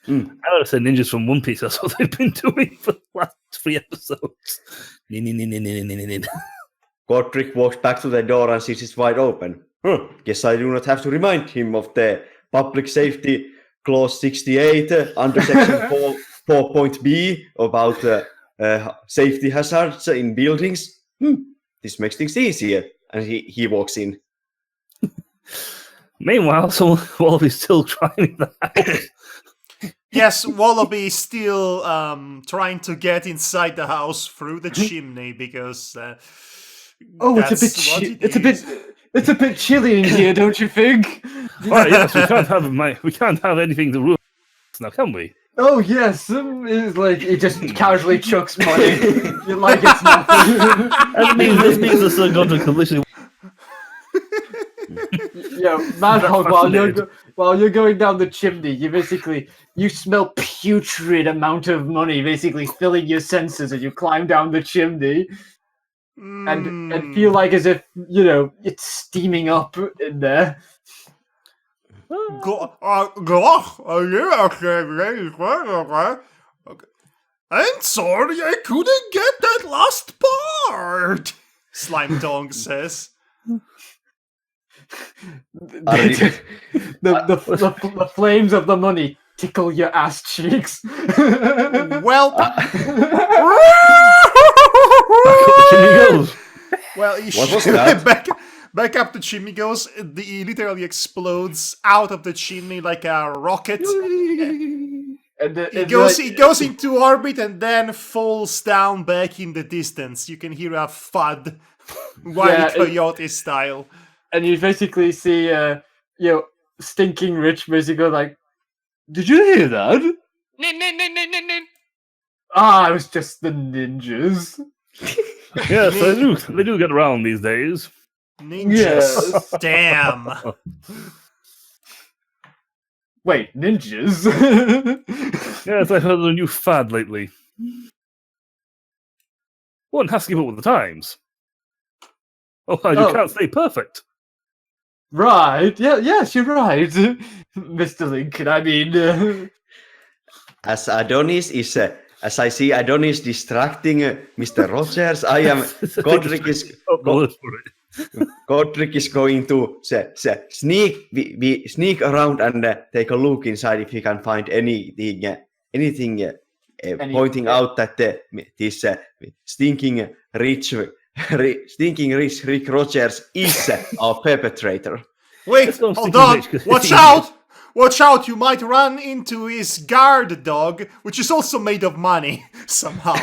I would have said ninjas from One Piece. That's what they've been doing for the last 3 episodes. Godric walks back to the door and sees it wide open. Guess I do not have to remind him of the Public Safety Clause 68 under Section 4.b about safety hazards in buildings. This makes things easier. And he walks in. Meanwhile, Wallaby's still trying the house. Yes, Wallaby is still trying to get inside the house through the chimney because it's a bit chilly in here, don't you think? Oh yes, we can't have anything to ruin now, can we? Oh yes, it's like he just casually chucks money. You like it's nothing. This means the Sir Godric can literally. Yeah, Madhog, while you're going down the chimney, you smell putrid amount of money basically filling your senses as you climb down the chimney. And feel like as if, it's steaming up in there. Okay. I'm sorry, I couldn't get that last part. Slime Tongue says. The flames of the money tickle your ass cheeks. Well, Chimney goes. well, What was that? back up the chimney goes. He literally explodes out of the chimney like a rocket. And It goes into orbit and then falls down back in the distance. You can hear a thud, Wile Coyote style. And you basically see, Stinking Rich basically like, did you hear that? Nin, nin, nin, nin, nin, nin. Ah, it was just the ninjas. Yes, they do get around these days. Ninjas. Yes. Damn. Wait, ninjas? Yes, I've heard of a new fad lately. One has to keep up with the times. Oh, you can't stay perfect. Right, yes, you're right. Mr. Lincoln, I mean... As Adonis is, as I see Adonis distracting Mr. Rogers, I am Godric is Godric is going to sneak around and take a look inside if he can find anything pointing out that this stinking rich Rick Rogers is our perpetrator. Wait, hold on. Watch out! Watch out, you might run into his guard dog, which is also made of money, somehow.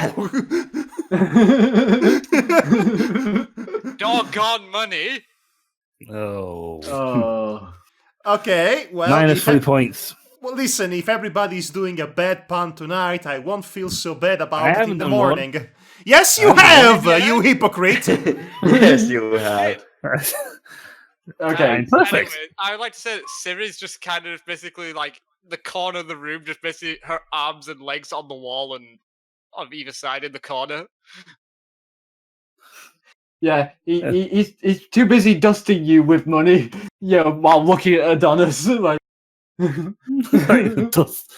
Doggone money. Oh. Okay, well... Minus 3 points. Well, listen, if everybody's doing a bad pun tonight, I won't feel so bad about I it haven't in the done morning. Yes, you have, you hypocrite! Yes, you have. Okay, perfect. Anyway, I would like to say that Siri's just kind of basically like the corner of the room, just basically her arms and legs on the wall and on either side in the corner. yeah, he's too busy dusting you with money, while looking at Adonis, like... Dust.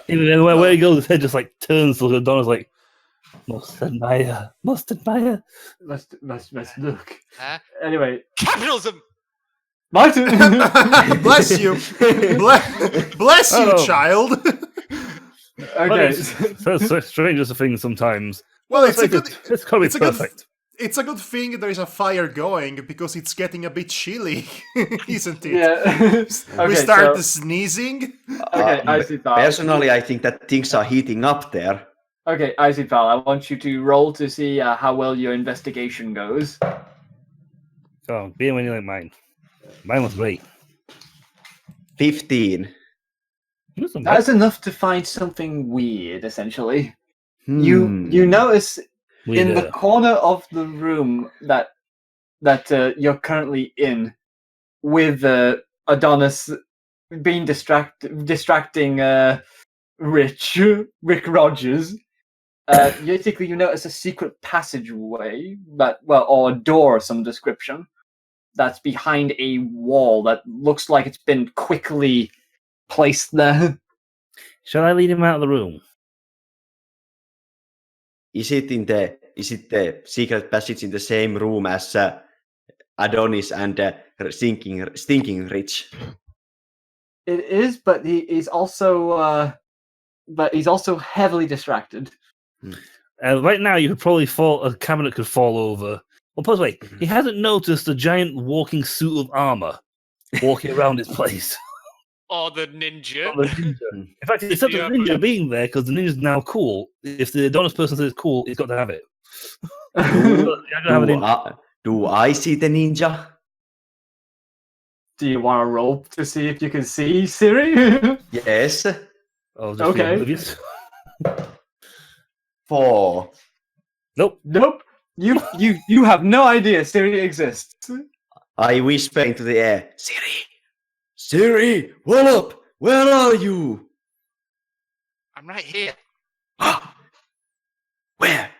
Even where he goes, his head just like turns to Adonis like, must admire. Let's look. Huh? Anyway, Capitalism! Martin! Bless you! Bless you, Oh. child! But Okay, it's so strangest of things sometimes. Well, it's a good... It's gotta be it's a good- perfect. It's a good thing there is a fire going, because it's getting a bit chilly, isn't it? yeah. We Okay, start so- sneezing. Okay, I see, pal. Personally, I think that things are heating up there. Okay, I see, pal. I want you to roll to see how well your investigation goes. Oh, being when you like mine. Mine was great. 15. Listen, That's enough to find something weird, essentially. Hmm. You notice we in the corner of the room that you're currently in, with Adonis being distracting Rick Rogers. Basically, you notice a secret passageway or a door of some description that's behind a wall that looks like it's been quickly placed there. Shall I lead him out of the room? Is it the secret passage in the same room as Adonis and Stinking Rich? It is, but he's also heavily distracted. Right now, you could probably a cabinet could fall over. Well, put it this way, he hasn't noticed a giant walking suit of armor walking around his place. Or the ninja. In fact, it's up to the ninja being there because the ninja's now cool. If the Adonis person says it's cool, he's got to have it. Do I see the ninja? Do you want to roll to see if you can see Siri? Yes. Oh, just Okay. oblivious. 4. Nope. Nope. You have no idea Siri exists. I whisper into the air, Siri, what up? Where are you? I'm right here, Where?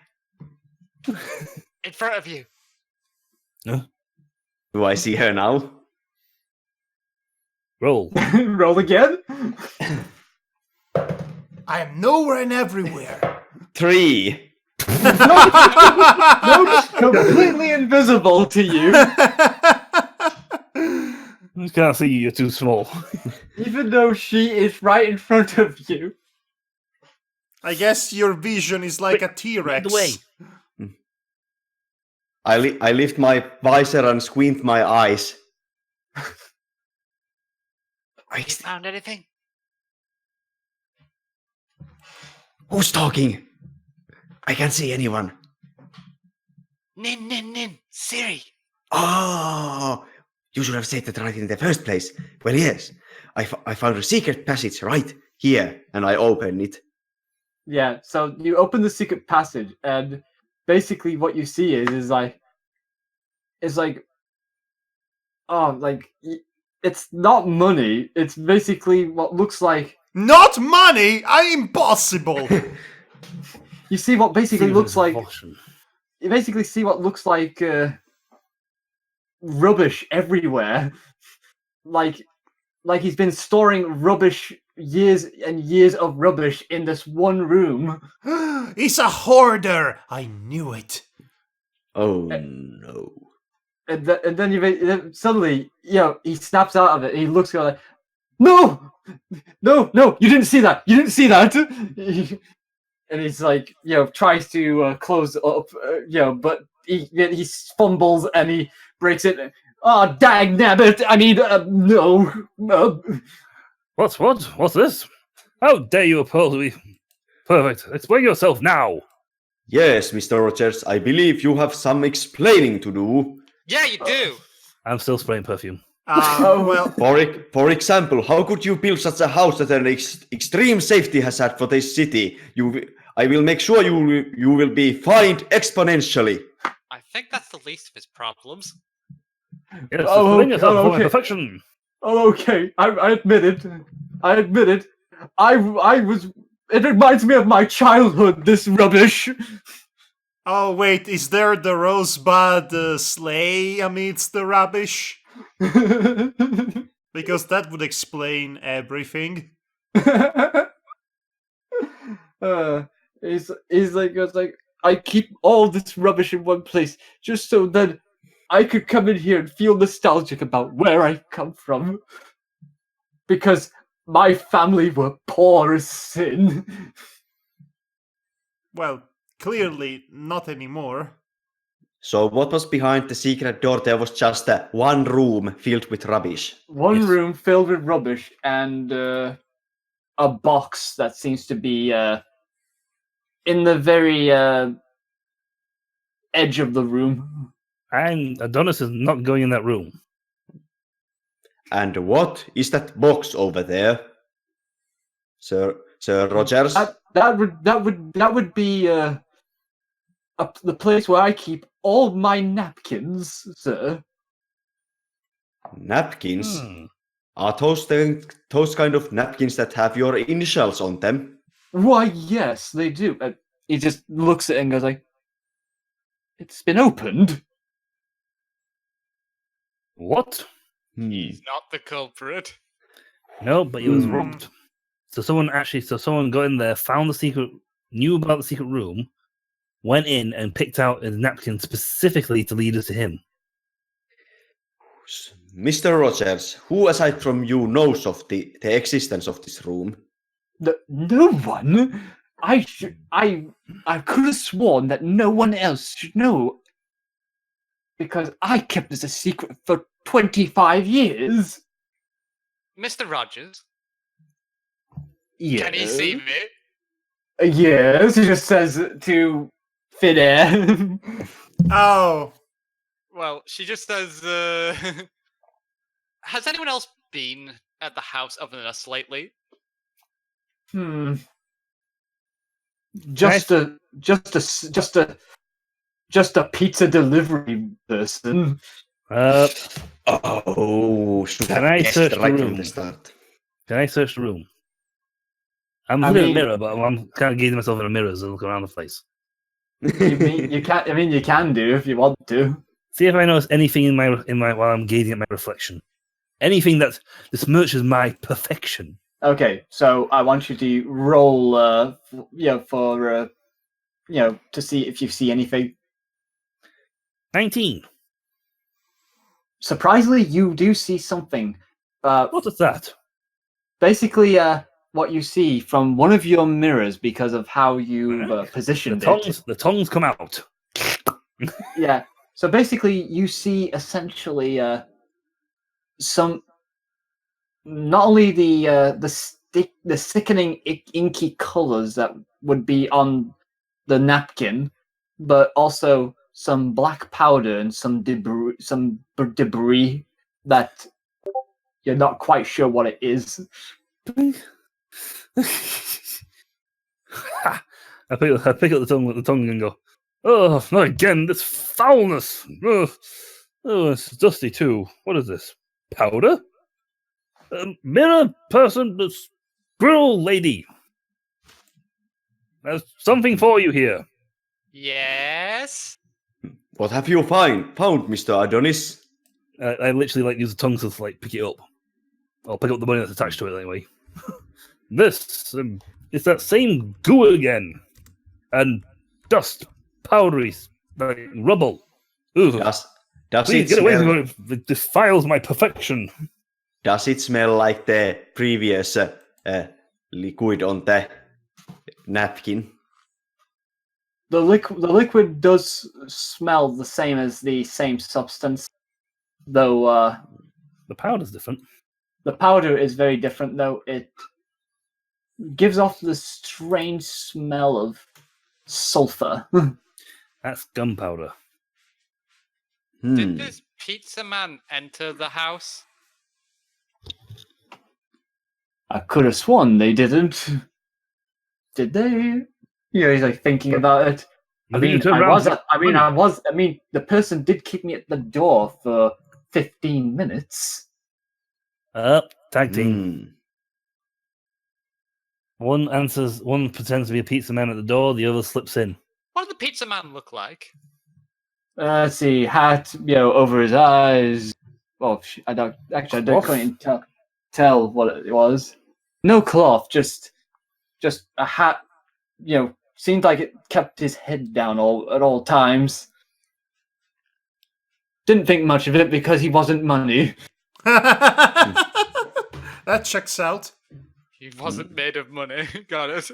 in front of you. Do I see her now? Roll. Roll again. I am nowhere and everywhere. 3. No, completely invisible to you. I can't see you. You're too small. Even though she is right in front of you. I guess your vision is like a Lead T-Rex. the way. I lift my visor and squint my eyes. Found anything? Who's talking? I can't see anyone. Nin, Siri. Oh, you should have said that right in the first place. Well, yes, I found a secret passage right here, and I open it. Yeah, so you open the secret passage, and basically what you see is like, it's not money. It's basically what looks like. Not money! Impossible! You see what basically Seems looks like. devotion. You basically see what looks like rubbish everywhere. Like he's been storing rubbish, years and years of rubbish in this one room. He's a hoarder! I knew it. Oh no. And then suddenly, he snaps out of it. And he looks like, no, you didn't see that. You didn't see that. And he's like, tries to close up, but he fumbles and he breaks it. Oh, dag nabbit! I mean, no. What's this? How dare you oppose me? Perfect. Explain yourself now. Yes, Mr. Rogers, I believe you have some explaining to do. Yeah, you do. I'm still spraying perfume. Well, For example, how could you build such a house that an extreme safety hazard for this city? I will make sure you will be fined exponentially. I think that's the least of his problems. Yes, Oh, explain yourself for my okay. perfection. Oh, okay. I admit it. I was. It reminds me of my childhood. This rubbish. oh wait, is there the rosebud sleigh amidst the rubbish? Because that would explain everything. He's like, I keep all this rubbish in one place just so that I could come in here and feel nostalgic about where I come from. Because my family were poor as sin. Well, clearly not anymore. So what was behind the secret door? There was just one room filled with rubbish. One Yes. room filled with rubbish and a box that seems to be in the very edge of the room. And Adonis is not going in that room. And what is that box over there, Sir Rogers? That would be the place where I keep all my napkins, sir. Napkins? Hmm. Are those kind of napkins that have your initials on them? Why, yes, they do. He just looks at it and goes like, "It's been opened." What? He's not the culprit. No, but he was Hmm. robbed. So someone got in there, found the secret, knew about the secret room, went in and picked out a napkin specifically to lead us to him. Mr. Rogers, who aside from you knows of the existence of this room? No one. I could have sworn that no one else should know, because I kept this a secret for 25 years. Mr. Rogers, Yes. can he see me? Yes, he just says to Thin Air. Oh, Well, she just says, has anyone else been at the house other than us lately? Just a pizza delivery person. Oh, should Can have I guessed search the right from room? the start. Can I search the room? I'm I looking at mean- a mirror, but I'm kind of gazing myself in a mirror as I look around the place. You can do if you want to. See if I notice anything in my while I'm gazing at my reflection. Anything that besmirches my perfection. Okay, so I want you to roll, to see if you see anything. 19. Surprisingly, you do see something. What is that? Basically, what you see from one of your mirrors because of how you've The positioned it. tongues come out. Yeah. So basically, you see essentially some. Not only the sickening inky colors that would be on the napkin, but also some black powder and some debris that you're not quite sure what it is. I pick up the tongue and go, oh, not again, this foulness. Oh, it's dusty too. What is this? Powder? Mirror person, the squirrel lady. There's something for you here. Yes. What have you found, Mr. Adonis? I literally use the tongue to pick it up. I'll pick up the money that's attached to it anyway. This is that same goo again, and dust, powdery, rubble. Ugh. Does Please it get away smell? from it. It defiles my perfection. Does it smell like the previous liquid on the napkin? The liquid does smell the same as the same substance, though The powder's different. the powder is very different. Though it gives off the strange smell of sulfur. That's gunpowder. Did this pizza man enter the house? I could have sworn they didn't. Did they? He's thinking about it. The person did keep me at the door for 15 minutes. Tag team. One pretends to be a pizza man at the door, the other slips in. What did the pizza man look like? Let's see, hat, over his eyes. Well, I don't quite tell what it was. No cloth, just a hat. Seemed like it kept his head down at all times. Didn't think much of it because he wasn't money. That checks out. He wasn't made of money. Got it.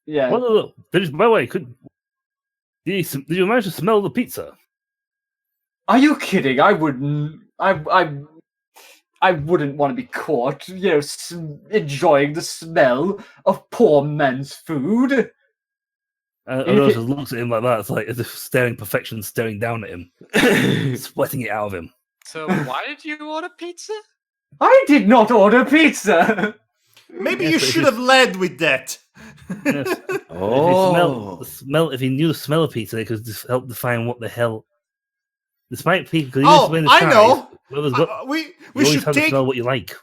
Yeah. Well, by the way, did you manage to smell the pizza? Are you kidding? I wouldn't. I wouldn't want to be caught, enjoying the smell of poor men's food. Rose just looks at him like that. It's like as if staring perfection, staring down at him, sweating it out of him. So why did you order pizza? I did not order pizza. Maybe you should have led with that. Yes. Oh. If he knew the smell of pizza, it could just help define what the hell. Despite people, I know. We We should to take. smell what you like.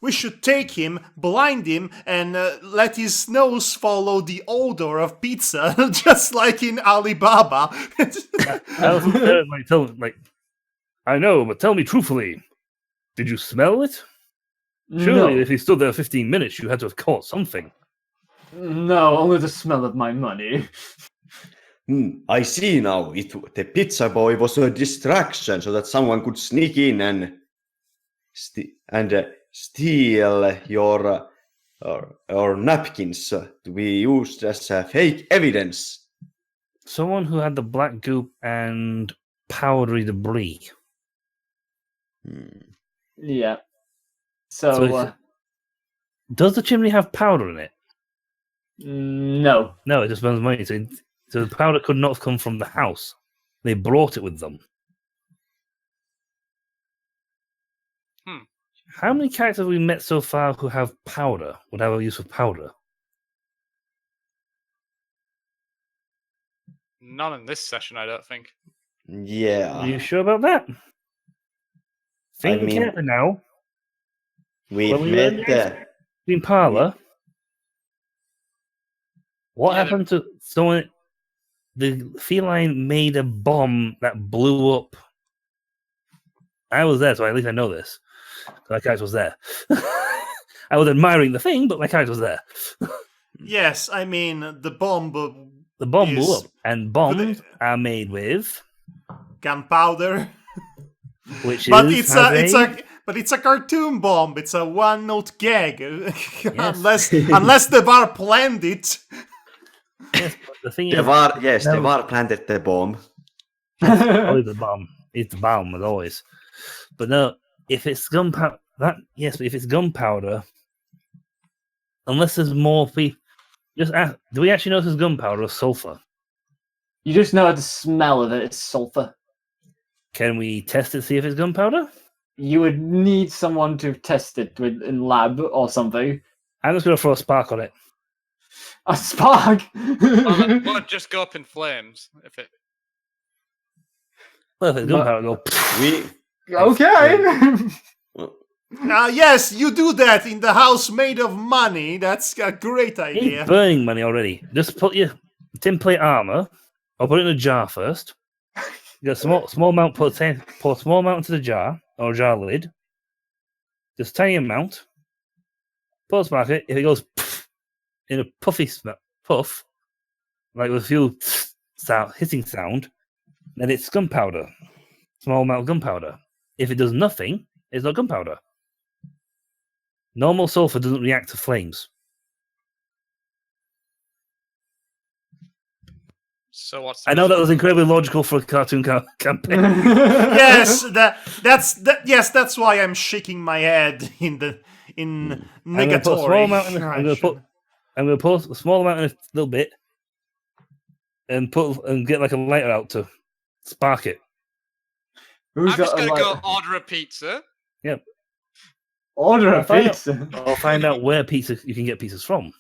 We should take him, blind him, and let his nose follow the odor of pizza, just like in Alibaba. I know, but tell me truthfully, did you smell it? Surely, No. if he stood there 15 minutes, you had to have caught something. No, only the smell of my money. I see now. The pizza boy was a distraction so that someone could sneak in and steal your napkins to be used as fake evidence. Someone who had the black goop and powdery debris. Yeah. So Does the chimney have powder in it? no. No, it just burns money. So the powder could not have come from the house. They brought it with them. How many characters have we met so far who have powder, would have a use of powder? None in this session, I don't think. Yeah. Are you sure about that? Think carefully now. We've met In parlor. What Yeah, happened to someone? the feline made a bomb that blew up. I was there, so at least I know this. My character was there. I was admiring the thing, but my character was there. Yes, I mean the bomb. The bomb blew is up, and bombs are made with, gunpowder. which But is it's a cartoon bomb. It's a one-note gag. unless the bar planned it. Yes, but the thing The is, VAR, yes, the no. VAR planted the bomb. always the bomb. It's the bomb as always. But no, if it's gunpowder, but if it's gunpowder, unless there's more people, just ask, do we actually know if it's gunpowder or sulfur? You just know the smell of it. It's sulfur. Can we test it, see if it's gunpowder? You would need someone to test it in lab or something. I'm just going to throw a spark on it. A spark. Well, it just go up in flames if it. Well, if it's gunpowder, go. We Okay. Yes, you do that in the house made of money. That's a great idea. It's burning money already. Just put your tin plate armor, or put it in a jar first. You got a small amount, pour a small amount into the jar, or jar lid. Just a tiny amount. Pour a spark it. If it goes in a puff, like with a few hissing sound, then it's gunpowder. Small amount of gunpowder. If it does nothing, it's not gunpowder. Normal sulfur doesn't react to flames. So what's? I know that was incredibly logical for a cartoon campaign. Yes, that's why I'm shaking my head in I'm going to put a small amount in. I'm going to put a small amount in a little bit, and get like a lighter out to spark it. I'm just gonna go order a pizza. Yep. Order a pizza. I'll find out where you can get pizzas from.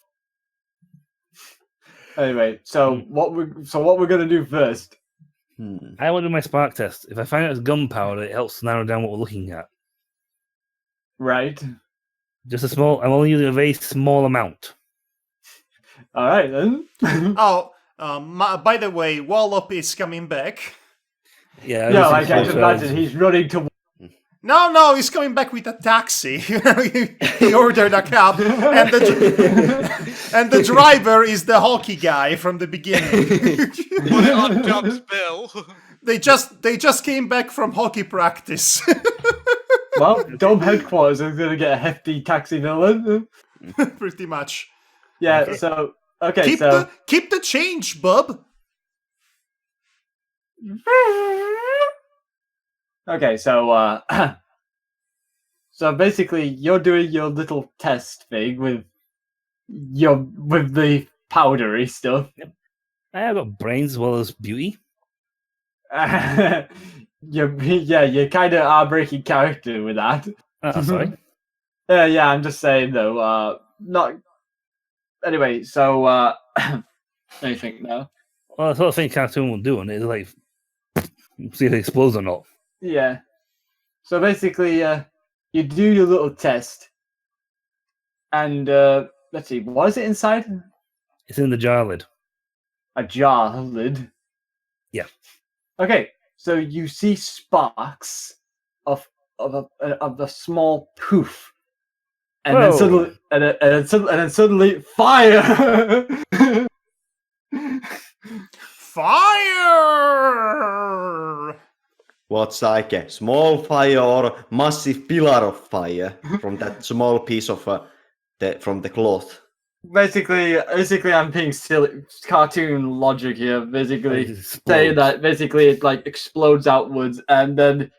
Anyway, so what we're gonna do first? I want to do my spark test. If I find out it's gunpowder, it helps narrow down what we're looking at. Right. Just a small. I'm only using a very small amount. All right then. By the way, Wallop is coming back. Yeah. Yeah, like I can imagine he's running to. No, he's coming back with a taxi. He ordered a cab, and the driver is the hockey guy from the beginning. Put it on Job's bill. They just came back from hockey practice. Well, Dome headquarters is gonna get a hefty taxi bill. Pretty much. Yeah. Okay. So okay. Keep the change, bub. Okay, so so basically you're doing your little test thing with the powdery stuff. Yep. I've got brains as well as beauty. You kind of are breaking character with that. Sorry. Yeah, I'm just saying though. Not anyway. So let me think now. Well, the sort of thing cartoon will do, and it's like see if it explodes or not. Yeah. So basically, you do your little test, and let's see, what is it inside? It's in the jar lid. A jar lid. Yeah. Okay, so you see sparks of a small poof, and then suddenly fire. Fire! What's like a small fire or massive pillar of fire from that small piece of from the cloth? Basically, I'm being silly cartoon logic here. Basically, It saying explodes. that basically it like explodes outwards, and then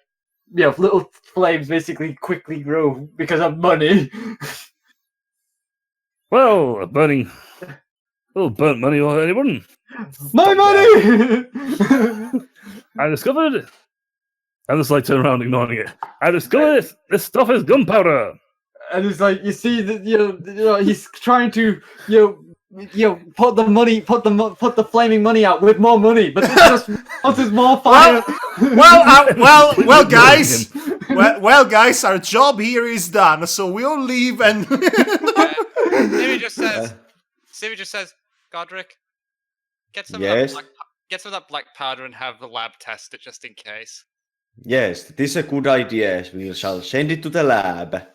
little flames basically quickly grow because of money. Well, burnt money or anyone. My money! I discovered it. I just like turn around ignoring it. I discovered it. This stuff is gunpowder. And it's like you see that he's trying to put the flaming money out with more money, but it's just more fire. Well, guys. Well, guys, our job here is done, so we'll leave and. Stevie just says, Godric, get some Yes? of get some of that black powder and have the lab test it just in case. Yes, this is a good idea. We shall send it to the lab.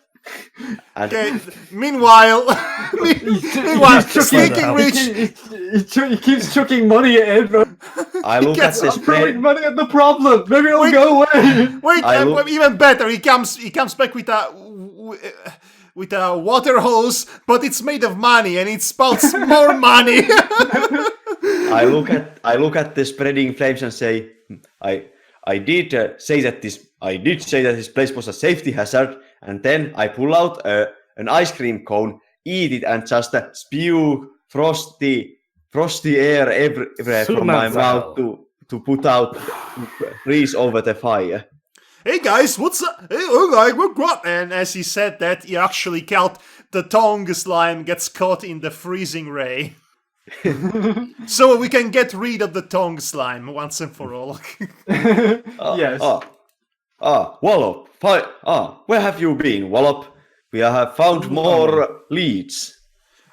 And Okay. Meanwhile, Stinking Rich. He keeps chucking money at it, but I look at gets the I'm throwing spread. money at the problem. Maybe it'll Wait. go away. Wait, I look- even better. He comes back with a water hose, but it's made of money and it spouts more money. I look at the spreading flames and say, I did say that this place was a safety hazard, and then I pull out an ice cream cone, eat it, and just spew frosty air everywhere from my mouth to put out breeze over the fire. Hey guys, what's up? Hey, what? And as he said that, he actually caught the tongue slime gets caught in the freezing ray. So we can get rid of the tongue slime once and for all. Yes. Wallop. Where have you been, Wallop? We have found more leads.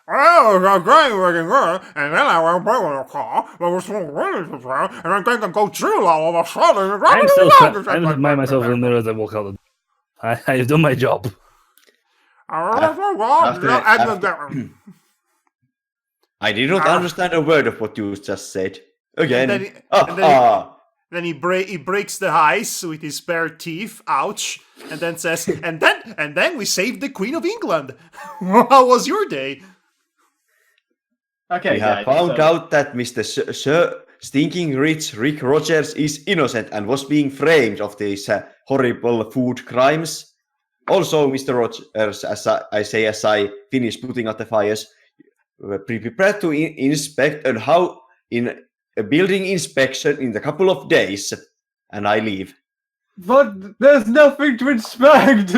Oh, I'm going working there, and then I went back with a car, but was so really surprised, and I think I go through all of a sudden. I'm remind myself in the mirror as I walk out. I've done my job. I did not understand a word of what you just said. Again. Then he breaks the ice with his bare teeth. Ouch! And then says, and then we saved the Queen of England. How was your day? Okay. We have found out that Mr. Sir Stinking Rich Rick Rogers is innocent and was being framed of these horrible food crimes. Also, Mr. Rogers, as I finish putting out the fires, prepare to inspect in a building inspection in a couple of days, and I leave. But there's nothing to inspect.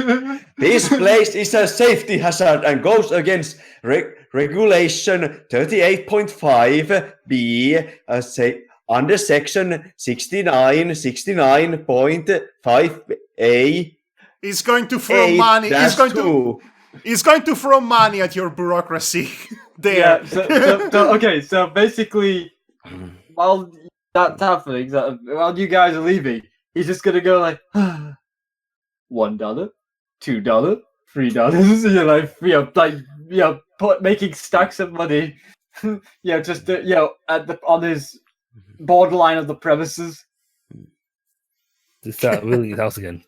This place is a safety hazard and goes against regulation 38.5b, under section 69.5a. He's going to throw money. He's going to throw money at your bureaucracy. There. Yeah, so basically, while that's happening, while you guys are leaving, he's just gonna go like, $1, $2, $3. Making stacks of money. Just on his borderline of the premises. To start building his house again.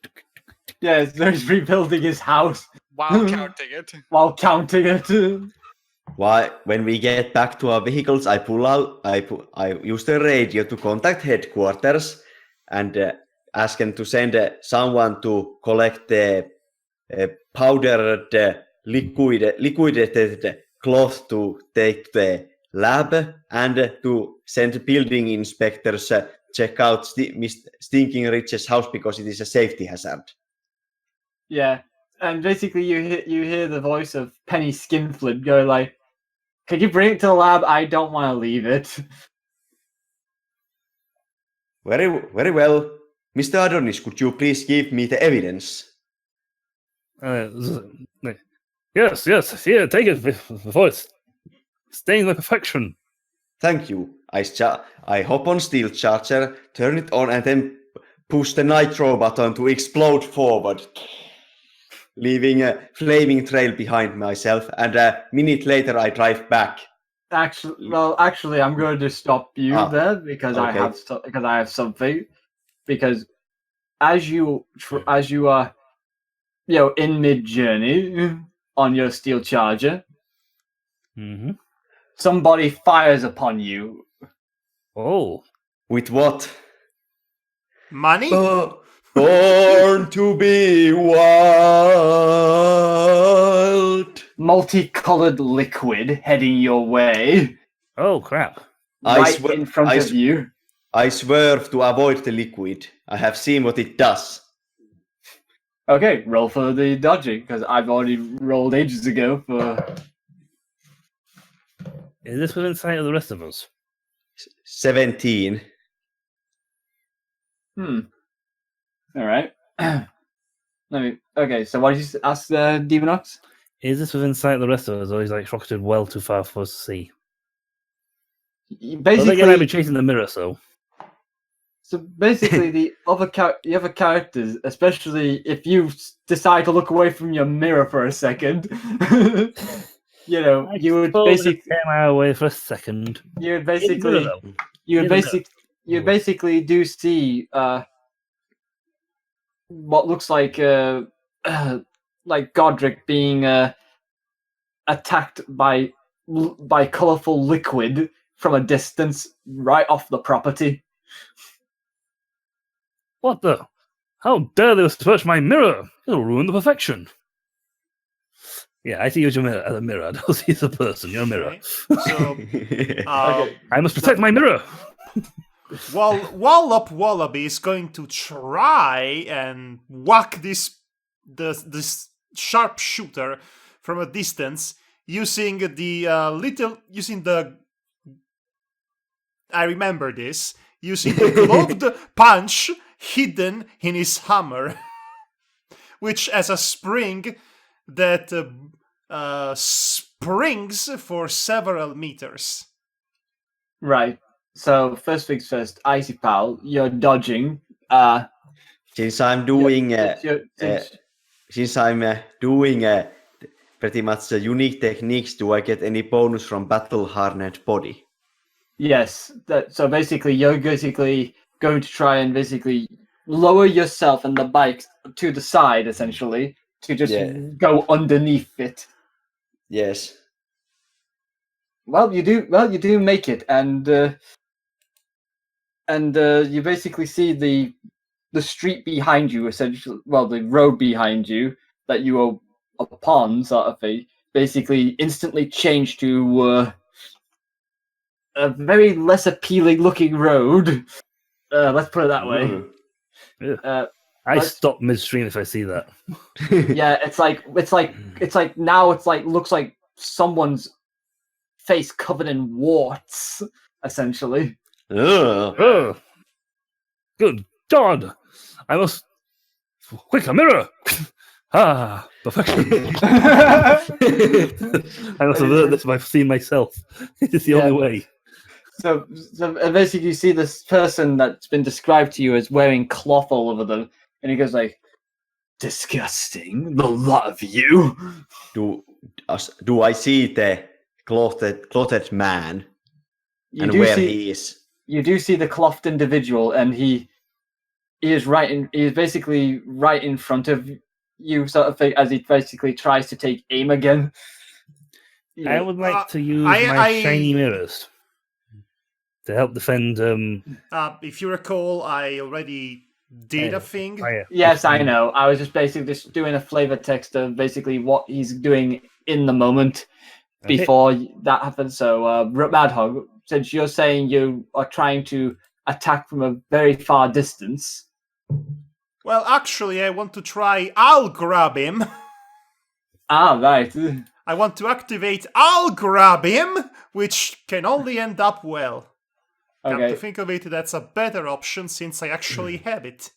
Yeah, so he's rebuilding his house While counting it. while counting it. Why? When we get back to our vehicles, I use the radio to contact headquarters and ask them to send someone to collect the powdered liquidated cloth to take to the lab and to send building inspectors check out Stinking Rich's house because it is a safety hazard. Yeah, and basically you hear the voice of Penny Skinflint go like, "Could you bring it to the lab? I don't want to leave it." Very well. Mr. Adonis, could you please give me the evidence? Yes, here, take it before it's staying like perfection. Thank you. I hop on Steel Charger, turn it on, and then push the nitro button to explode forward, leaving a flaming trail behind myself. And a minute later, I drive back. Actually, I'm going to stop you there because okay. I have something. Because as you are, in mid journey on your Steel Charger, somebody fires upon you. Oh, with what? Money? Born to be wild. Multicolored liquid heading your way. Oh crap! In front of you. I swerve to avoid the liquid. I have seen what it does. Okay, roll for the dodging because I've already rolled ages ago for. Is this within sight of the rest of us? 17. All right. Okay, so what did you ask Demonox? Is this within sight of the rest of us, or is like rocketed well too far for us to see? You But then again, I'd be basically, chasing the mirror, so. so basically, the other characters, especially if you decide to look away from your mirror for a second, you would basically, Tear my away for a second. you would In the mirror, basically, though. you would In the mirror. basic, you basically do see what looks like Godric being attacked by colorful liquid from a distance right off the property. What the? How dare they search my mirror? It'll ruin the perfection. Yeah, I see you as a mirror. I don't see you as a person. You're a mirror. Okay. So, Okay. I must protect my mirror. Wallop Wallaby is going to try and whack this sharpshooter from a distance using I remember this, using the gloved punch hidden in his hammer, which has a spring that springs for several meters. Right. So first things first, Icy Pal, you're dodging. Since I'm doing Since- pretty much unique techniques, do I get any bonus from battle hardened body? yes. So basically, you're basically going to try and basically lower yourself and the bike to the side, essentially, to just go underneath it. Yes. Well, you do make it, and you basically see the street behind you, essentially, well, the road behind you that you are upon, sort of thing, basically instantly change to a very less appealing looking road. Let's put it that way. Yeah. I stop midstream if I see that. Yeah, it's like now it's like looks like someone's face covered in warts, essentially. Ugh. Good God! I must. Quick, a mirror! Perfection. I must avert this by seeing myself. It is the only way. So basically, you see this person that's been described to you as wearing cloth all over them, and he goes like, "Disgusting, the lot of you." Do I see the clothed man You he is? You do see the clothed individual, and he is basically right in front of you, sort of thing, as he basically tries to take aim again. I would like to use my shiny mirrors to help defend. If you recall, I already did a thing. Yes, I know. I was just basically just doing a flavor text of basically what he's doing in the moment before that happens. So, Madhog, since you're saying you are trying to attack from a very far distance. Well, actually, I want to try. I'll grab him. Ah, right. I want to activate I'll grab him, which can only end up well. Come to think of it, that's a better option since I actually have it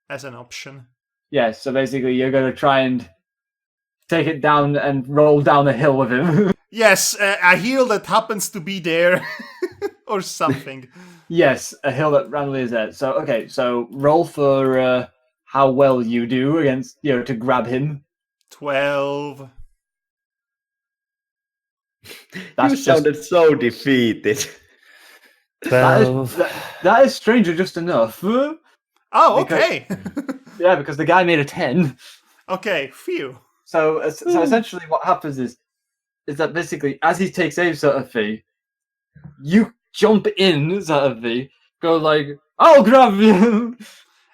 as an option. Yes, so basically you're going to try and take it down and roll down a hill with him. Yes, a hill that happens to be there. Or something. Yes, a hill that randomly is there. So roll for how well you do against, to grab him. 12. You sounded so defeated. 12. That is stranger just enough. Oh, okay. Yeah, because the guy made a 10. Okay, phew. So essentially what happens is that basically as he takes aim, sort of thing, you jump in, sort of thing, go like, I'll grab you!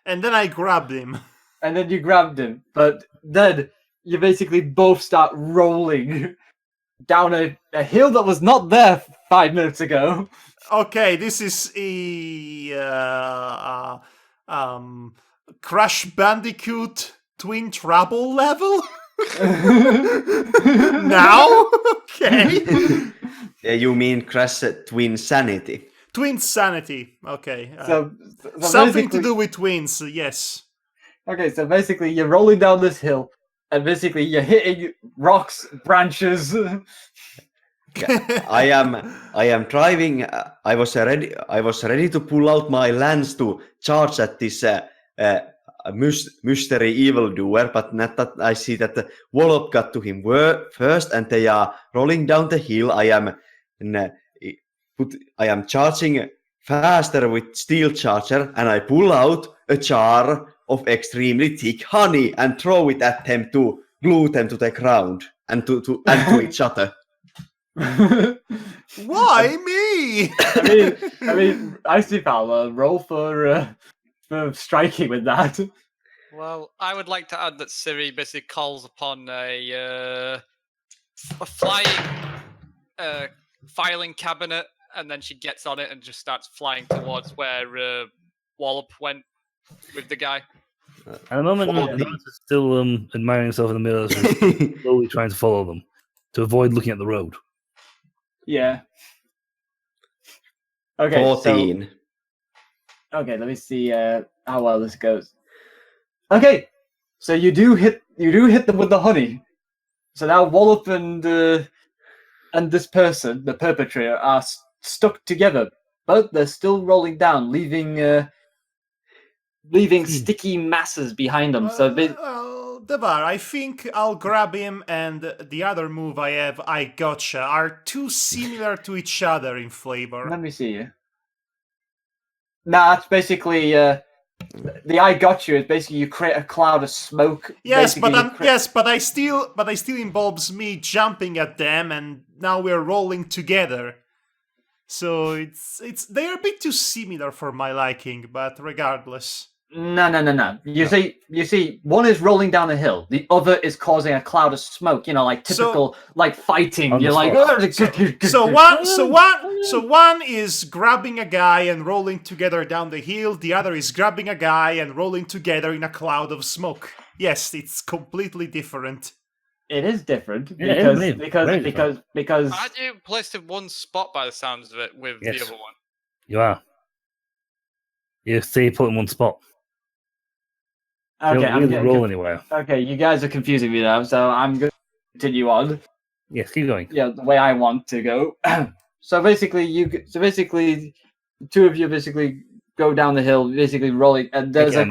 And then I grabbed him. And then you grabbed him. But then you basically both start rolling down a hill that was not there 5 minutes ago. Okay, this is a Crash Bandicoot Twin Trouble level? Now? Okay. Yeah, you mean Crash Twin Sanity? Twin Sanity, okay. So something to do with twins, yes. Okay, so basically you're rolling down this hill, and basically you're hitting rocks, branches, I am driving. I was ready to pull out my lance to charge at this mystery evildoer, but not that I see that the Wallop got to him first, and they are rolling down the hill. I am charging faster with steel charger, and I pull out a jar of extremely thick honey and throw it at them to glue them to the ground and to each other. Why me? I mean, Icy Power, roll for striking with that. Well, I would like to add that Siri basically calls upon a flying filing cabinet, and then she gets on it and just starts flying towards where Wallop went with the guy. At the moment, Doris is still admiring himself in the mirror, so he's slowly trying to follow them to avoid looking at the road. Yeah. Okay. 14. Okay, let me see how well this goes. Okay, so you do hit them with the honey. So now Wallop and this person, the perpetrator, are stuck together, but they're still rolling down, leaving sticky masses behind them. So Devar, I think I'll grab him, and the other move I have, I gotcha, are too similar to each other in flavor. let me see. Nah, it's basically the I got you is basically you create a cloud of smoke. Yes, Basically, but I still involves me jumping at them, and now we're rolling together. So it's they're a bit too similar for my liking, but regardless. No. You see, one is rolling down a hill. The other is causing a cloud of smoke. You know, like typical like fighting. On You're the like, So one is grabbing a guy and rolling together down the hill. The other is grabbing a guy and rolling together in a cloud of smoke. Yes, it's completely different. it is different Yeah, because Aren't you placed in one spot by the sounds of it with Yes. the other one? You are. You stay put in one spot. okay, You I'm don't really getting roll anywhere. okay. You guys are confusing me now, so I'm going to continue on. Yes, keep going. Yeah, the way I want to go. So basically, the two of you basically go down the hill, basically rolling, and there's a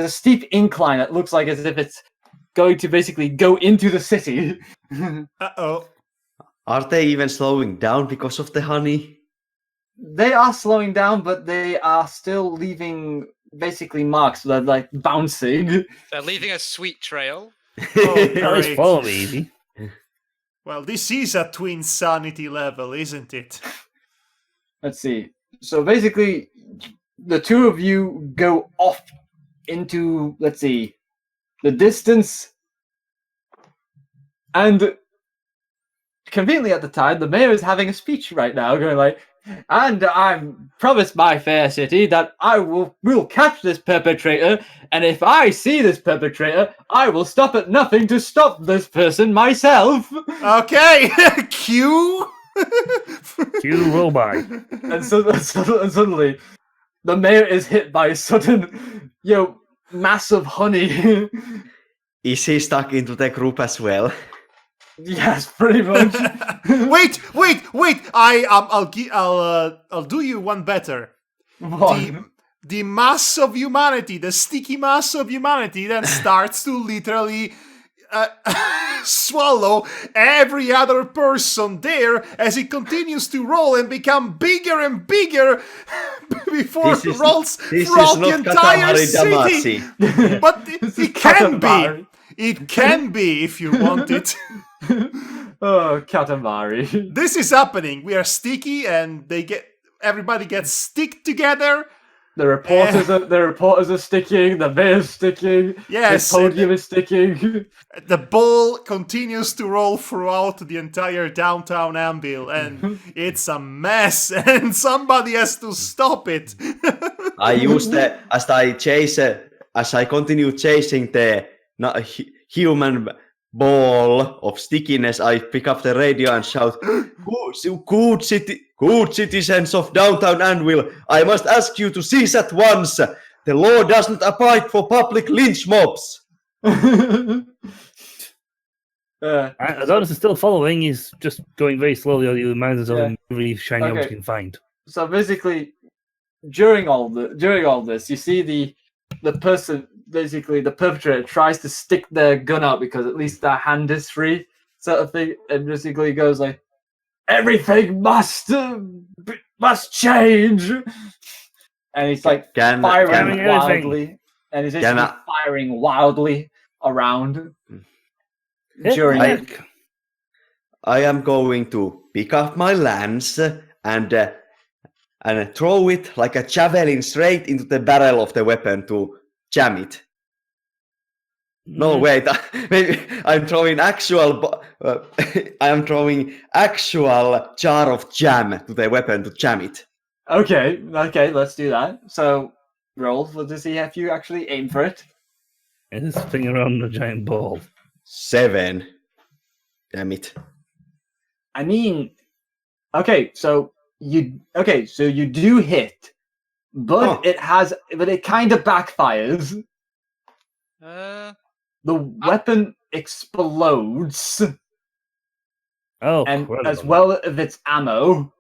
steep incline. It looks like as if it's going to basically go into the city. Uh-oh. Are they even slowing down because of the honey? They are slowing down, but they are still leaving basically marks. They're like bouncing. They're leaving a sweet trail. Oh, At least great. follow me, easy. Well, this is a twin sanity level, isn't it? Let's see. So basically, the two of you go off into, let's see, the distance. And conveniently at the time, the mayor is having a speech right now, going like, and I promise my fair city that I will catch this perpetrator, and if I see this perpetrator, I will stop at nothing to stop this person myself. Okay, Q. You roll by. And suddenly, the mayor is hit by a sudden, mass of honey. Is he stuck into the group as well? Yes, pretty much. Wait! I'll do you one better. What? The mass of humanity, the sticky mass of humanity, then starts to literally swallow every other person there as it continues to roll and become bigger and bigger before it rolls throughout the entire city. But it can be. It can be if you want it. Oh, Katamari. This is happening. We are sticky, and everybody gets stick together. The reporters are sticking. The mayor's sticking. Yes, the podium is sticking. The ball continues to roll throughout the entire downtown Anvil, and it's a mess. And somebody has to stop it. As I continue chasing the human ball of stickiness, I pick up the radio and shout, good citizens of downtown Anvil, I must ask you to cease at once. The law doesn't abide for public lynch mobs. Adonis is still following. He's just going very slowly. He reminds us of every shiny object he can find. So basically, during all this, you see the person, basically the perpetrator, tries to stick their gun out because at least their hand is free, sort of thing, and basically goes like, "Everything must change," and he's like firing wildly, and he's basically firing wildly around during it. I am going to pick up my lance and throw it like a javelin straight into the barrel of the weapon to jam it. No, wait. Maybe I'm throwing actual. I am throwing actual jar of jam to the weapon to jam it. Okay, let's do that. So, roll to see if you actually aim for it. And his finger on the giant ball. 7. Damn it. I mean, so you do hit, but it kind of backfires. The weapon explodes. Oh, and as well as its ammo.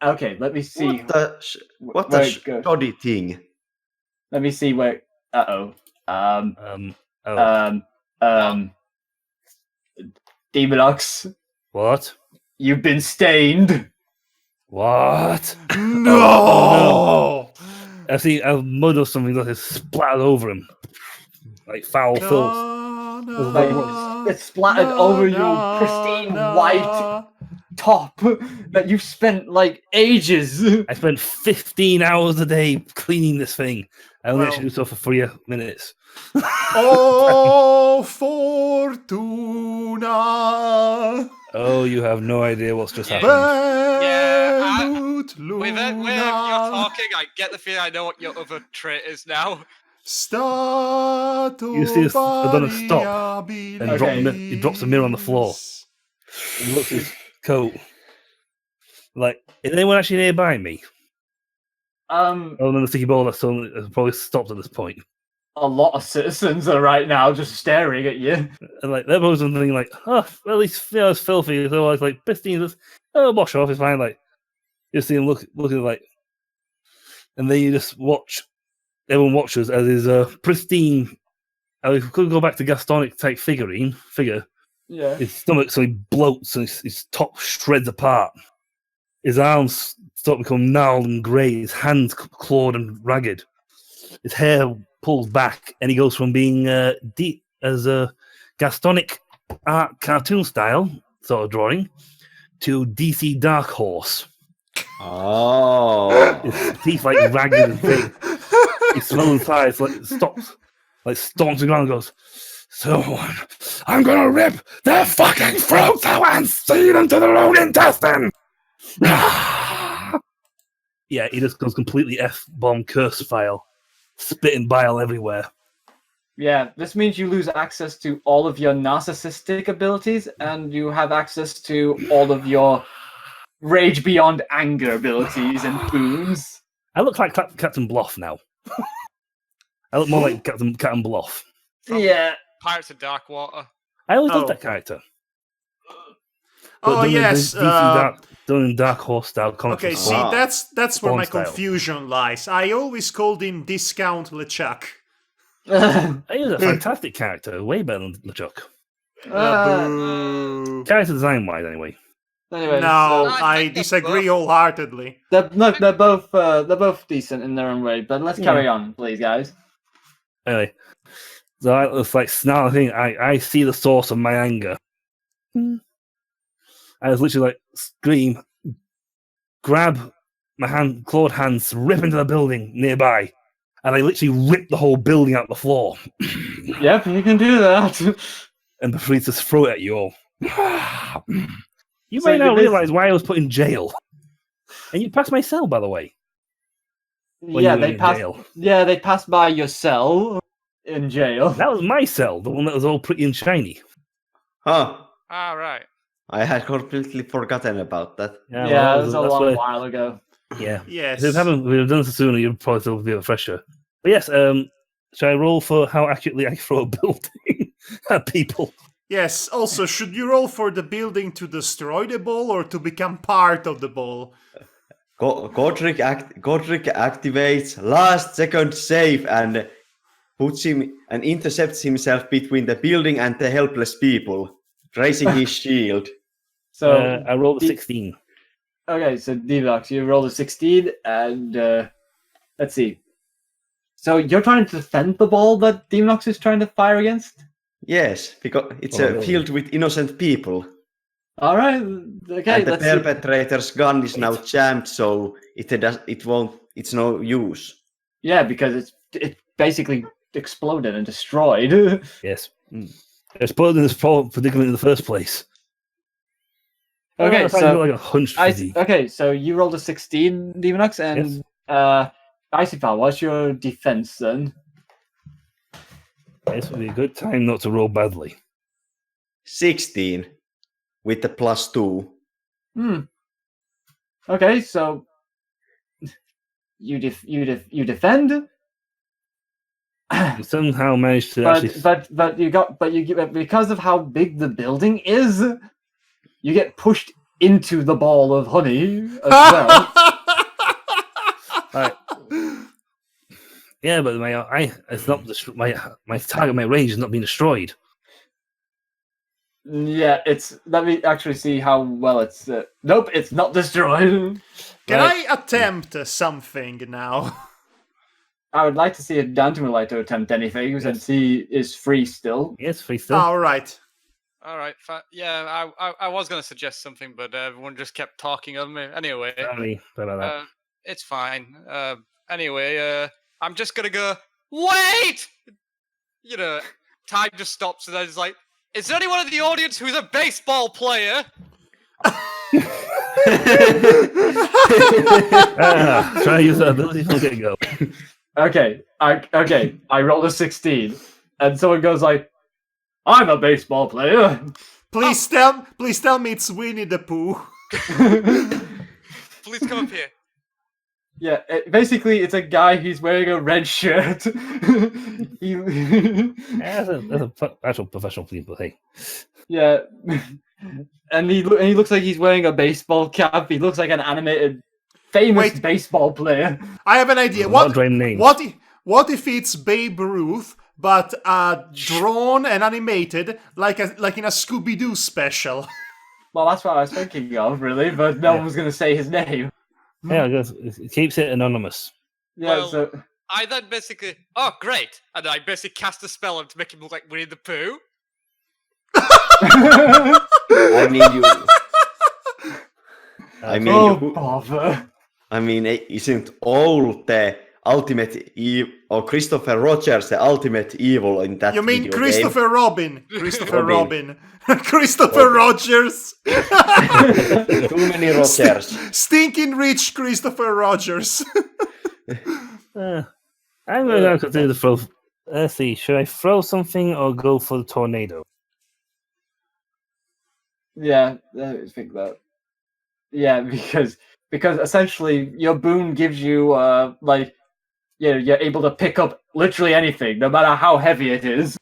Okay, let me see. What a shoddy thing. Let me see where. Demonox. What? You've been stained. What? No! I see a mud or something that is splattered over him. Like foul filth. It's splattered over your pristine white top that you've spent like ages. I spent 15 hours a day cleaning this thing. I only actually do so for 3 minutes. Oh, Fortuna! Oh, you have no idea what's just happened. With it, you're talking, I get the feeling I know what your other trait is now. You see this Adonis stop and he drops a mirror on the floor. He looks at his coat. Like, is anyone actually nearby me? Other than the sticky ball that's probably stopped at this point. A lot of citizens are right now just staring at you. And like they're both thinking like, oh, well, at least it's filthy. So it's like pristine. Wash off. It's fine. Like you see him looking like, and then you just watch. Everyone watches as his pristine. We could go back to Gastonic type figure. Yeah. His stomach so he bloats and his top shreds apart. His arms start to become gnarled and grey. His hands clawed and ragged. His hair pulls back, and he goes from being deep as a Gastonic art cartoon style sort of drawing to DC Dark Horse. Oh, his teeth like ragged and thick. He smells thighs, like stops, like stomps the ground and goes, "So I'm gonna rip their fucking throats out and seed them to their own intestine." Yeah, he just goes completely F-bomb curse file. Spitting bile everywhere. Yeah, this means you lose access to all of your narcissistic abilities, and you have access to all of your rage beyond anger abilities and boons. I look like Captain Bluff now. I look more like Captain Bluff. Yeah. Pirates of Darkwater. I always loved that character. Oh, yes. Done in Dark Horse style comics. Okay, see, that's where my confusion lies. I always called him Discount LeChuck. He was a fantastic character, way better than LeChuck. Character design wise, anyway. Anyway, no, I disagree wholeheartedly. They're both decent in their own way, but let's carry on, please, guys. Anyway, so I was like snarling thing. I see the source of my anger. I was literally like scream, grab my clawed hands, rip into the building nearby, and I literally rip the whole building out the floor. Yep, you can do that. And proceed to throw it at you all. You may now realize why I was put in jail. And you passed my cell, by the way. Yeah, they passed by your cell in jail. That was my cell, the one that was all pretty and shiny. Huh. All right. I had completely forgotten about that. Yeah, it was a long while ago. Yeah. Yes. If we had done this sooner, you'd probably still be a fresher. But yes, shall I roll for how accurately I throw a building at people? Yes, also, should you roll for the building to destroy the ball or to become part of the ball? Godric activates last second save and intercepts himself between the building and the helpless people, raising his shield. So I rolled a the- 16. Okay, so Devox, you rolled a 16, and let's see. So you're trying to defend the ball that Demox is trying to fire against? Yes, because it's Oh, really? filled with innocent people. All right, okay, And the let's see. perpetrator's gun is now jammed, so it's no use. Yeah, because it basically exploded and destroyed. Yes. Mm. It's put in this predicament in the first place. Okay, I so got like a hunch physique. okay, so you rolled a 16, Demonox, and Icefall, what's your defense then? This would be a good time not to roll badly. 16 with the +2. Okay, so you defend, You somehow managed to actually. but you get because of how big the building is, you get pushed into the ball of honey as well. Yeah, but it's not my target, my range is not being destroyed. Yeah, let me actually see how well it's. Nope, it's not destroyed. Can Right. I attempt something now? I would like to see if Dante would like to attempt anything since he is free still. Yes, free still. All right. All right. Yeah, I was going to suggest something, but everyone just kept talking on me. Anyway, Sorry about that. it's fine. Anyway, I'm just going to go, wait! You know, time just stops and I was like, is there anyone in the audience who's a baseball player? Try to use that ability from the get-go. Okay, I rolled a 16, and someone goes like, "I'm a baseball player." Please tell me it's Winnie the Pooh. Please come up here. Yeah, basically, it's a guy who's wearing a red shirt. That's a actual professional team, but hey. Yeah, and he looks like he's wearing a baseball cap. He looks like an animated, famous Wait. baseball player. I have an idea. Not drain names. What if it's Babe Ruth, but drawn and animated like in a Scooby-Doo special? Well, that's what I was thinking of, really, but no one was going to say his name. Yeah, I guess it keeps it anonymous. Yeah, Well, so I then basically, oh, great. And I basically cast a spell on to make him look like Winnie the Pooh. I mean, bother. I mean, isn't all the ultimate evil, or Christopher Rogers the ultimate evil in that You mean video Christopher game? Robin? Christopher Robin. Robin. Christopher Rogers. Too many Rogers. Stinking rich Christopher Rogers. I'm going to continue to throw. Let's see, should I throw something or go for the tornado? Yeah, I think that. Yeah, because essentially your boon gives you you're able to pick up literally anything, no matter how heavy it is.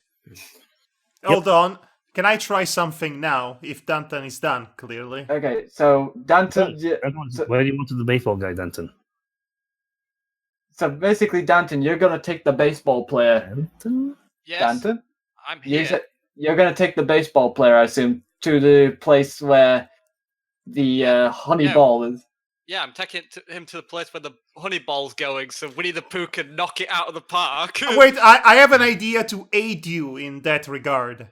Hold on. Can I try something now? If Danton is done, clearly. Okay, so Danton. Where do you want the baseball guy, Danton? So basically, Danton, you're gonna take the baseball player. Danton? Yes, Danton, I'm here. you're gonna take the baseball player, I assume, to the place where the honey Yeah. ball is. Yeah, I'm taking him to the place where the honey ball's going, so Winnie the Pooh can knock it out of the park. Wait, I have an idea to aid you in that regard.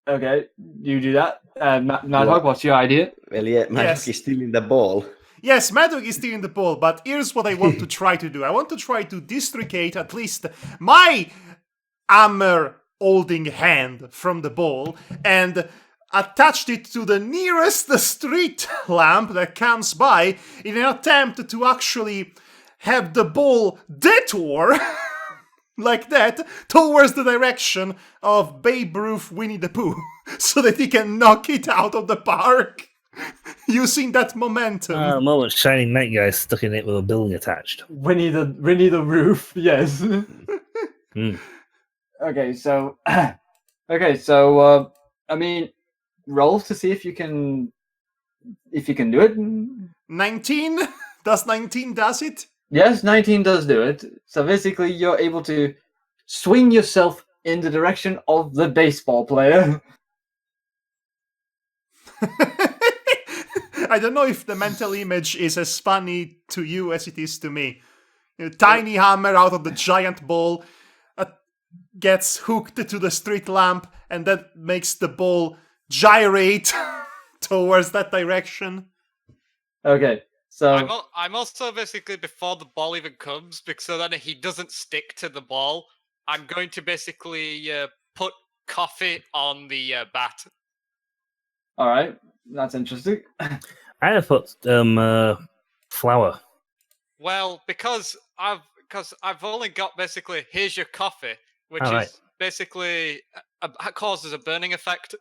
Okay, you do that. Madhog, what's your idea? Well, yeah, Magic Yes. is still in the ball. Yes, Madhog is stealing the ball, but here's what I want to try to do. I want to try to districate at least my hammer holding hand from the ball and attached it to the nearest street lamp that comes by in an attempt to actually have the ball detour like that towards the direction of Babe Ruth Winnie the Pooh so that he can knock it out of the park using that momentum. A moment, shining night guy stuck in it with a building attached. Winnie the Roof, yes. Hmm. Okay, so I mean, roll to see if you can do it. 19? Does 19 does it? Yes, 19 does do it. So basically, you're able to swing yourself in the direction of the baseball player. I don't know if the mental image is as funny to you as it is to me. A tiny hammer out of the giant ball gets hooked to the street lamp, and that makes the ball gyrate towards that direction. Okay, so I'm also basically, before the ball even comes, because so then he doesn't stick to the ball, I'm going to basically put coffee on the bat. all right, that's interesting. I have put flour. Well, because I've only got basically, here's your coffee, which All right. is basically causes a burning effect.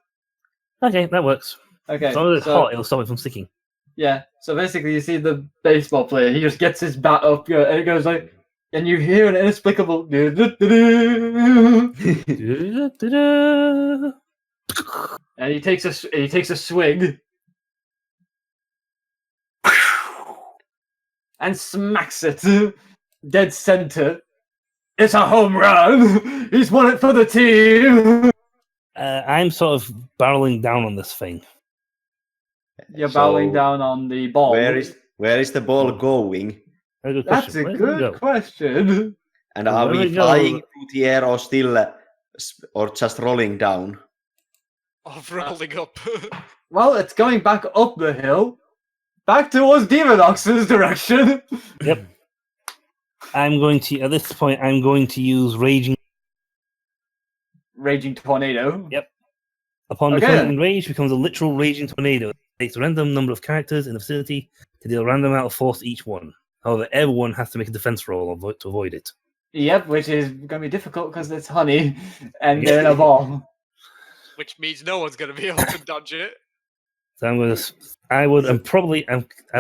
Okay, that works. Okay, As long as it's so hot, it'll stop it from sticking. yeah, so basically, you see the baseball player. He just gets his bat up, and it goes like, and you hear an inexplicable. And he takes a swing and smacks it dead center. It's a home run. He's won it for the team. I'm sort of barreling down on this thing. You're So, bowing down on the ball. Where is the ball going? Very good That's question. a Where does it good go? question. And are Where we we go? flying through the air or still, or just rolling down? Of rolling up. Well, it's going back up the hill, back towards Demonox's direction. Yep. I'm going to, at this point, I'm going to use Raging. Raging tornado. Yep. Upon Okay, becoming then. enraged, becomes a literal Raging Tornado. It takes a random number of characters in the vicinity to deal a random amount of force to each one. However, everyone has to make a defense roll to avoid it. Yep, which is going to be difficult because it's honey and they're in a ball. Which means no one's going to be able to dodge it. So I'm going to. I'd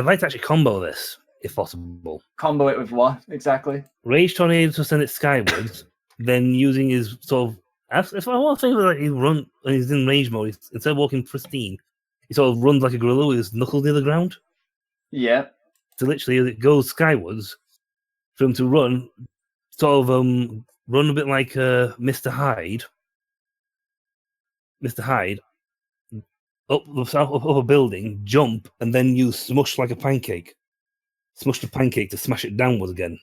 like to actually combo this if possible. Combo it with what exactly? Rage Tornado to send it skywards, then using his sort of. If I want to think like he run when he's in rage mode, instead of walking pristine, he sort of runs like a gorilla with his knuckles near the ground. Yeah. So literally, as it goes skywards, for him to run, sort of run a bit like Mr. Hyde. Mr. Hyde up a building, jump, and then use smush like a pancake. Smush the pancake to smash it downwards again.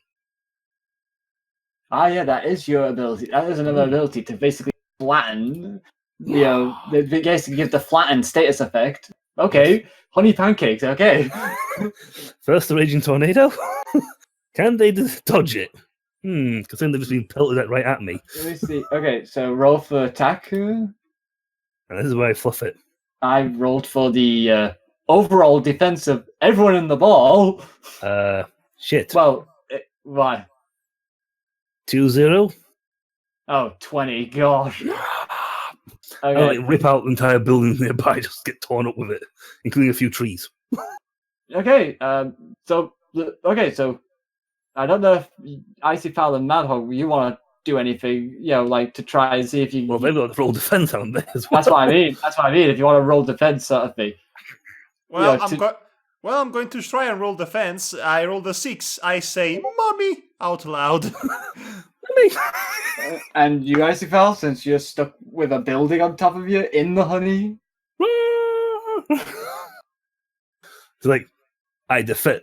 Ah, yeah, that is your ability. That is another ability to basically flatten. You know, basically give the flattened status effect. Okay, honey pancakes. Okay. First, the Raging Tornado. Can they dodge it? Because then they've just been pelted right at me. Let me see. Okay, so roll for attack. And this is where I fluff it. I rolled for the overall defense of everyone in the ball. Shit. Well, why? 2-0. Oh, 20. Gosh. I Okay. like rip out the entire building nearby, just get torn up with it, including a few trees. Okay. So I don't know if Icy Fowl and Madhog, you want to do anything, like to try and see if you. Well, they've got to roll defense, haven't they? As well. That's what I mean. That's what I mean. If you want to roll defense, sort of thing. Well, Yeah, I'm going to try and roll defense. I rolled a 6. I say, "Mommy," out loud. And you, Icy Fowl, since you're stuck with a building on top of you in the honey. It's like, I defend.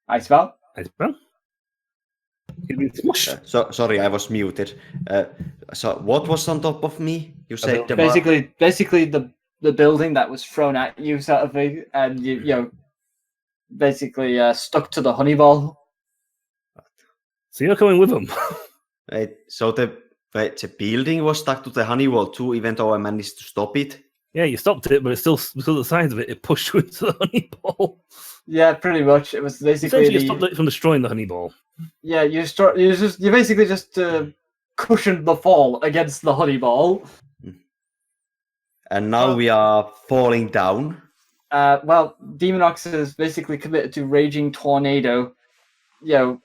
Icy Fowl. You've been smushed. So sorry, I was muted. So what was on top of me? You said the Basically the building that was thrown at you, sort of thing, and you basically stuck to the honey ball. So you're coming with them. Wait, so the building was stuck to the honey wall too, even though I managed to stop it. Yeah, you stopped it, but it's still, because of the size of it, it pushed you into the honey ball. Yeah, pretty much. It was basically Essentially, you stopped it from destroying the honey ball. Yeah, you basically just cushioned the fall against the honey ball. And now we are falling down. Well, Demonox is basically committed to Raging Tornado. So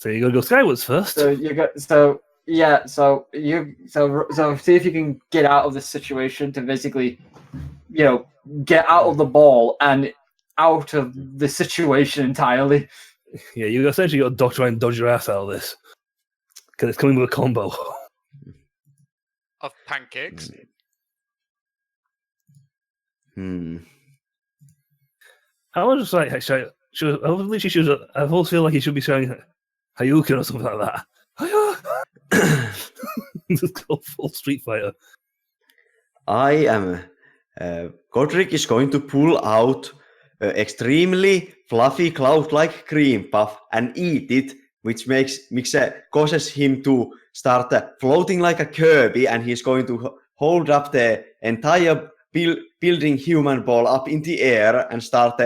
you got to go skywards first. So Yeah, so see if you can get out of this situation to basically, get out of the ball and out of the situation entirely. Yeah, you essentially got to try and dodge your ass out of this. Because it's coming with a combo. Of pancakes. I was just like, I always feel like he should be showing Hayukin or something like that. Just go full Street Fighter. I am. Godric is going to pull out extremely fluffy cloud-like cream puff and eat it, which causes him to start floating like a Kirby, and he's going to hold up the entire building human ball up in the air and start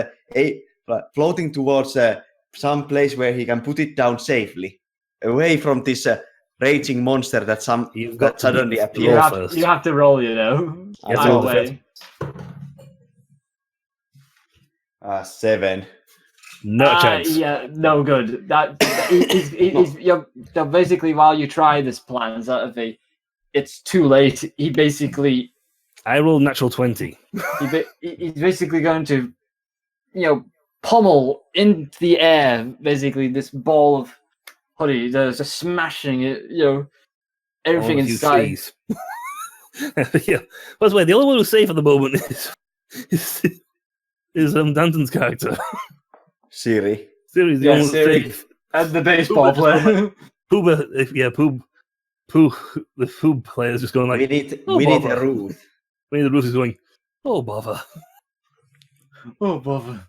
floating towards some place where he can put it down safely, away from this raging monster that suddenly appears. You have to roll, either way. 7. No chance. Yeah, no good. You're basically, while you try this plan, it's too late. He basically, I rolled natural 20. he's basically going to, pummel into the air, basically, this ball of honey. There's just smashing it, everything inside. Yeah. By the way, the only one who's safe at the moment is Danton's character. Siri. Siri's the only one Siri. safe. And the baseball player. The Poob player is just going like, we need bother. a Ruth. We need the Ruth is going, oh bother. Oh bother.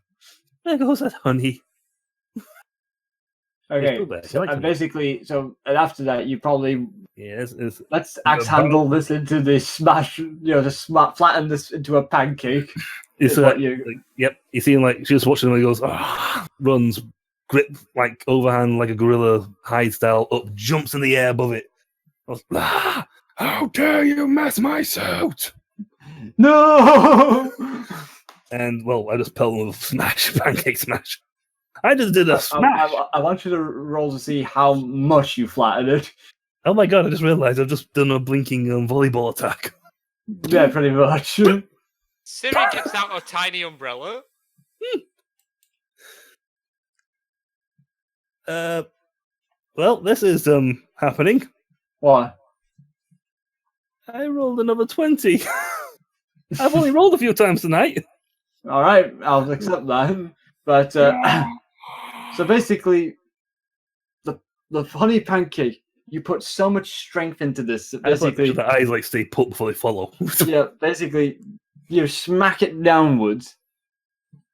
There goes that honey. Okay, and after that, you probably let's axe handle this into this smash. Flatten this into a pancake. It's yep. You see him like just watching him. And he goes, runs, grip like overhand like a gorilla hide style up, jumps in the air above it. How dare you mess my suit? No! And I just pelt him with smash, pancake smash. I just did a smash. I want you to roll to see how much you flattened it. Oh my god! I just realized I've just done a blinking volleyball attack. Yeah, pretty much. Siri gets out a tiny umbrella. Well, this is happening. What? I rolled another 20. I've only rolled a few times tonight. All right, I'll accept that. But so basically, the honey pancake, you put so much strength into this. Basically, the eyes stay put before they follow. Yeah, basically, you smack it downwards,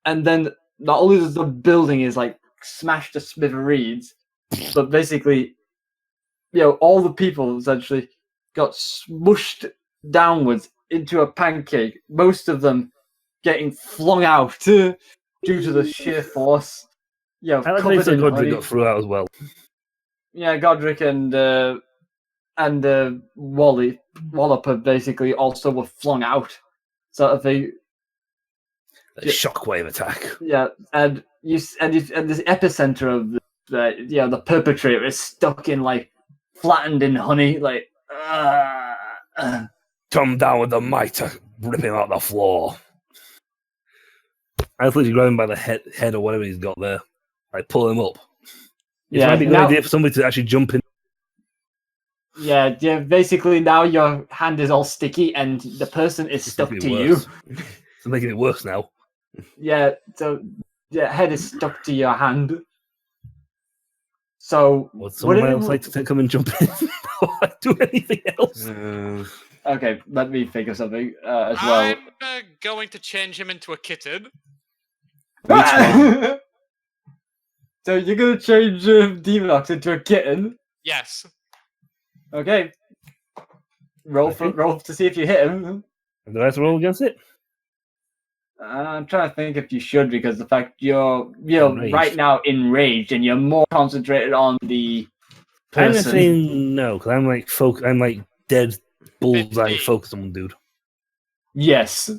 and then not only does the building is smashed to smithereens, but basically, all the people essentially got smushed downwards into a pancake. Most of them getting flung out due to the sheer force. I like how Godric got through out as well. Yeah, Godric and Wallop basically also were flung out. Sort of a shockwave attack. Yeah, and this epicenter of the perpetrator is stuck in flattened in honey, Come down with the might to rip him out the floor. I literally grab him by the head or whatever he's got there. I pull him up. It might be a good idea for somebody to actually jump in. Yeah, basically now your hand is all sticky and the person is stuck to you. It's making it worse now. Yeah, so head is stuck to your hand. So would someone else like to come and jump in before I do anything else? Okay, let me think of something as well. I'm going to change him into a kitten. Which one? So you're going to change Demonox into a kitten? Yes. Okay. Roll to see if you hit him. Do I have to roll against it? I'm trying to think if you should, because the fact you're right now enraged and you're more concentrated on the person. I'm saying no, because I'm like dead bullseye focused on one dude. Yes.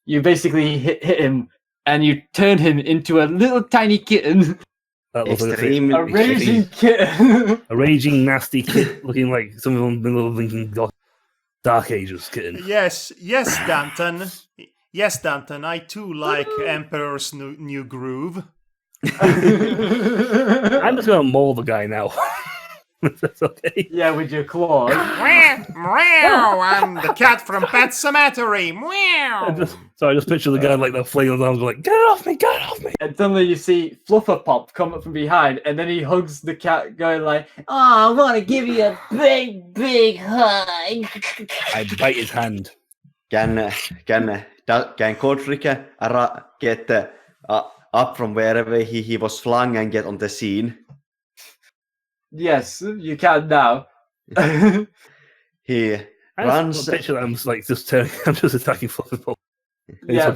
You basically hit him and you turn him into a little tiny kitten That looks like Extremely. A raging kitten. a raging, nasty kid looking like someone in the middle of Lincoln Dark Ages kitten. Yes, Danton. Yes, Danton. I too like Emperor's New Groove. I'm just gonna maul the guy now. That's okay. Yeah, with your claws. Meow! I'm the cat from Pet Cemetery. I Meow! just picture the guy like that flailing arms, like, get it off me, get it off me. And suddenly you see Flufferpop come up from behind, and then he hugs the cat, going like, "Oh, I want to give you a big, big hug." I bite his hand. Can Godric get up from wherever he was flung and get on the scene? Yes, you can now. He I runs. just picture that I'm just like I'm just attacking Fluffy. Yeah,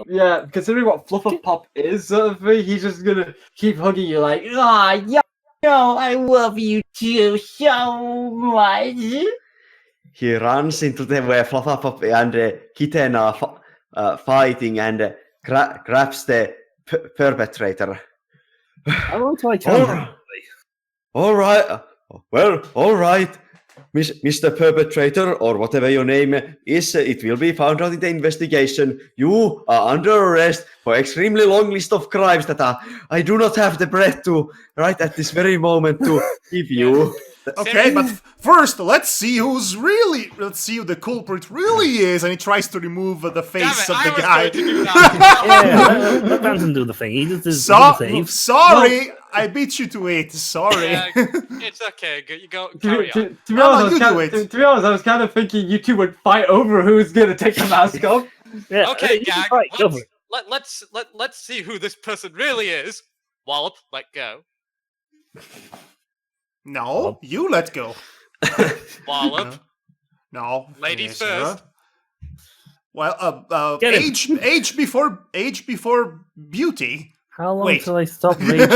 yeah. Considering what Flufferpop is, sort of thing, he's just gonna keep hugging you like, "Ah, yo, I love you too so much." He runs into the where Flufferpop and Kitten are fighting and grabs the perpetrator. How long till I can? All right. Well, all right, Mr. Perpetrator, or whatever your name is. It will be found out in the investigation. You are under arrest for extremely long list of crimes that I do not have the breath to right at this very moment to give you. Okay, but first, let's see who the culprit really is. And he tries to remove the face of the guy. Going to do that. Let Danton do the thing. He just does save. Sorry, I beat you to it. Sorry. Yeah, it's okay. You go. Carry on. To be honest, I was kind of thinking you two would fight over who's gonna take the mask off. Yeah, Okay, you can Gag. fight, go for it. Let's see who this person really is. Wallop, let go. No, you let go. Wallop. No, Ladies sir. first. Well, Get him. age before beauty. How long Wait. till I stop raging?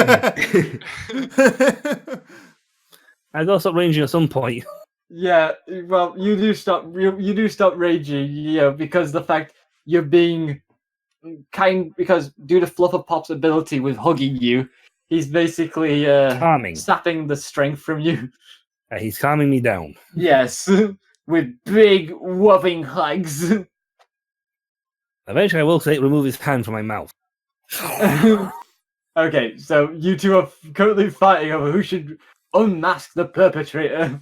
I gotta stop raging at some point. Yeah, well, you do stop raging, because the fact you're being because due to Flufferpop's ability with hugging you, he's basically Calming. sapping the strength from you. He's calming me down. Yes, with big whopping hugs. Eventually, I will remove his hand from my mouth. Okay, so you two are currently fighting over who should unmask the perpetrator.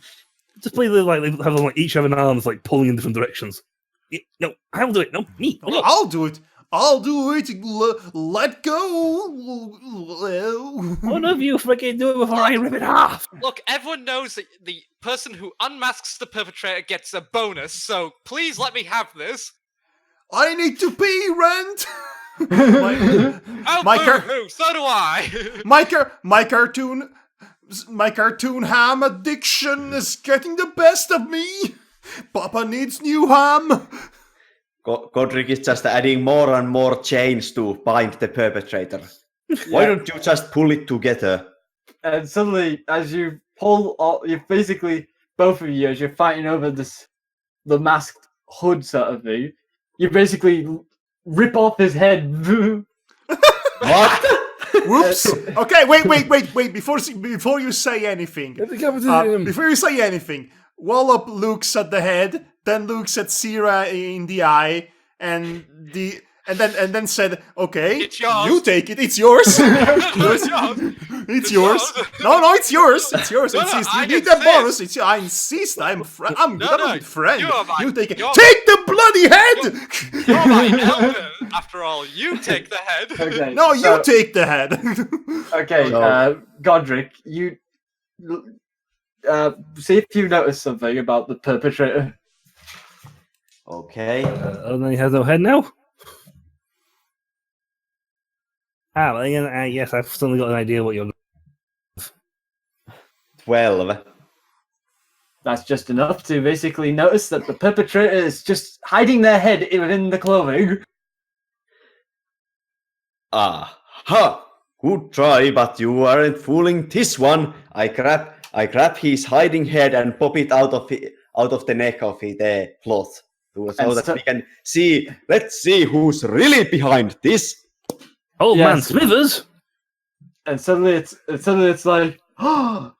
Just please, like they have like each have an arms like pulling in different directions. No, I'll do it. No, me. Oh, I'll do it. Let go. One of you freaking do it before I rip it off. Look, everyone knows that the person who unmasks the perpetrator gets a bonus, so please let me have this. I need to pay rent. Oh, My boo-hoo, so do I. My cartoon ham addiction is getting the best of me. Papa needs new ham. Godric is just adding more and more chains to bind the perpetrator. Why don't you just pull it together? And suddenly, as you pull, you basically both of you, as you're fighting over the masked hood sort of thing, you basically rip off his head. What? Whoops. Okay, wait. Before you say anything, Wallop looks at the head, then looks at Sierra in the eye, and then said, "Okay, It's yours. you take it. It's yours. It's yours. No, it's yours. It's yours. No, Insist. I You need the insist. bonus. I insist. I'm No, a good friend. You take it. you're- Take the bloody head. You're my elder. After all, you take the head. Okay, No, so- you take the head. Okay, Godric, you see if you notice something about the perpetrator. Okay. Oh, then he has no head now? Well, yes, I've suddenly got an idea what you're... 12. That's just enough to basically notice that the perpetrator is just hiding their head within the clothing. Ha! Good try, but you aren't fooling this one. I grab his hiding head and pop it out of the neck of the cloth, so that we can see. Let's see who's really behind this. Old man Yes. Smithers? suddenly it's like, and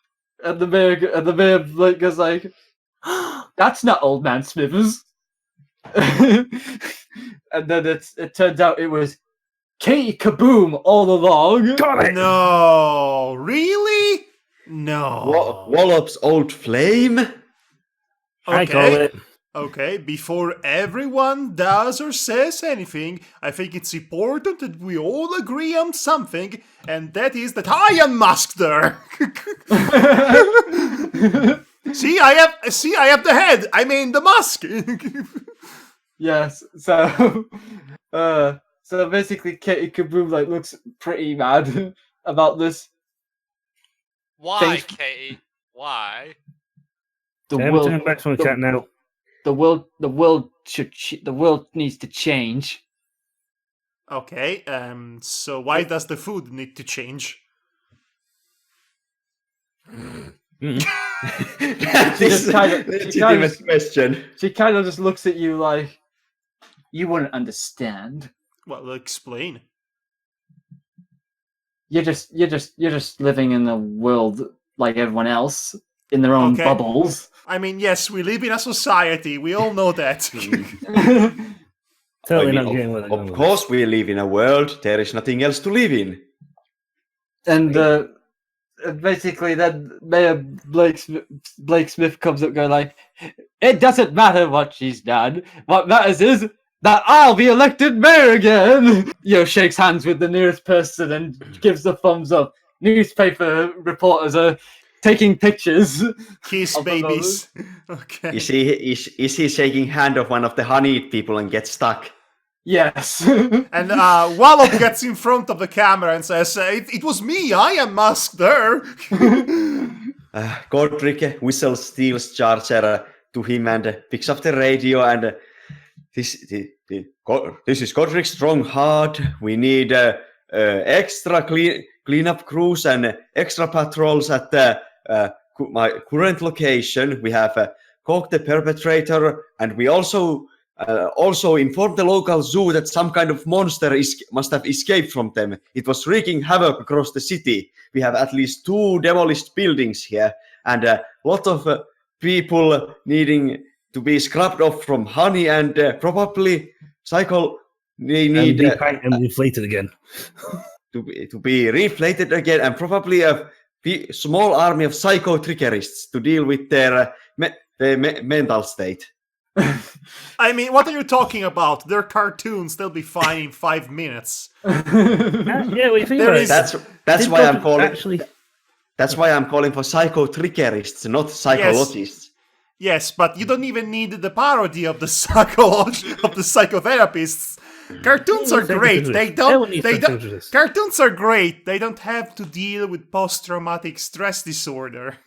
the mayor like goes like, that's not Old Man Smithers. And then it turns out it was Katie Kaboom all along. Got it! No, really? No. Wallop's old flame? I call it. Okay, before everyone does or says anything, I think it's important that we all agree on something, and that is that I am Masked. See, I have the head. I mean the mask. Yes. So, so basically, Katie Kaboom like looks pretty mad about this. Why, Thanks- Katie? Why? The Every world, time back to my cat now. the world needs to change. Okay, so why does the food need to change? That She is just a kind of- she legitimate kind question. She kind of just looks at you like, you wouldn't understand. Well, explain. You're just living in a world like everyone else in their own Okay. bubbles. I mean, yes, we live in a society. We all know that. Totally I mean, not getting where they're going of with course, we live in a world. There is nothing else to live in. And basically, then Mayor Blake Smith comes up, going like, "It doesn't matter what she's done. What matters is that I'll be elected mayor again." Shakes hands with the nearest person and gives the thumbs up. Newspaper reporters are taking pictures. Kiss Of the babies. Okay. Is he shaking hand of one of the honeyed people and gets stuck? Yes. And Wallop gets in front of the camera and says, it was me, I am Masked. Godric whistles Steel's charger to him and picks up the radio and this is Godric's strong heart. We need extra cleanup crews and extra patrols at my current location. We have caught the perpetrator, and we also informed the local zoo that some kind of monster must have escaped from them. It was wreaking havoc across the city. We have at least 2 demolished buildings here, and a lot of people needing to be scrubbed off from honey, and probably they need and inflated again. to be reflated again, and probably a small army of psycho trickerists to deal with their mental state. I mean, what are you talking about? They're cartoons. They'll be fine in 5 minutes. Yeah, what you think There about is- it? That's Did why I'm Godric calling. actually. That's why I'm calling for psycho trickerists, not psychologists. Yes, but you don't even need the parody of the psychotherapists. Cartoons are great. Cartoons are great. They don't have to deal with post-traumatic stress disorder.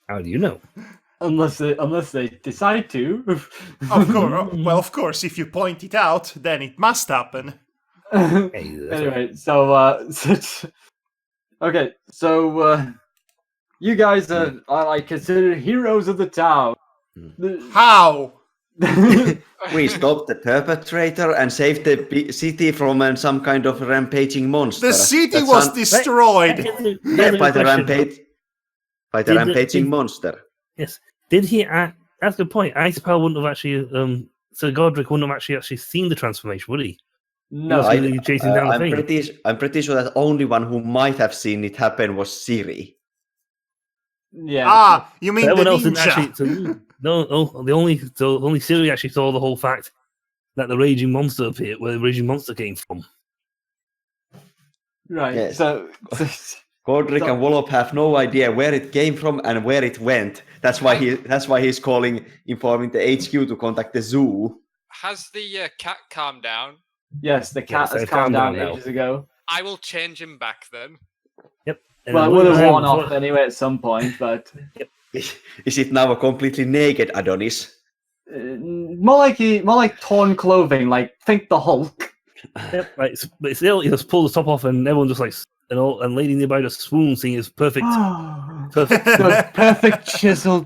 How do you know? unless they decide to. Of course. Well, of course, if you point it out, then it must happen. Hey, that's Anyway, okay, so you guys are like considered heroes of the town. How? We stopped the perpetrator and saved the city from some kind of rampaging monster. The city That's was un- destroyed. by the Did- rampaging did- monster. Yes. Did he act? That's the point. Ice Power wouldn't have actually. So Godric wouldn't have actually seen the transformation, would he? No, I- really chasing down the thing. I'm pretty sure that only one who might have seen it happen was Siri. yeah. Ah, you mean the Everyone else didn't ninja? actually. The only Siri actually saw the whole fact that the raging monster appeared, where the raging monster came from. Right. Yes. So Godric and Wallop have no idea where it came from and where it went. That's why he's informing the HQ to contact the zoo. Has the cat calmed down? yes, the cat Yes, has I've calmed down calmed down now. ages ago. I will change him back then. Well, it would have worn off anyway at some point, but Is it now a completely naked Adonis? more like torn clothing. Like think the Hulk. Yep, right. But still, he just pulled the top off, and everyone just like, and lady nearby just swoons, seeing his perfect, perfect. The perfect chiseled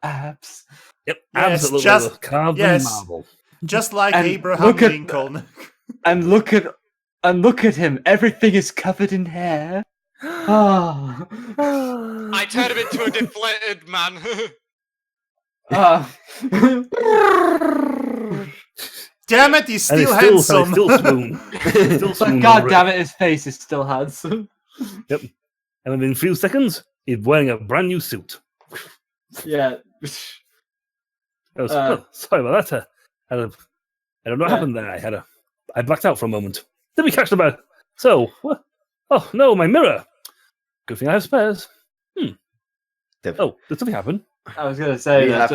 abs. Yep, Yes, absolutely just- carved yes. in marble. Just like And Abraham look at- Lincoln. And look at him. Everything is covered in hair. Ah. I turn him into a deflated man. Ah. Damn it, he's And still it's handsome. still swoon. Still But swoon god over damn it, his face is still handsome. Yep. And within a few seconds, he's wearing a brand new suit. Yeah. Sorry about that. I don't know what Yeah. happened there. I blacked out for a moment. Did we catch the bag? So, what? Oh no, my mirror. Good thing I have spares. Oh, did something happen? I was gonna say We that.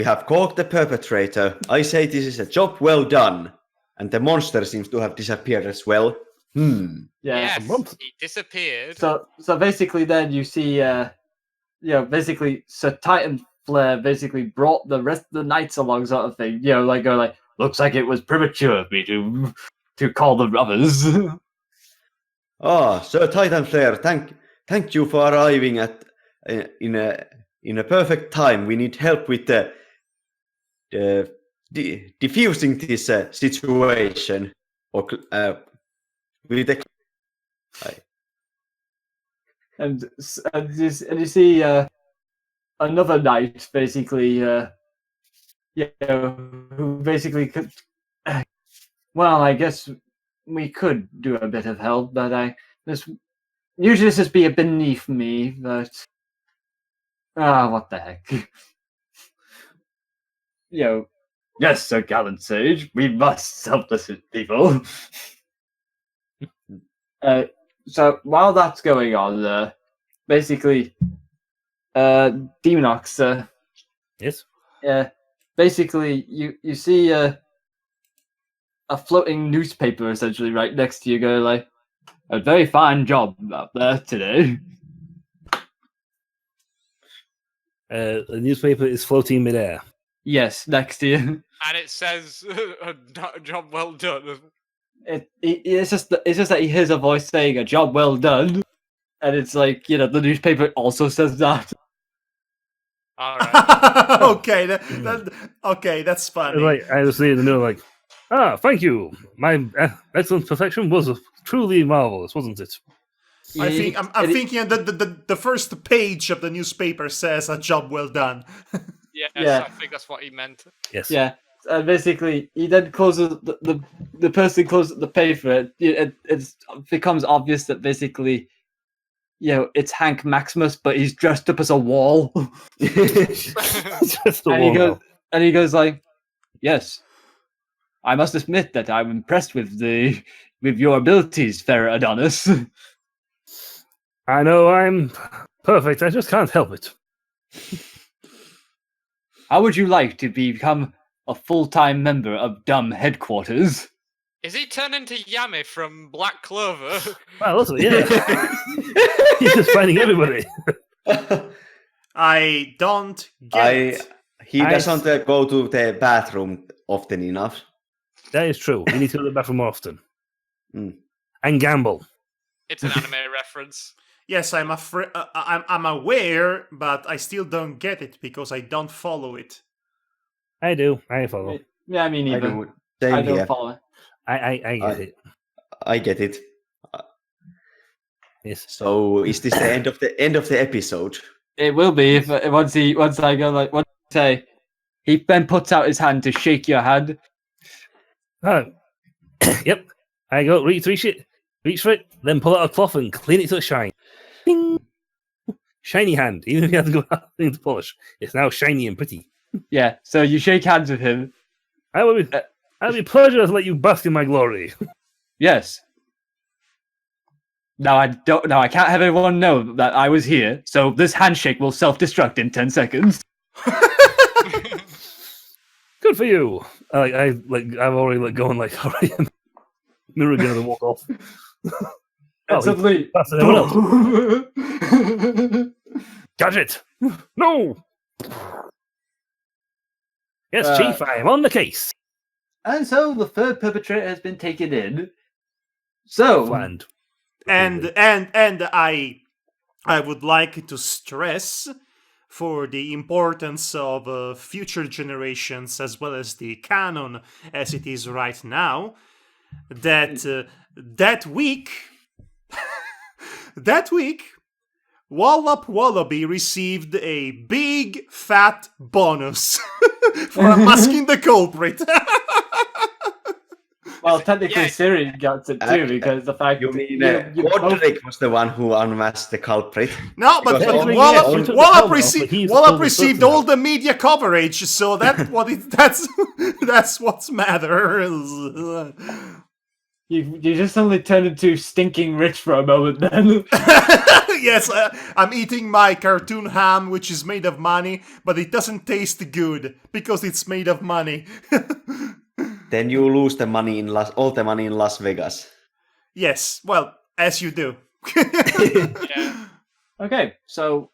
have caught the perpetrator. I say this is a job well done. And the monster seems to have disappeared as well. Yeah. Yes, month. he disappeared. So basically, then you see, basically Sir Titan Flare basically brought the rest of the knights along, sort of thing. You know, like go like, looks like it was premature of me to call the robbers. Ah, Sir Titan Flare, thank you for arriving at in a perfect time. We need help with diffusing this situation, or with the. and you see another knight basically, who basically could. Well, I guess we could do a bit of help, but this would be beneath me. But what the heck? Yes, Sir Gallant Sage, we must help this people. So while that's going on, basically, Demonox, Yes. basically, you see a floating newspaper essentially right next to you, go like, a very fine job out there today. The newspaper is floating midair. Yes, next to you. And it says, job well done. It's just that he hears a voice saying a job well done, and it's like the newspaper also says that. All right. Okay, okay, that's funny. Like I was saying in the middle, like, thank you. My excellent perfection was truly marvelous, wasn't it? I think I'm thinking that the first page of the newspaper says a job well done. Yes, Yeah. I think that's what he meant. Yes. Yeah, and basically he then closes the person closes the paper. It becomes obvious that basically, it's Hank Maximus, but he's dressed up as a wall. Just the And he wall goes, now. and he goes like, "Yes, I must admit that I'm impressed with your abilities, Fair Adonis." I know I'm perfect. I just can't help it. How would you like to become a full-time member of Dumb Headquarters? Is he turned into Yame from Black Clover? Well, also, yeah. He's just finding everybody. I don't get it. He doesn't go to the bathroom often enough. That is true. You need to go to the bathroom more often. Mm. And gamble. It's an anime reference. Yes, I'm aware, but I still don't get it because I don't follow it. I do. I follow. Yeah, me I neither. do. Same I don't here. follow it. I get it. I get it. Yes. So is this the end of the episode? It will be if once I go like once I say he then puts out his hand to shake your hand. Yep. I go reach for it, then pull out a cloth and clean it to a shine. Ding! Shiny hand, even if you have to go out to polish. It's now shiny and pretty. Yeah, so you shake hands with him. I'll be pleasure to let you bask in my glory. Yes. Now I can't have everyone know that I was here, so this handshake will self-destruct in 10 seconds. Good for you. I've already going like already. Mirror gonna walk off. And suddenly, That's everyone else. Gadget! No! Yes, Chief, I am on the case. And so the third perpetrator has been taken in. So, Planned. And I would like to stress for the importance of future generations as well as the canon as it is right now that that week That week, Wallop Wallaby received a big fat bonus for masking the culprit. Well, technically, Yeah. Siri got it too because the fact You mean you both- Godric was the one who unmasked the culprit? No, but Because only- Wallop, yes, you took the Wallop, helmet off, received, but he's Wallop still the received person all now. the media coverage, so that's what matters. you just suddenly turned into stinking rich for a moment. Then Yes, I'm eating my cartoon ham, which is made of money, but it doesn't taste good because it's made of money. Then you lose the money in all the money in Las Vegas. Yes, well, as you do. Yeah. okay, so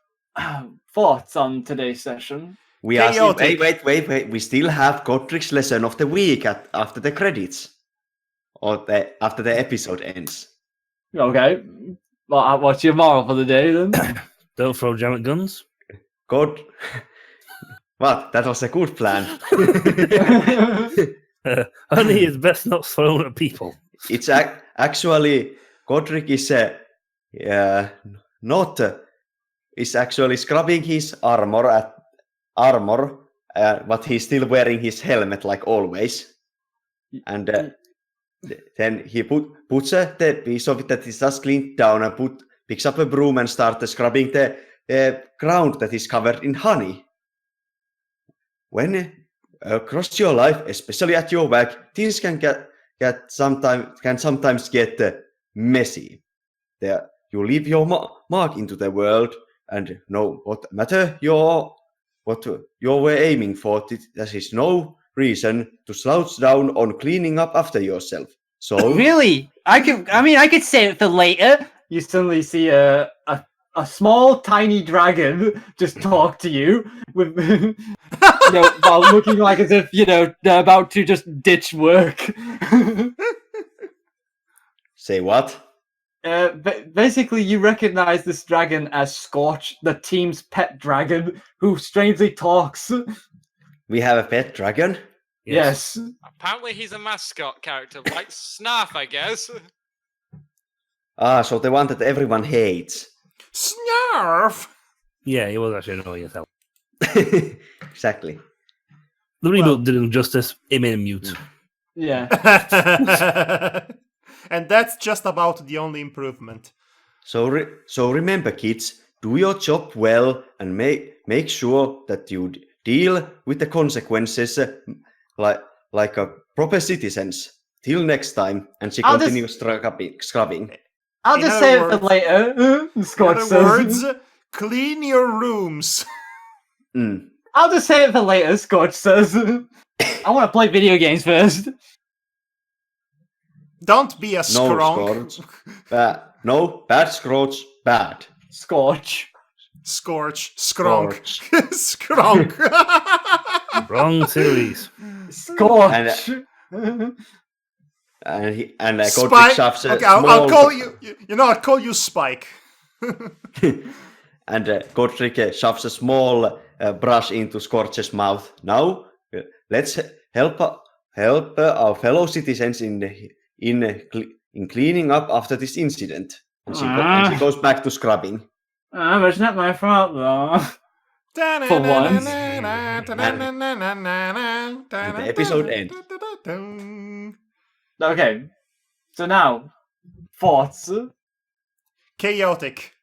thoughts on today's session? We are Chaotic. wait. We still have Godric's lesson of the week after the credits, or after the episode ends. Okay, well, what's your moral for the day then? Don't throw jam at guns. God, what? That was a good plan. Honey is best not thrown at people. It's actually Godric is not is actually scrubbing his armor, but he's still wearing his helmet like always. And then he puts the piece of it that is just cleaned down and picks up a broom and starts scrubbing the ground that is covered in honey. When across your life, especially at your work, things can sometimes get messy. There, you leave your mark into the world, and no what matter what you were aiming for, there is no reason to slouch down on cleaning up after yourself. So Really? I could save it for later. You suddenly see a small, tiny dragon just talk to you with, while looking like as if they're about to just ditch work. say what? Basically, you recognize this dragon as Scorch, the team's pet dragon, who strangely talks. We have a pet dragon. Yes. Apparently, he's a mascot character, like Snarf, I guess. So the one that everyone hates. Snarf! Yeah, he was actually annoying as hell. Exactly. The reboot did him justice. It made him mute. Yeah. And that's just about the only improvement. So remember, kids, do your job well and make sure that you deal with the consequences like a proper citizens. Till next time, and she continues scrubbing. I'll In just other say it for words- later. In Scorch other says. words, clean your rooms. Mm. I'll just say it for later, Scorch says. I want to play video games first. Don't be a No, skronk. Scorch. No, bad Scorch, bad. Scorch. Scorch. Skronk. Skronk. Wrong series. Scorch. And Godric Spike. shoves a Okay, small... I'll call you. I'll call you Spike. And Godric shoves a small brush into Scorch's mouth. Now, let's help our fellow citizens in cleaning up after this incident. And she goes back to scrubbing. It's not my fault though. For once. And the episode ends. Okay. So now, thoughts. Chaotic.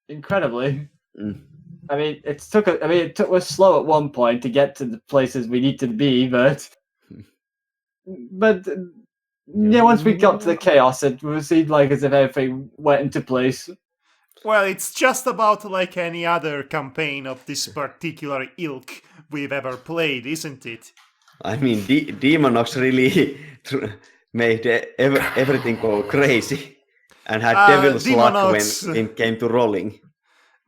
Incredibly. Mm. I mean, it took us slow at one point to get to the places we need to be, but yeah, once we got to the chaos, it seemed like as if everything went into place. Well, it's just about like any other campaign of this particular ilk we've ever played, isn't it? I mean, Demonox really made everything go crazy and had devil's luck Demonox. when it came to rolling.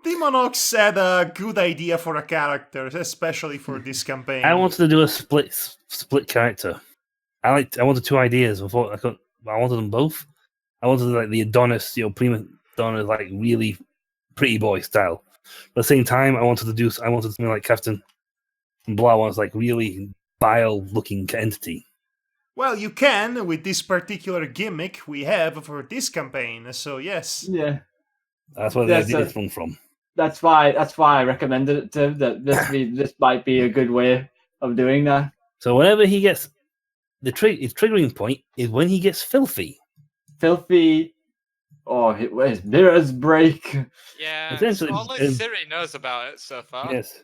Demonox had a good idea for a character, especially for this campaign. I wanted to do a split character. I wanted two ideas. I wanted them both. I wanted like the Adonis, prima donna, like really pretty boy style. But at the same time, I wanted something like Captain Blah was like really vile looking entity. Well, you can with this particular gimmick we have for this campaign. So yes. Yeah, That's where the idea sprung from. that's why I recommended it to him, that this might be a good way of doing that. So whenever he gets his triggering point is when he gets filthy. Filthy. Oh, his mirrors break. Yeah, Essentially, only Siri knows about it so far. Yes.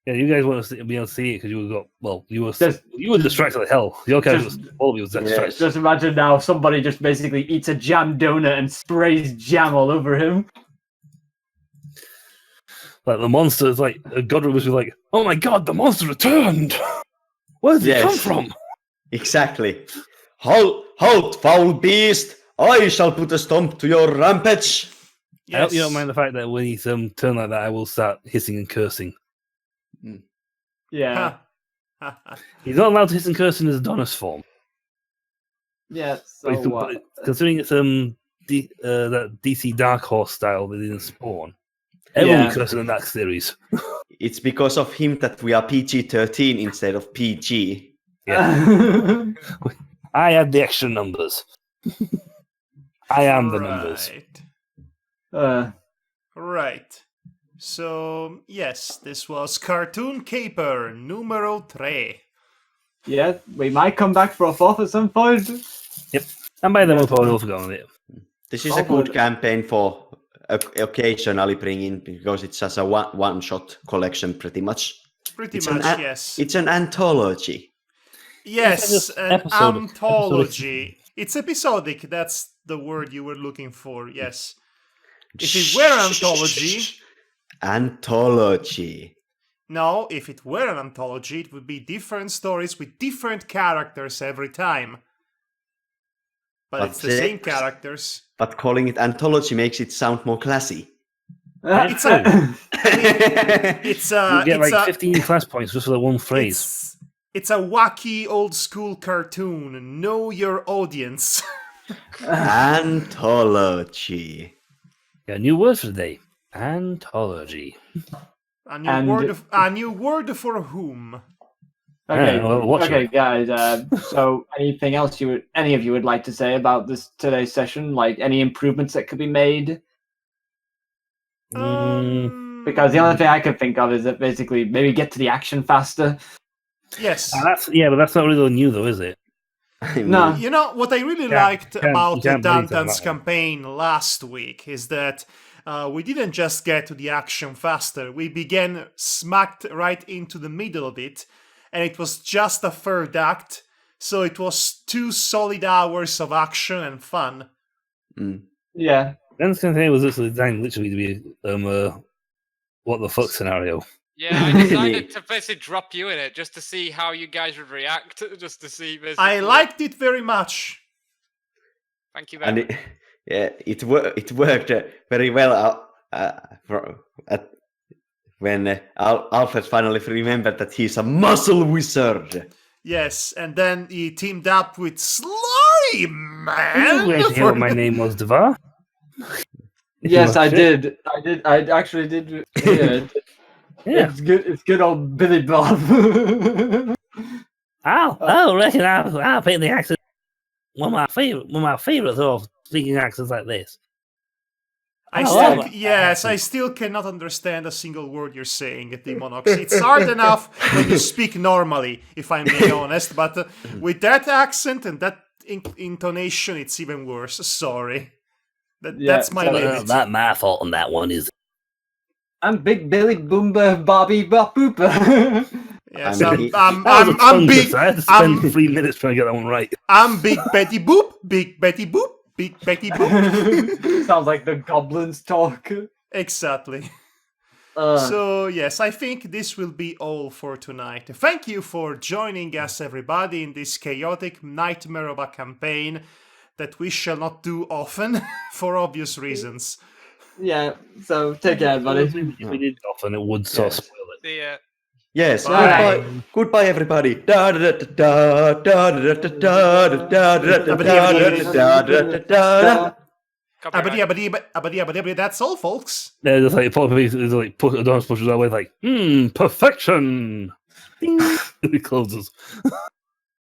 Yeah, you guys want to be able to see it because you were Just- distracted like hell. Your character was all of you was distracted. Just imagine now somebody just basically eats a jam donut and sprays jam all over him. Like the monster is like Godric was like, oh my god, the monster returned. Where did it come from? Exactly. Halt, foul beast! I shall put a stomp to your rampage. I hope you don't mind the fact that when he's turned like that, I will start hissing and cursing. Yeah. He's not allowed to hiss and curse in his Adonis form. Yeah. But So what? considering it's that DC Dark Horse style that didn't spawn, everyone Yeah. cursing in that series. It's because of him that we are PG-13 instead of PG. I have the extra numbers. I am the numbers. Right. So, yes, this was Cartoon Caper numero 3. Yeah, we might come back for a fourth at some point. Yep. And by then we'll probably also go on it. This is a good campaign for occasionally bring in, because it's just a one-shot collection pretty much. Pretty It's much, an yes. It's an anthology. Yes, an episode- anthology. It's episodic, that's the word you were looking for, yes. If it were an anthology... Anthology. No, if it were an anthology, it would be different stories with different characters every time. But it's the same characters. But calling it anthology makes it sound more classy. It's a... It's You get it's like a, 15 class points just for the one phrase. It's a wacky old school cartoon. Know your audience. Anthology. Got a new word for the day. Anthology. A new word for whom? Okay, Yeah, well, watch okay, it. guys. So, anything else any of you would like to say about today's session? Like any improvements that could be made? Because the only thing I could think of is that basically maybe get to the action faster. Yes. But that's not really new though, is it? No. You know, what I really liked about Dantan's campaign last week is that we didn't just get to the action faster. We began smacked right into the middle of it, and it was just a third act, so it was 2 solid hours of action and fun. Yeah. Dan's campaign was designed literally to be what the fuck scenario. Yeah, I decided to basically drop you in it just to see how you guys would react. Just to see. Basically. I liked it very much. Thank you very much. It worked very well when Alfred finally remembered that he's a muscle wizard. Yes, and then he teamed up with Slime Man. Where to hear what my name was, Devar? Yes, I did. I actually did. Yeah. Yeah. It's good. It's good old Billy Bob. reckon I'll pick the accent. One of my favorites of speaking accents like this. I still cannot understand a single word you're saying, Demonox. It's hard enough when you speak normally, if I'm being honest, but with that accent and that intonation, it's even worse. Sorry. That's my limit. Not my fault on that one, is it? I'm Big Billy Boomba Bobby Bopoopa. Yes, I mean, I'm big. I had to spend 3 minutes trying to get that one right. I'm Big Betty Boop. Big Betty Boop. Big Betty Boop. Sounds like the goblins talk. Exactly. So, yes, I think this will be all for tonight. Thank you for joining us, everybody, in this chaotic nightmare of a campaign that we shall not do often, for obvious reasons. Yeah, so take care, buddy. If we did often, it would sort of spoil it. See ya. Yes, Bye. goodbye everybody. Copyright. That's all, folks. Yeah, just like probably like put Adonis pushes that way, like perfection. Ding. It closes.